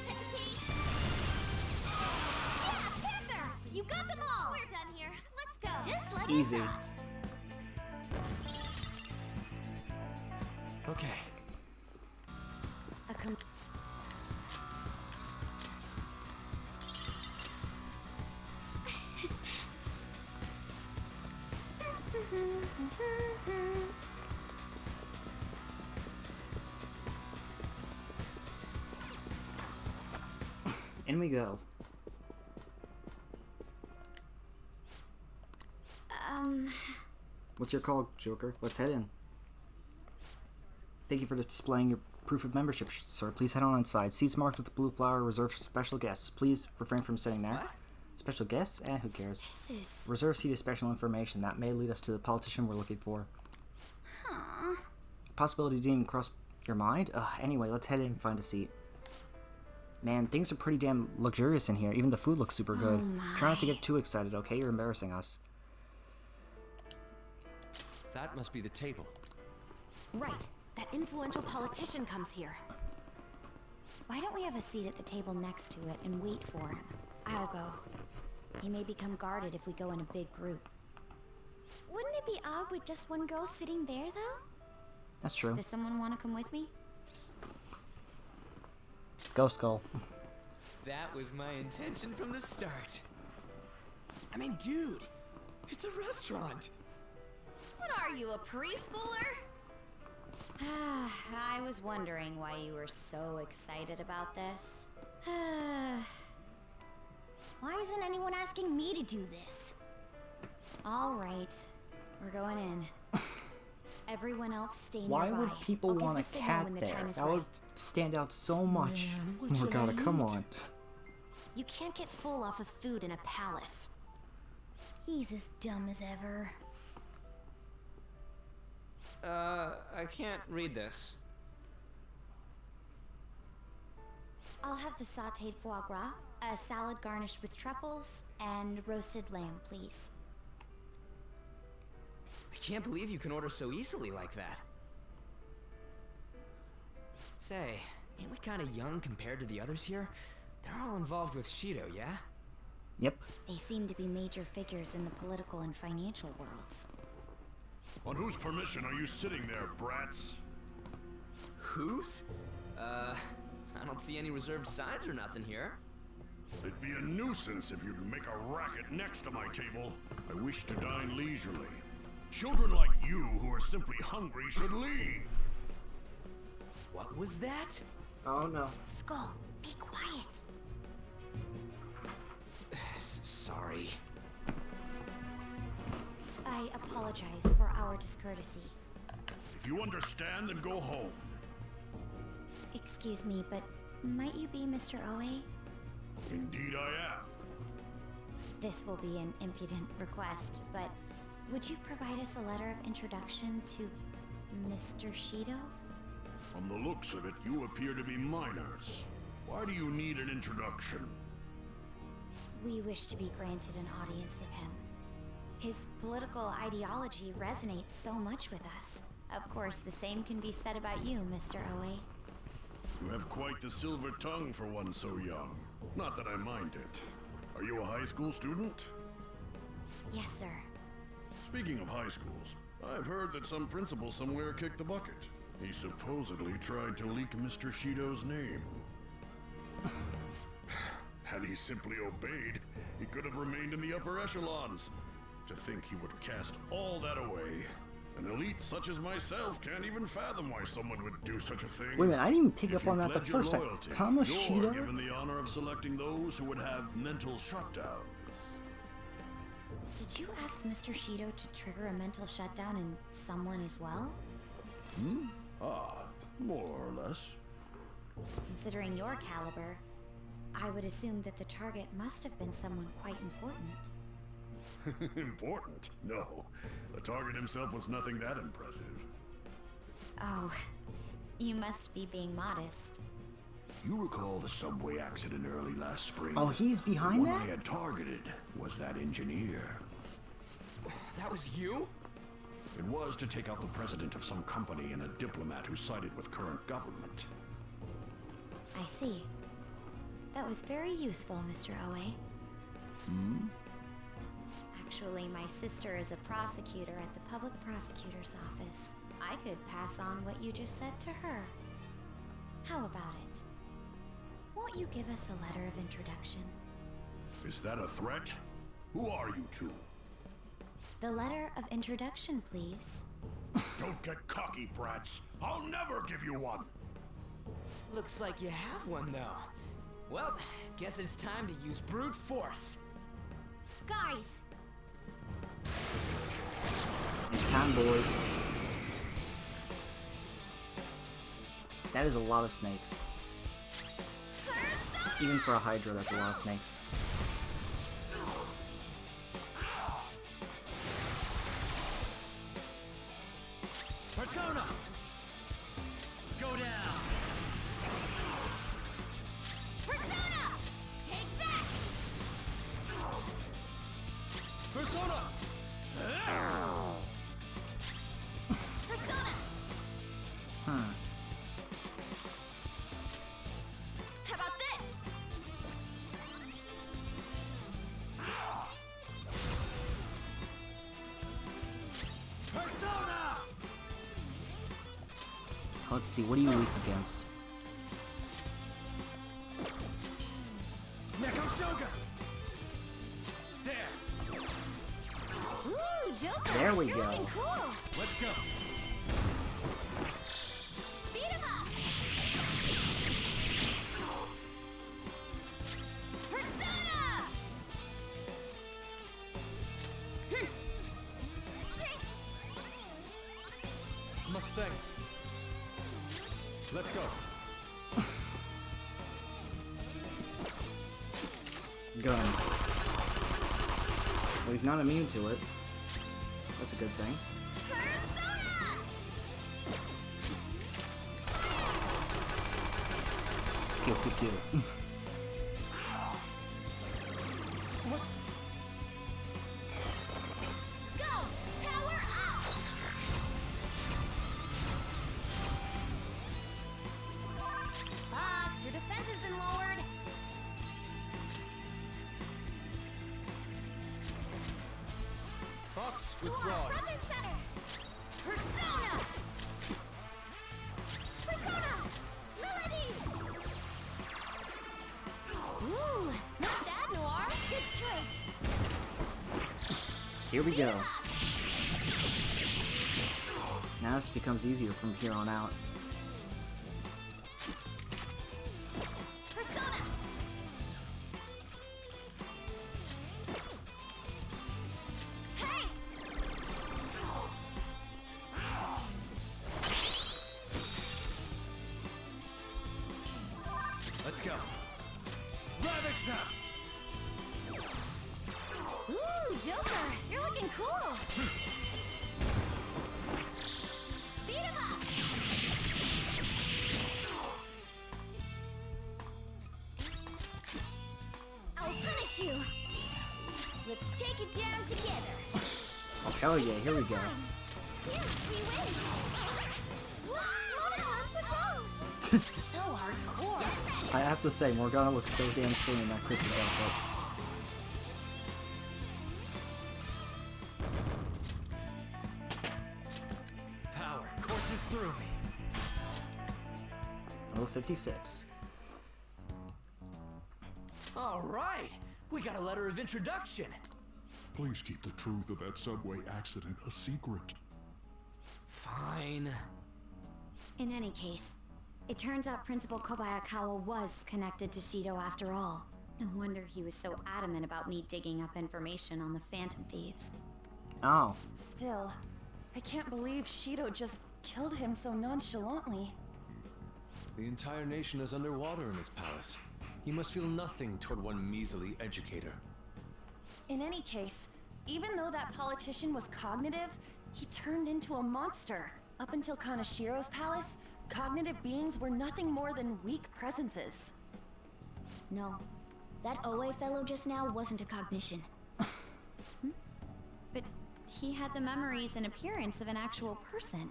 Panther! You got them all! We're done here. Let's go. Just let Easy. Okay. In we go. What's your call, Joker? Let's head in. Thank you for displaying your proof of membership, sir. Please head on inside. Seats marked with the blue flower reserved for special guests. Please refrain from sitting there. What? Special guests? Who cares? This is... Reserved seat is special information that may lead us to the politician we're looking for. Huh. Possibility didn't even cross your mind? Anyway, let's head in and find a seat. Man, things are pretty damn luxurious in here. Even the food looks super good. Try not to get too excited, okay? You're embarrassing us. That must be the table. Right. That influential politician comes here. Why don't we have a seat at the table next to it and wait for him? I'll go. He may become guarded if we go in a big group. Wouldn't it be odd with just one girl sitting there, though? That's true. Does someone want to come with me? Go, Skull. That was my intention from the start. I mean, dude, it's a restaurant. What are you, a preschooler? I was wondering why you were so excited about this. Why isn't anyone asking me to do this? All right, we're going in. Everyone else stay nearby. Why would people want a cat there? That would stand out so much. Oh god, come on. You can't get full off of food in a palace. He's as dumb as ever. I can't read this. I'll have the sautéed foie gras, a salad garnished with truffles, and roasted lamb, please. I can't believe you can order so easily like that. Say, ain't we kinda young compared to the others here? They're all involved with Shido, yeah? Yep. They seem to be major figures in the political and financial worlds. On whose permission are you sitting there, brats? Whose? I don't see any reserved signs or nothing here. It'd be a nuisance if you'd make a racket next to my table. I wish to dine leisurely. Children like you who are simply hungry should leave. What was that? Oh no. Skull, be quiet. Sorry. I apologize for our discourtesy. If you understand, then go home. Excuse me, but might you be Mr. Oe? Indeed I am. This will be an impudent request, but would you provide us a letter of introduction to Mr. Shido? From the looks of it, you appear to be minors. Why do you need an introduction? We wish to be granted an audience with him. His political ideology resonates so much with us. Of course, the same can be said about you, Mr. Oe. You have quite the silver tongue for one so young. Not that I mind it. Are you a high school student? Yes, sir. Speaking of high schools, I've heard that some principal somewhere kicked the bucket. He supposedly tried to leak Mr. Shido's name. Had he simply obeyed, he could have remained in the upper echelons. To think he would cast all that away. An elite such as myself can't even fathom why someone would do such a thing. Wait a minute, I didn't even pick If up on you that the pledge your first time. loyalty, Kamoshida? You're given the honor of selecting those who would have mental shutdown. Did you ask Mr. Shido to trigger a mental shutdown in someone as well? Hmm? Ah, more or less. Considering your caliber, I would assume that the target must have been someone quite important. Important? No. The target himself was nothing that impressive. Oh, you must be being modest. You recall the subway accident early last spring? Oh, he's behind the one that? I had targeted was that engineer. That was you? It was to take out the president of some company and a diplomat who sided with current government. I see. That was very useful, Mr. Oe. Hmm? Actually, my sister is a prosecutor at the public prosecutor's office. I could pass on what you just said to her. How about it? Won't you give us a letter of introduction? Is that a threat? Who are you two? The letter of introduction, please. Don't get cocky, brats. I'll never give you one. Looks like you have one, though. Well, guess it's time to use brute force. Guys! It's time, boys. That is a lot of snakes. Even for a Hydra, that's a lot of snakes. Persona! Go down! Persona! Take that! Persona! Persona! How about this? Persona! Let's see, what are you weak against? Neko Shoga! There! Ooh, Joker! There we You're go. looking cool! Let's go! Beat him up! Persona! Much thanks. Let's go. Gun. Well, he's not immune to it. That's a good thing. Pew, pew, pew. What? Go! Power up! Fox, your defense has been lowered. Fox, withdraw. Front and center! Persona! Persona! Melody! Ooh, not bad, Noir. Good choice! Here we go. Now this becomes easier from here on out. Joker, you're looking cool. Beat him up. I'll punish you. Let's take it down together. Oh, hell yeah, here we go. Yes, we win. So hardcore. I have to say, Morgana looks so damn slim in that Christmas outfit. Power courses through me. Oh, 56. All right, we got a letter of introduction. Please keep the truth of that subway accident a secret. Fine. In any case, it turns out Principal Kobayakawa was connected to Shido after all. No wonder he was so adamant about me digging up information on the Phantom Thieves. Oh. Still, I can't believe Shido just killed him so nonchalantly. The entire nation is underwater in his palace. He must feel nothing toward one measly educator. In any case, even though that politician was cognitive, he turned into a monster. Up until Kanashiro's palace, cognitive beings were nothing more than weak presences. No, that Oe fellow just now wasn't a cognition. But he had the memories and appearance of an actual person.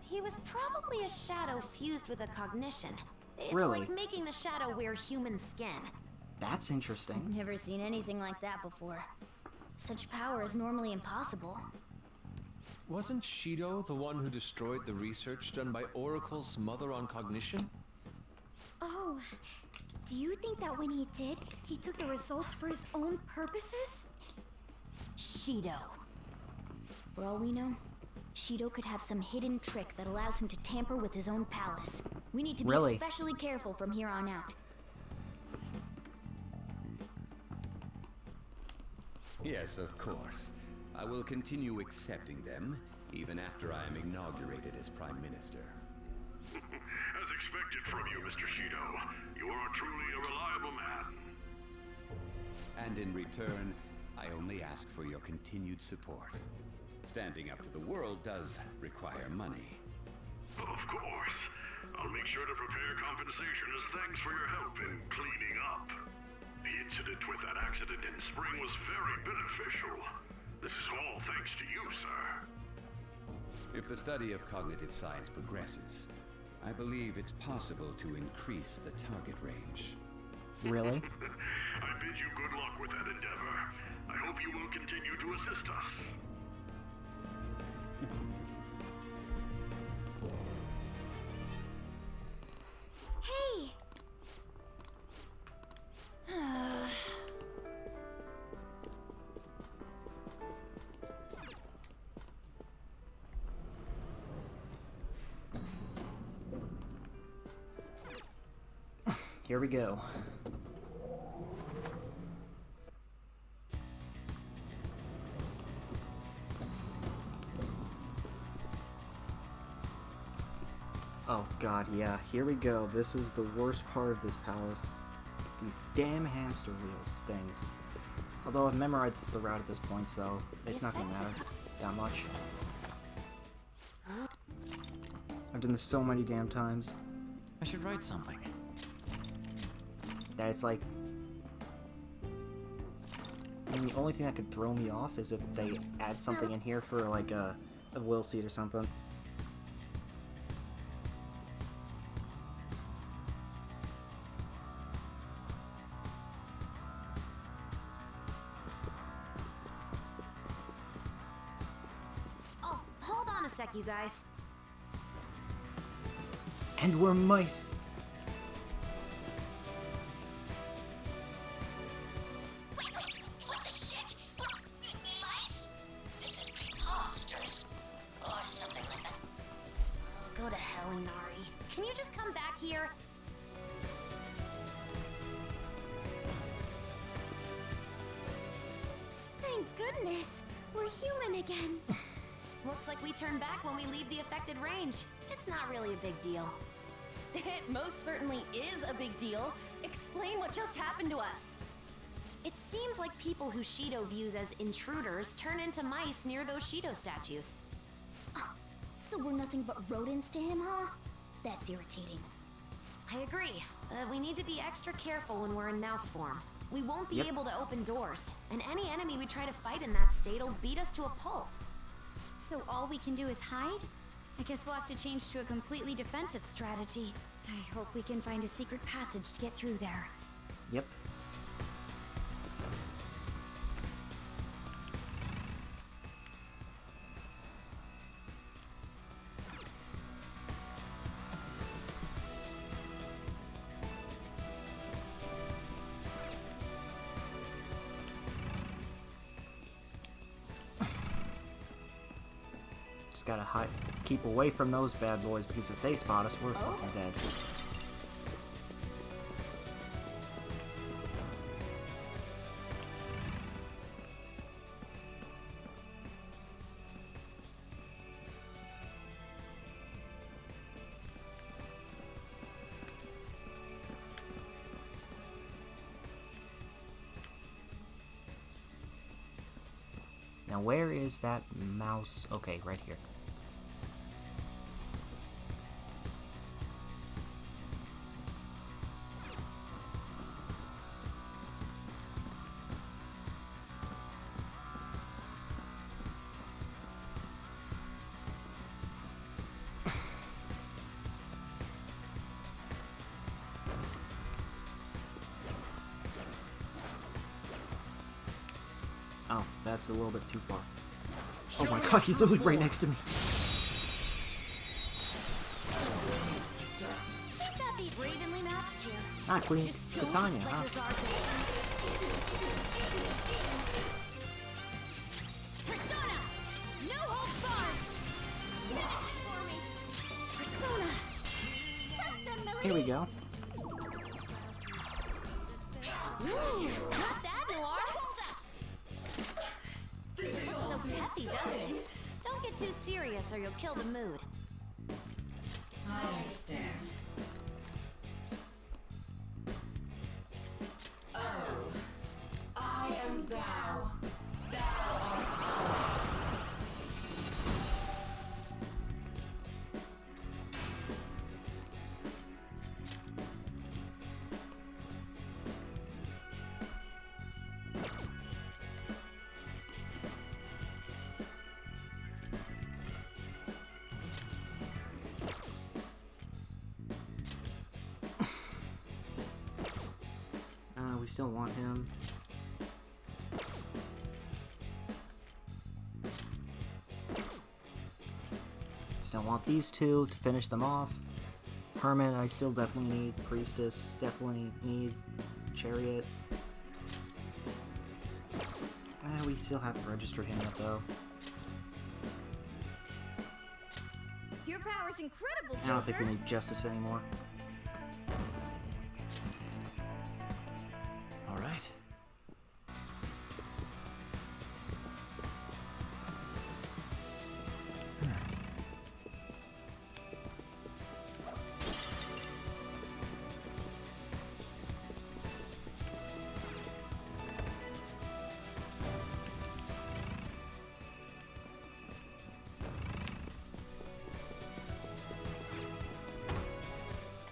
He was probably a shadow fused with a cognition. It's Really? like making the shadow wear human skin. That's interesting. Never seen anything like that before. Such power is normally impossible. Wasn't Shido the one who destroyed the research done by Oracle's mother on cognition? Oh, do you think that when he did, he took the results for his own purposes? Shido. For all we know, Shido could have some hidden trick that allows him to tamper with his own palace. We need to be Really? especially careful from here on out. Yes, of course. I will continue accepting them, even after I am inaugurated as Prime Minister. As expected from you, Mr. Shido. You are truly a reliable man. And in return, I only ask for your continued support. Standing up to the world does require money. Of course. I'll make sure to prepare compensation as thanks for your help in cleaning up. The incident with that accident in spring was very beneficial. This is all thanks to you, sir. If the study of cognitive science progresses, I believe it's possible to increase the target range. Really? I bid you good luck with that endeavor. I hope you will continue to assist us. Hey! Here we go. Oh god, yeah, here we go. This is the worst part of this palace. These damn hamster wheels things. Although I've memorized the route at this point, so it's not gonna matter that much. I've done this so many damn times I should write something. that it's like... I mean, the only thing that could throw me off is if they add something in here for like a will seed or something. Oh, hold on a sec, you guys. And we're mice! Go to hell, Inari. Can you just come back here? Thank goodness! We're human again! Looks like we turn back when we leave the affected range. It's not really a big deal. It most certainly is a big deal. Explain what just happened to us. It seems like people who Shido views as intruders turn into mice near those Shido statues. So we're nothing but rodents to him, huh? That's irritating. I agree. We need to be extra careful when we're in mouse form. We won't be Yep. able to open doors, and any enemy we try to fight in that state will beat us to a pulp. So all we can do is hide? I guess we'll have to change to a completely defensive strategy. I hope we can find a secret passage to get through there. Yep. Just gotta hide, keep away from those bad boys, because if they spot us, we're fucking dead. Now where is that mouse? Okay, right here. Oh, that's a little bit too far. Oh my god, he's literally right next to me. Think that be evenly matched here. Ah, Queen Titania, huh? Persona! No holds barred! Finish for me! Persona! Here we go. Ooh, not that, Noir! Looks so peppy, doesn't it? Don't get too serious or you'll kill the mood. I understand. Oh, I am thou. Thou art I. We still want him. Still want these two to finish them off. Hermit, I still definitely need. Priestess, definitely need. Chariot. We still haven't registered him yet, though. Your power's incredible, I don't think we need Justice anymore. All right.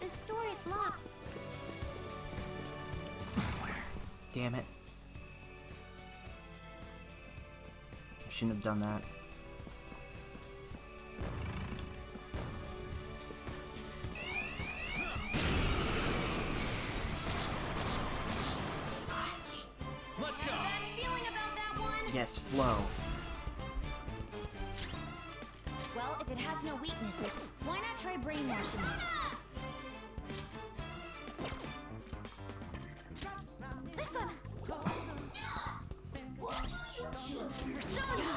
This door is locked. Damn it. I shouldn't have done that. Let's go. Bad feeling about that one. Yes, flow. Well, if it has no weaknesses, why not try brainwashing it? This one. Persona.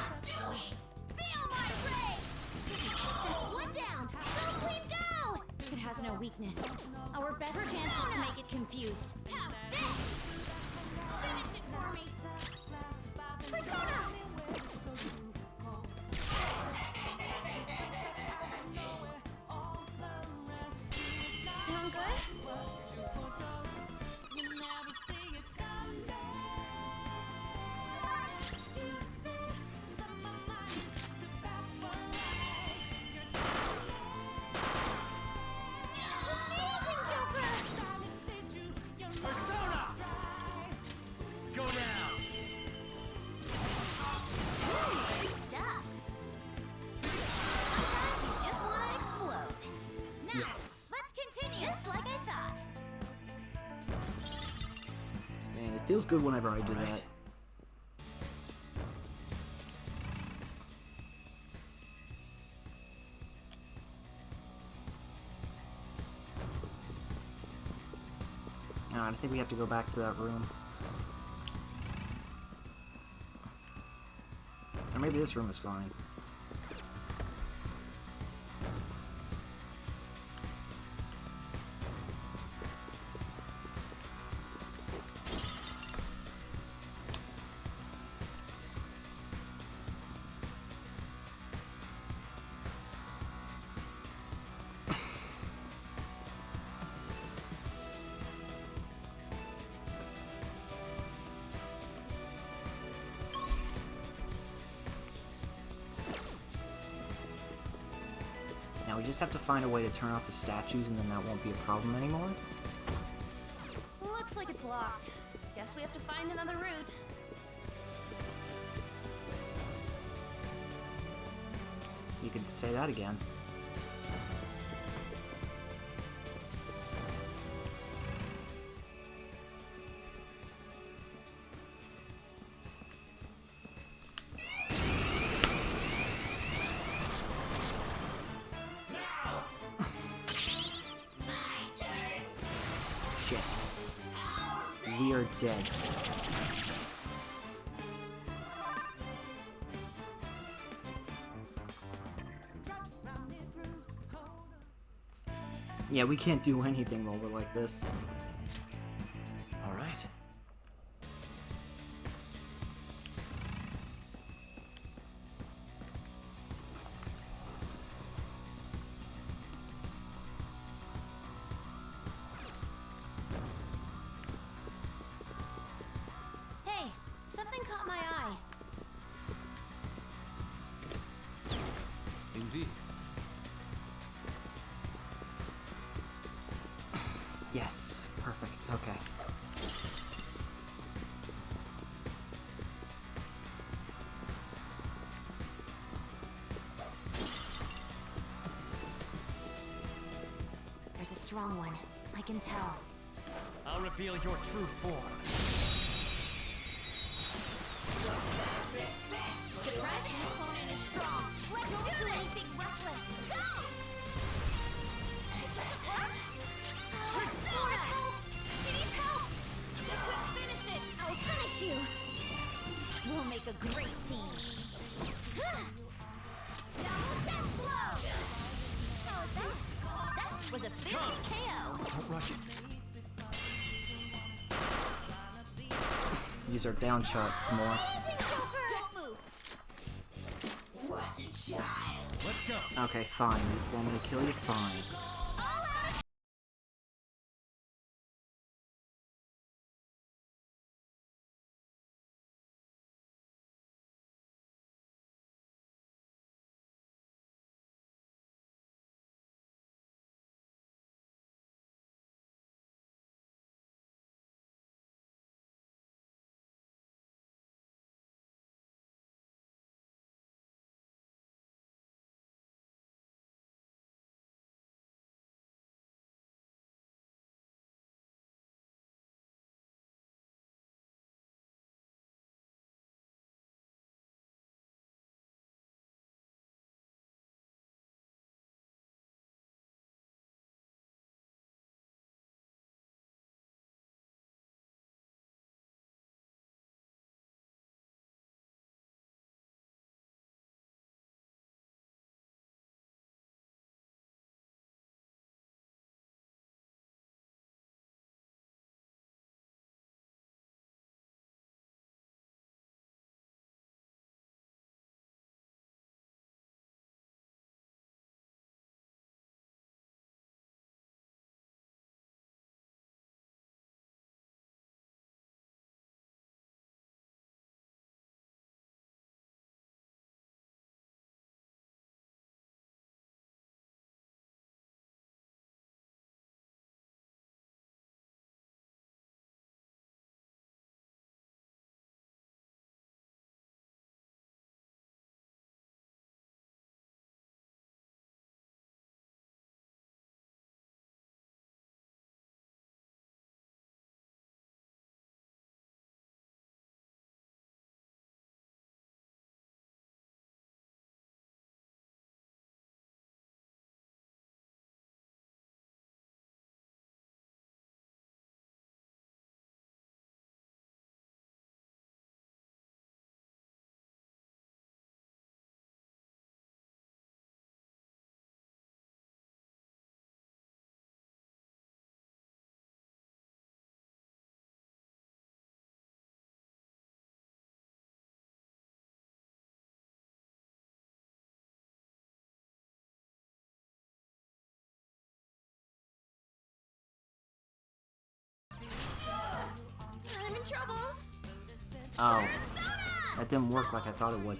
Feel my rage. That's one down. Go clean go. It has no weakness. Our best chance is to make it confused. How's this? Finish it for me. Persona. Sound good? Feels good whenever I do that. No, I think we have to go back to that room. Or maybe this room is fine. Now we just have to find a way to turn off the statues and then that won't be a problem anymore. Looks like it's locked. Guess we have to find another route. You could say that again. We are dead. Yeah, we can't do anything while we're like this. All right. Hey, something caught my eye. Indeed. Yes, perfect. Okay. There's a strong one. I can tell. I'll reveal your true form. The present opponent is strong. Let's do anything reckless. Go! It doesn't work. Persona! She needs help. This will finish it. I'll finish you. We'll make a great team. Double death blow. How was that? That was a big KO. Don't rush it. Use our down shot some more. Don't move. What a child. Let's go. Okay, fine. You want me to kill you? Fine. trouble! Oh. That didn't work like I thought it would.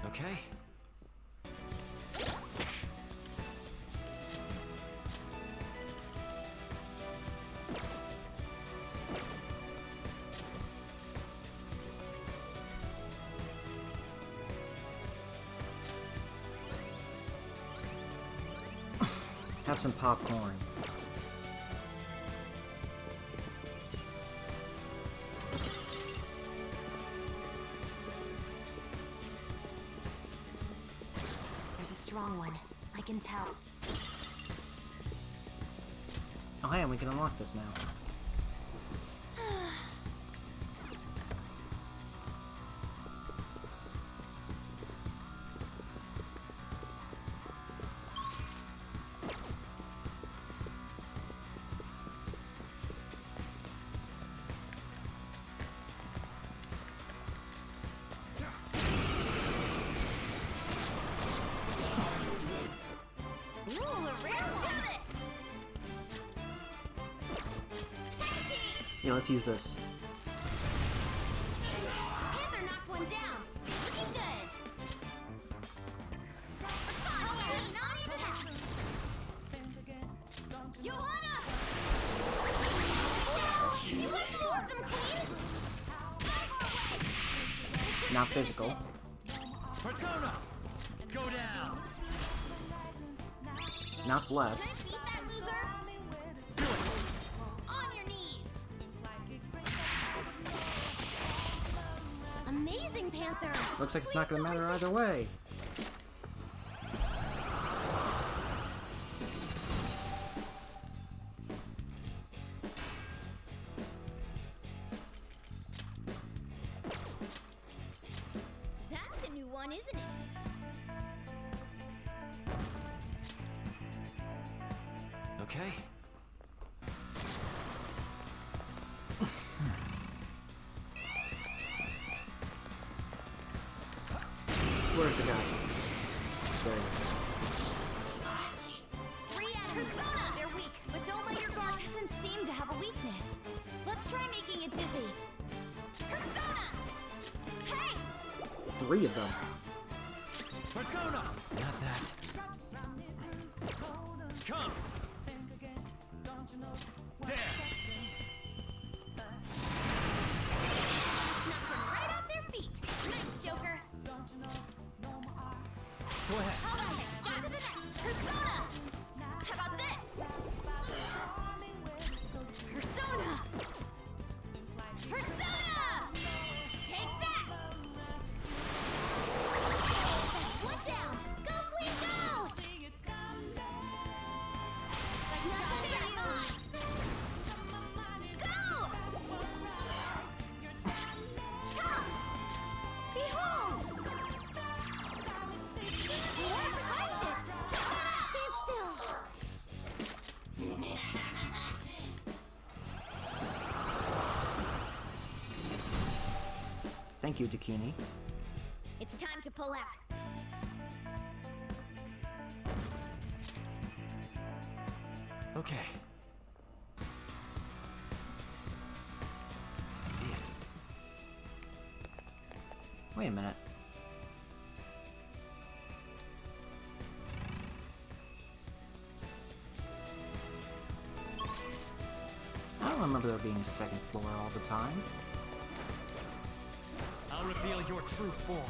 Okay. Have some popcorn. There's a strong one. I can tell. Oh hey, and we can unlock this now. Yeah, let's use this. Panther knocked one down. Looking good. Not even half. Johanna! You went toward them, Queen! Not physical. Persona! Go down! Not bless. Beat that loser! On your knees! Amazing, Panther! Looks like it's not gonna matter either way. That's a new one, isn't it? Okay. Where's the guy? There he is. React Persona! They're weak, but don't let your guard doesn't seem to have a weakness. Let's try making it dizzy. Persona! Hey! 3 of them. Persona! Not that. Come! There! Knock them right off their feet. Nice, Joker. Go ahead. How about it? On to the next. Persona! How about this? Persona! Persona! Take that! One down! Go, Queen, go! Like nothing on! Go! Come! Behold! Stand still! Thank you, Dakini. It's time to pull out. Okay. Let's see it. Wait a minute. I don't remember there being a second floor all the time. I'll reveal your true form.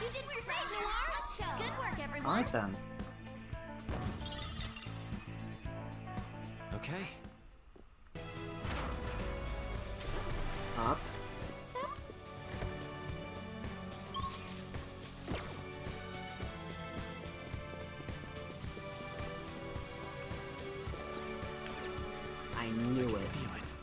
You did great, Noir! Let's go! Good work, everyone! Alright then. Okay. Up. I knew it. Feel it.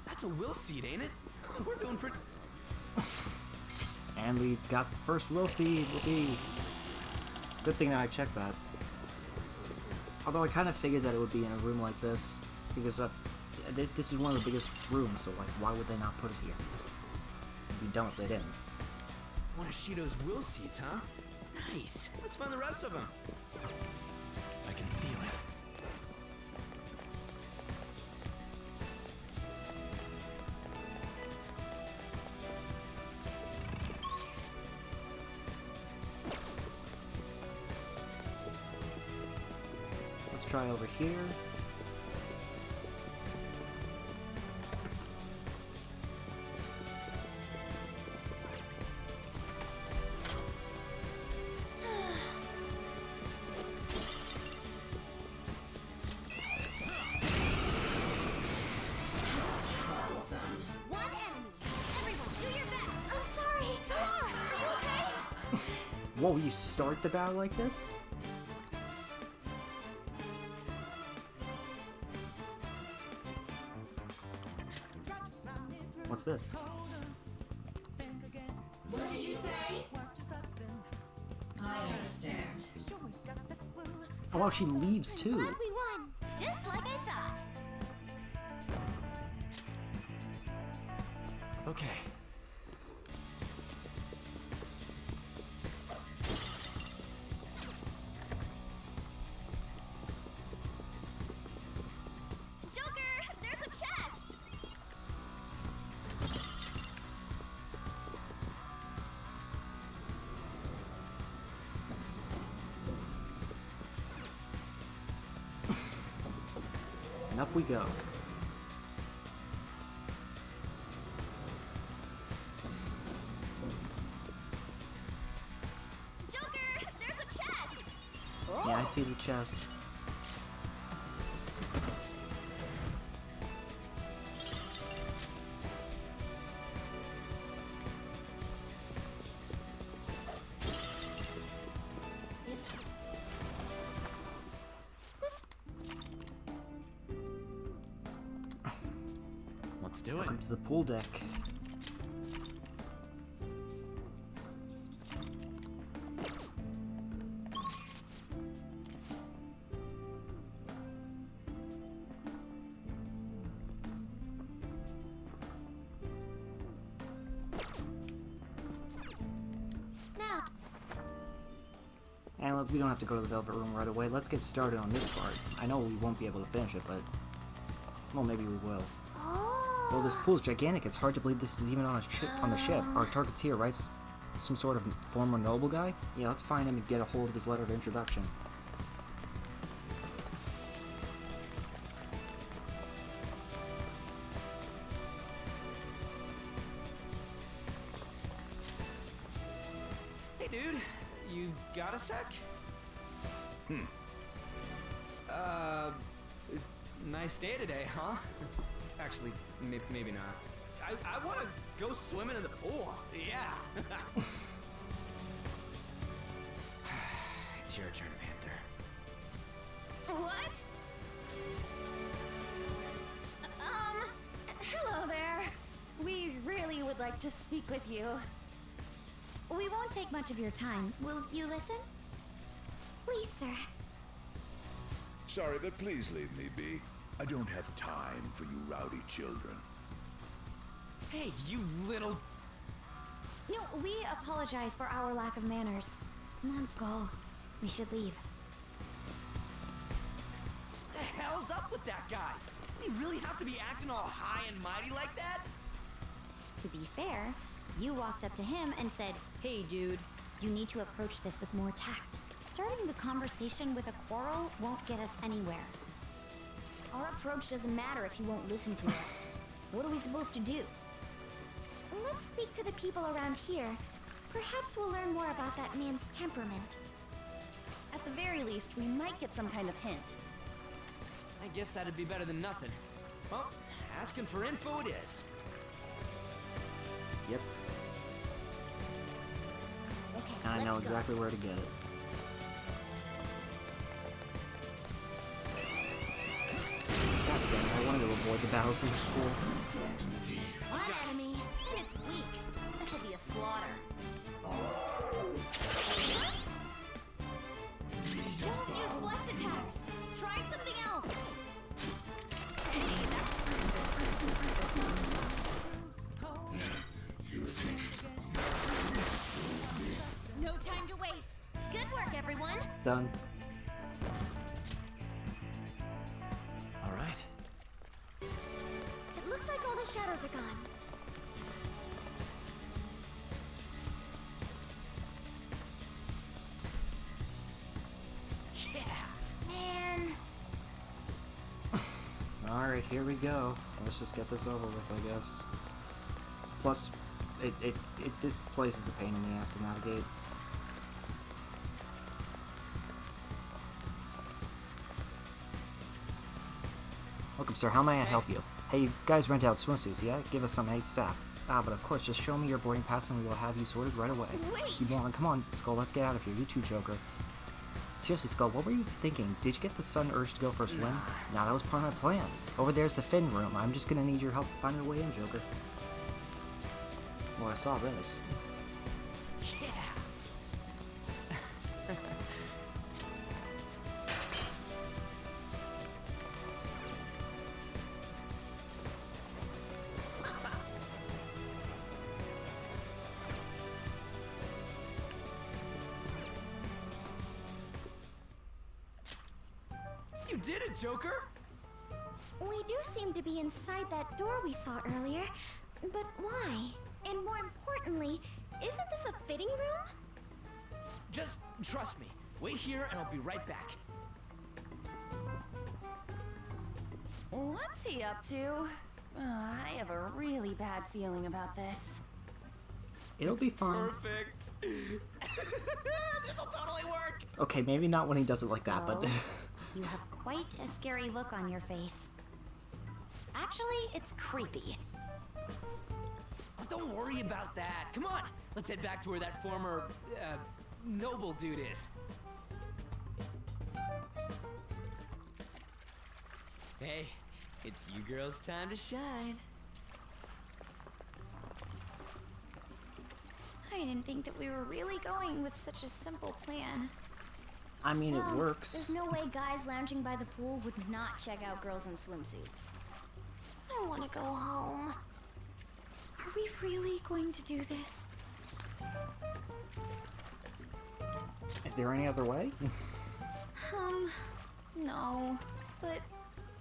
That's a will seed, ain't it? We're doing pretty... And we got the first will seed. Whoopee. Good thing that I checked that. Although I kind of figured that it would be in a room like this, because this is one of the biggest rooms, so like, why would they not put it here? It'd be dumb if they didn't. One of Shido's will seeds, huh? Nice. Let's find the rest of them. I can feel it. Let's try over here. One enemy! Everyone, do your best! I'm sorry! Noir, are you okay? Whoa, you start the battle like this? What's this? What did you say? I understand. Oh wow, she leaves too. Glad we won! Just like I thought! Okay. Joker, there's a chest! And up we go. Joker, there's a chest! Yeah, I see the chest. Let's do it. Welcome to the pool deck. Now. And look, we don't have to go to the Velvet Room right away. Let's get started on this part. I know we won't be able to finish it, but... well, maybe we will. Well, this pool's gigantic. It's hard to believe this is even on the ship. Our target's here, right? Some sort of former noble guy? Yeah, let's find him and get a hold of his letter of introduction. Hey, dude. You got a sec? Nice day today, huh? Actually, maybe not. I want to go swimming in the pool. Yeah. It's your turn, Panther. What? Hello there. We really would like to speak with you. We won't take much of your time. Will you listen? Please, sir. Sorry, but please leave me be. I don't have time for you rowdy children. Hey, you little... No, we apologize for our lack of manners. Come on, Skull. We should leave. What the hell's up with that guy? Did he really have to be acting all high and mighty like that? To be fair, you walked up to him and said, "Hey, dude, you need to approach this with more tact. Starting the conversation with a quarrel won't get us anywhere." Our approach doesn't matter if you won't listen to us. What are we supposed to do? Let's speak to the people around here. Perhaps we'll learn more about that man's temperament. At the very least, we might get some kind of hint. I guess that'd be better than nothing. Well, asking for info it is. Yep. Okay, And I know let's go. exactly where to get it. God damn it, I wanted to avoid the battles in this pool. One enemy, and it's weak. This will be a slaughter. Don't use bless attacks. Try something else. No time to waste. Good work, everyone. Done. All right. It looks like all the shadows are gone. Man. Alright, here we go. Let's just get this over with, I guess. Plus, this place is a pain in the ass to navigate. Welcome, sir. How may I help you? Hey, you guys rent out swimsuits, yeah? Give us some ASAP. Ah, but of course, just show me your boarding pass and we will have you sorted right away. Wait! You want? Come on, Skull, let's get out of here. You too, Joker. Seriously, Skull, what were you thinking? Did you get the sudden urge to go for a swim? Nah, that was part of my plan. Over there's the fin room. I'm just gonna need your help finding a way in, Joker. Well, I saw this. You did it, Joker! We do seem to be inside that door we saw earlier, but why? And more importantly, isn't this a fitting room? Just trust me. Wait here and I'll be right back. What's he up to? I have a really bad feeling about this. It'll be fun. Perfect. This'll totally work. Okay, maybe not when he does it like that, but... You have quite a scary look on your face. Actually, it's creepy. Don't worry about that. Come on, let's head back to where that former, noble dude is. Hey, it's you girls' time to shine. I didn't think that we were really going with such a simple plan. I mean, it Well, works. There's no way guys lounging by the pool would not check out girls in swimsuits. I want to go home. Are we really going to do this? Is there any other way? No, but...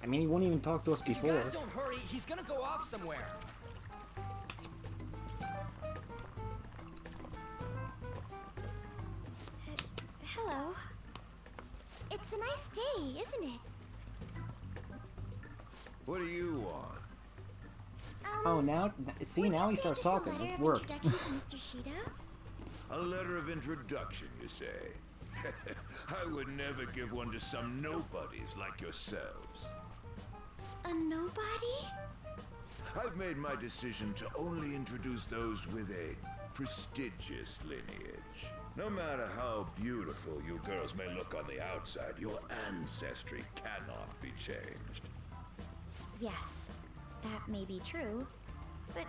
I mean, he wouldn't even talk to us If you before. guys don't hurry, he's gonna go off somewhere. Hello. It's a nice day, isn't it? What do you want? Oh, now... See, now he starts talking. Letter It of worked. introduction to Mr. Shida? A letter of introduction, you say? I would never give one to some nobodies like yourselves. A nobody? I've made my decision to only introduce those with a prestigious lineage. No matter how beautiful you girls may look on the outside, your ancestry cannot be changed. Yes, that may be true, but...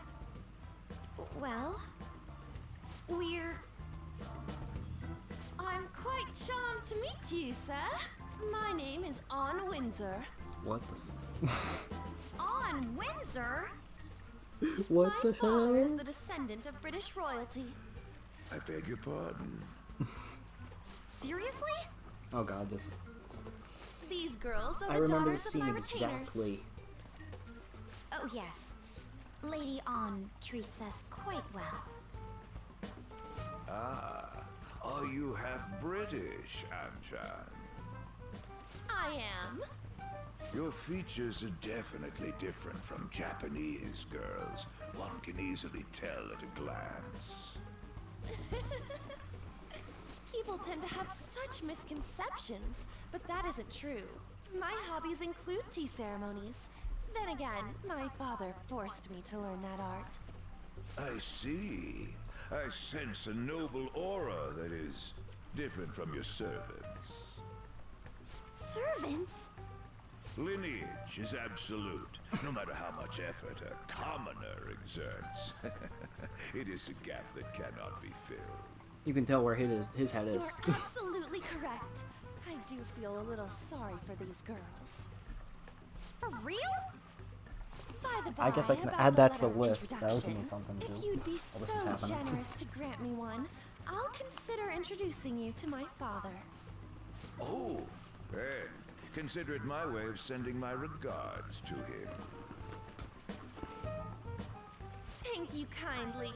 Well... We're... I'm quite charmed to meet you, sir. My name is Ann Windsor. What the... On Windsor? What the My father is hell? the descendant of British royalty. I beg your pardon. Seriously? Oh god, this is... These girls are I the remember daughters this of scene my retainers. exactly. Oh yes. Lady On treats us quite well. Ah, are you half British, Anshan? I am. Your features are definitely different from Japanese girls. One can easily tell at a glance. People tend to have such misconceptions, but that isn't true. My hobbies include tea ceremonies. Then again, my father forced me to learn that art. I see. I sense a noble aura that is different from your servants. Servants? Lineage is absolute, no matter how much effort a commoner exerts. It is a gap that cannot be filled. You can tell where his head is. You're absolutely correct. I do feel a little sorry for these girls. For real? By the I guess I can by, add about that to the letter of list. That'll give me introduction, something to do. If you'd be while this is so happening. generous to grant me one, I'll consider introducing you to my father. Oh, then consider it my way of sending my regards to him. Thank you kindly.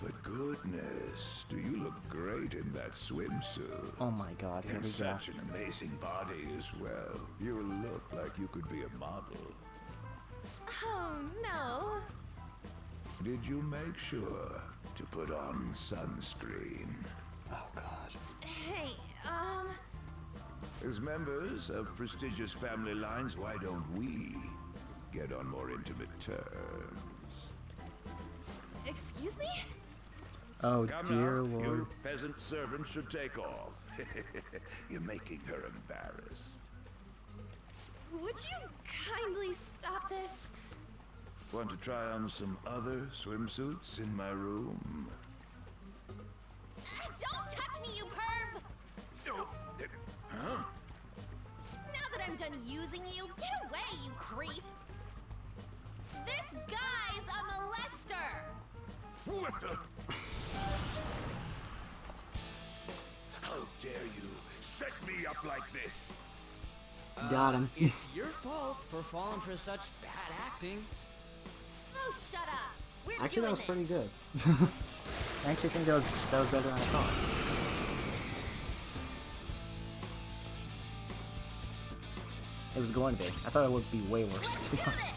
But goodness, do you look great in that swimsuit? Oh my god, here And we go. such an amazing body as well. You look like you could be a model. Oh no. Did you make sure to put on sunscreen? Oh god. Hey, As members of prestigious family lines, why don't we get on more intimate terms? excuse me? Oh Come dear now, lord. you peasant servants should take off. You're making her embarrassed. Would you kindly stop this? Want to try on some other swimsuits in my room? Don't touch me, you perv! Oh, huh? Now that I'm done using you, get away, you creep! This guy's a molester! What the? How dare you set me up like this? Got him. It's your fault for falling for such bad acting. Oh, shut up! We're Actually, that doing was this. pretty good. I actually think that was better than I thought. it was going to be. I thought it would be way worse, to be honest.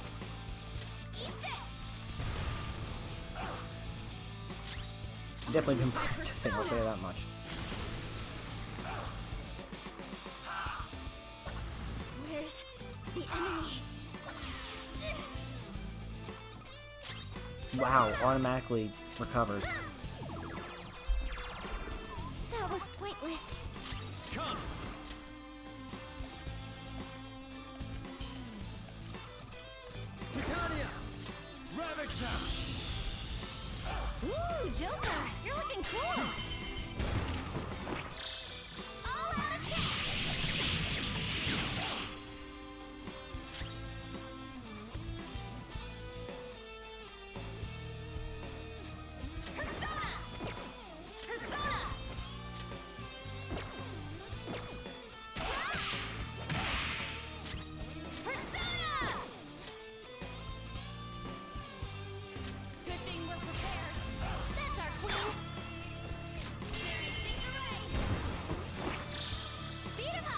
I've definitely been practicing, I'll say that much. Where's the enemy? Wow, automatically recovered. That was pointless. Come! Titania! Ravage them! Ooh, Joker! You're looking cool! All out attack! Persona! Persona! Persona! Good thing we're prepared. That's our queen. Beat him up.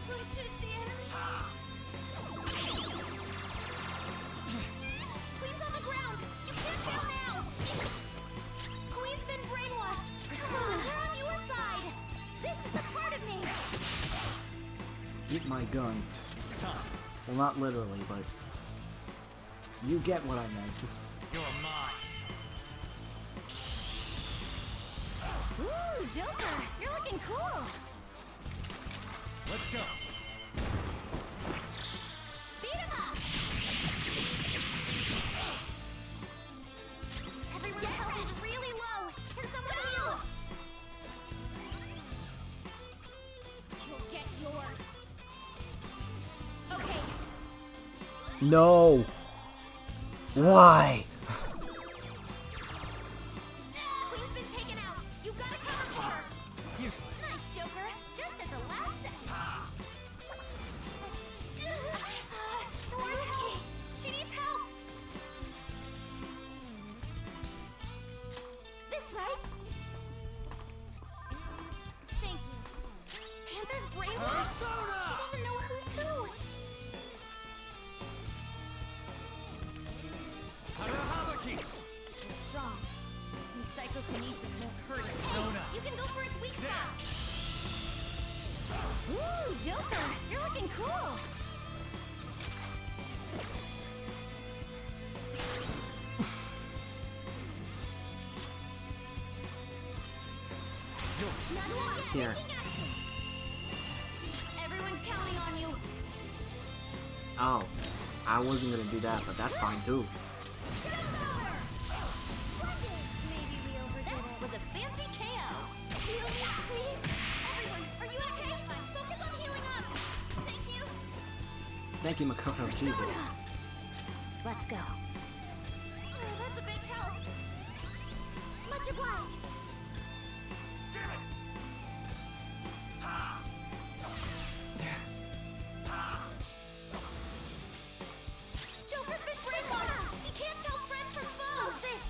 Which is the enemy? Queen's on the ground. You can't kill now. Queen's been brainwashed. Persona, we're on your side. This is a part of me. Eat my gun. It's time. Well, not literally, but you get what I meant. You're mine. Ooh, Joker, you're looking cool. Let's go. Beat him up. Everyone's health is really low. Can someone heal? You'll get yours. Okay. No! Why? Queen's been taken out. You've got to cover for her. Useless. Nice, Joker. Just at the last second. Where's Key? She needs help. This right? Thank you. Panther's brainwashed. Persona! She doesn't know who's who. Harahabaki! It's strong. And psychokinesis won't hurt it. Persona! You can go for its weak spot. Ooh, Joker, you're looking cool. Here. Everyone's counting on you. Oh, I wasn't gonna do that, but that's fine too. Maybe we overdid it. That was a fancy KO. Heal me, please. Everyone, are you okay? Focus on healing up. Thank you. Thank you, Makoto. Jesus. Let's go. Oh, that's a big help. Much obliged. Joker's been brainwashed. He can't tell friend from foe. How's this?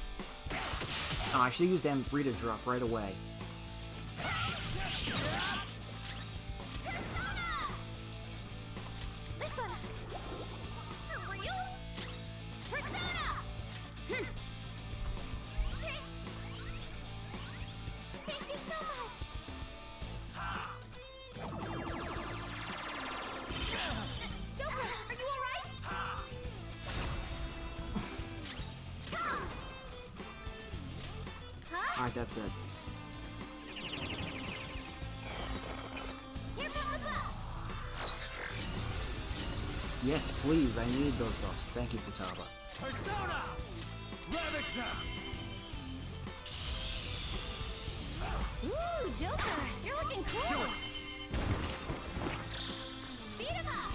Oh, I should have used Ambrita drop right away. This one. For real? Persona! Thank you so much. Joker, are you alright? Huh? Alright, that's it. Here comes the bus. Yes, please. I need those buffs. Thank you, Futaba. Persona! Ravage them! Ooh, Joker, you're looking cool. Beat him up.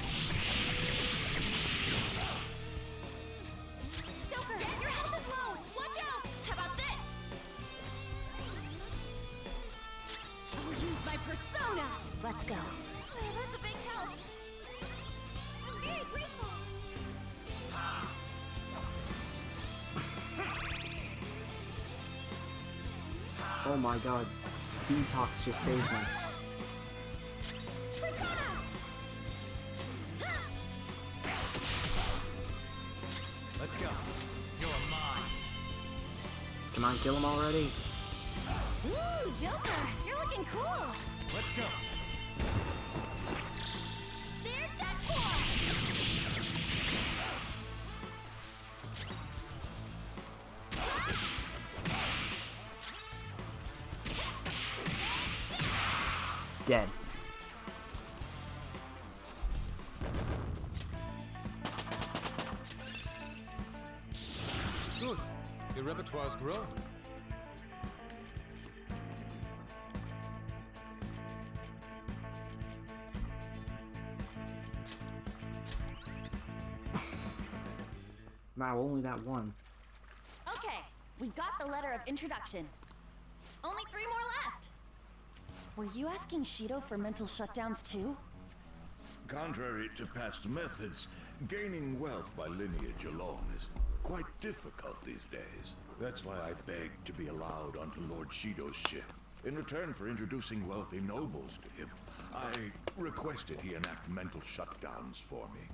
Joker, your health is low. Watch out. How about this? I'll use my persona. Let's go. Oh, that's a big help. I'm very grateful. Oh my god. detox just saved me. Let's go. You're mine. Come on, kill him already. Ooh, Joker, you're looking cool. Let's go. They're dead for! Dead. Good. Your repertoire's grown. Wow, only that one. Okay, we got the letter of introduction. Only 3 more left. Were you asking Shido for mental shutdowns too? Contrary to past methods, gaining wealth by lineage alone is quite difficult these days. That's why I begged to be allowed onto Lord Shido's ship. In return for introducing wealthy nobles to him, I requested he enact mental shutdowns for me.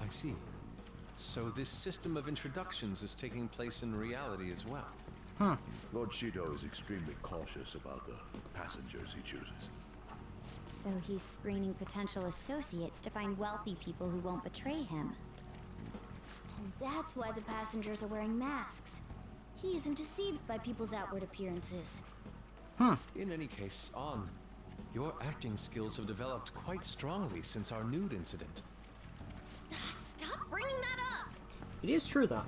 I see. So this system of introductions is taking place in reality as well. Huh. Lord Shido is extremely cautious about the passengers he chooses. So he's screening potential associates to find wealthy people who won't betray him. And that's why the passengers are wearing masks. He isn't deceived by people's outward appearances. In any case, On, your acting skills have developed quite strongly since our nude incident. Stop bringing that up! It is true, though.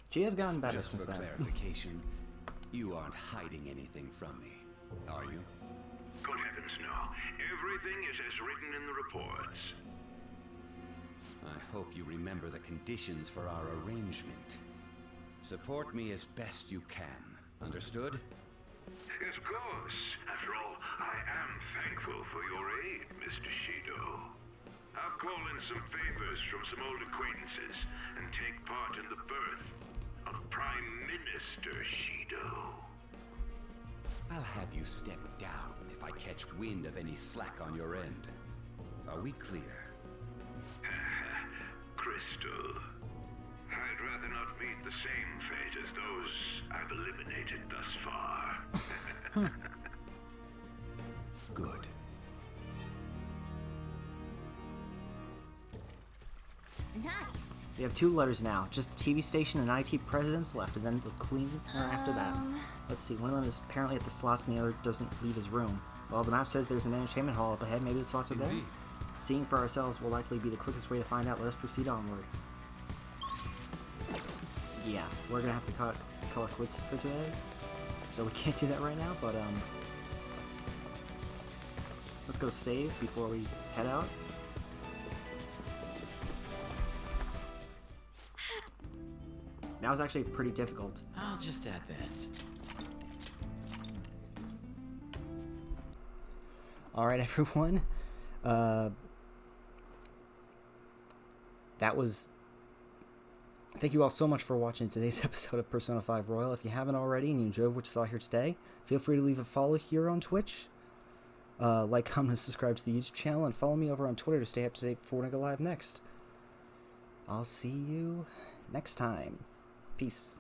She has gotten better Just since for then. clarification, you aren't hiding anything from me, are you? Good heavens, no. Everything is as written in the reports. I hope you remember the conditions for our arrangement. Support me as best you can. Understood? Of course. After all, I am thankful for your aid, Mr. Shido. I'll call in some favors from some old acquaintances and take part in the birth of Prime Minister Shido. I'll have you step down if I catch wind of any slack on your end. Are we clear? Crystal, I'd rather not meet the same fate as those I've eliminated thus far. Good. Nice. We have 2 letters now. Just the TV station and IT presidents left, and then the cleaner after that. Let's see, one of them is apparently at the slots and the other doesn't leave his room. Well, the map says there's an entertainment hall up ahead. Maybe the slots are there? Indeed. Seeing for ourselves will likely be the quickest way to find out. Let us proceed onward. Yeah, we're gonna have to call it quits for today. So we can't do that right now, but let's go save before we head out. That was actually pretty difficult. I'll just add this. Alright, everyone. That was... Thank you all so much for watching today's episode of Persona 5 Royal. If you haven't already and you enjoyed what you saw here today, feel free to leave a follow here on Twitch. Like, comment, and subscribe to the YouTube channel, and follow me over on Twitter to stay up to date before when I go live next. I'll see you next time. Peace.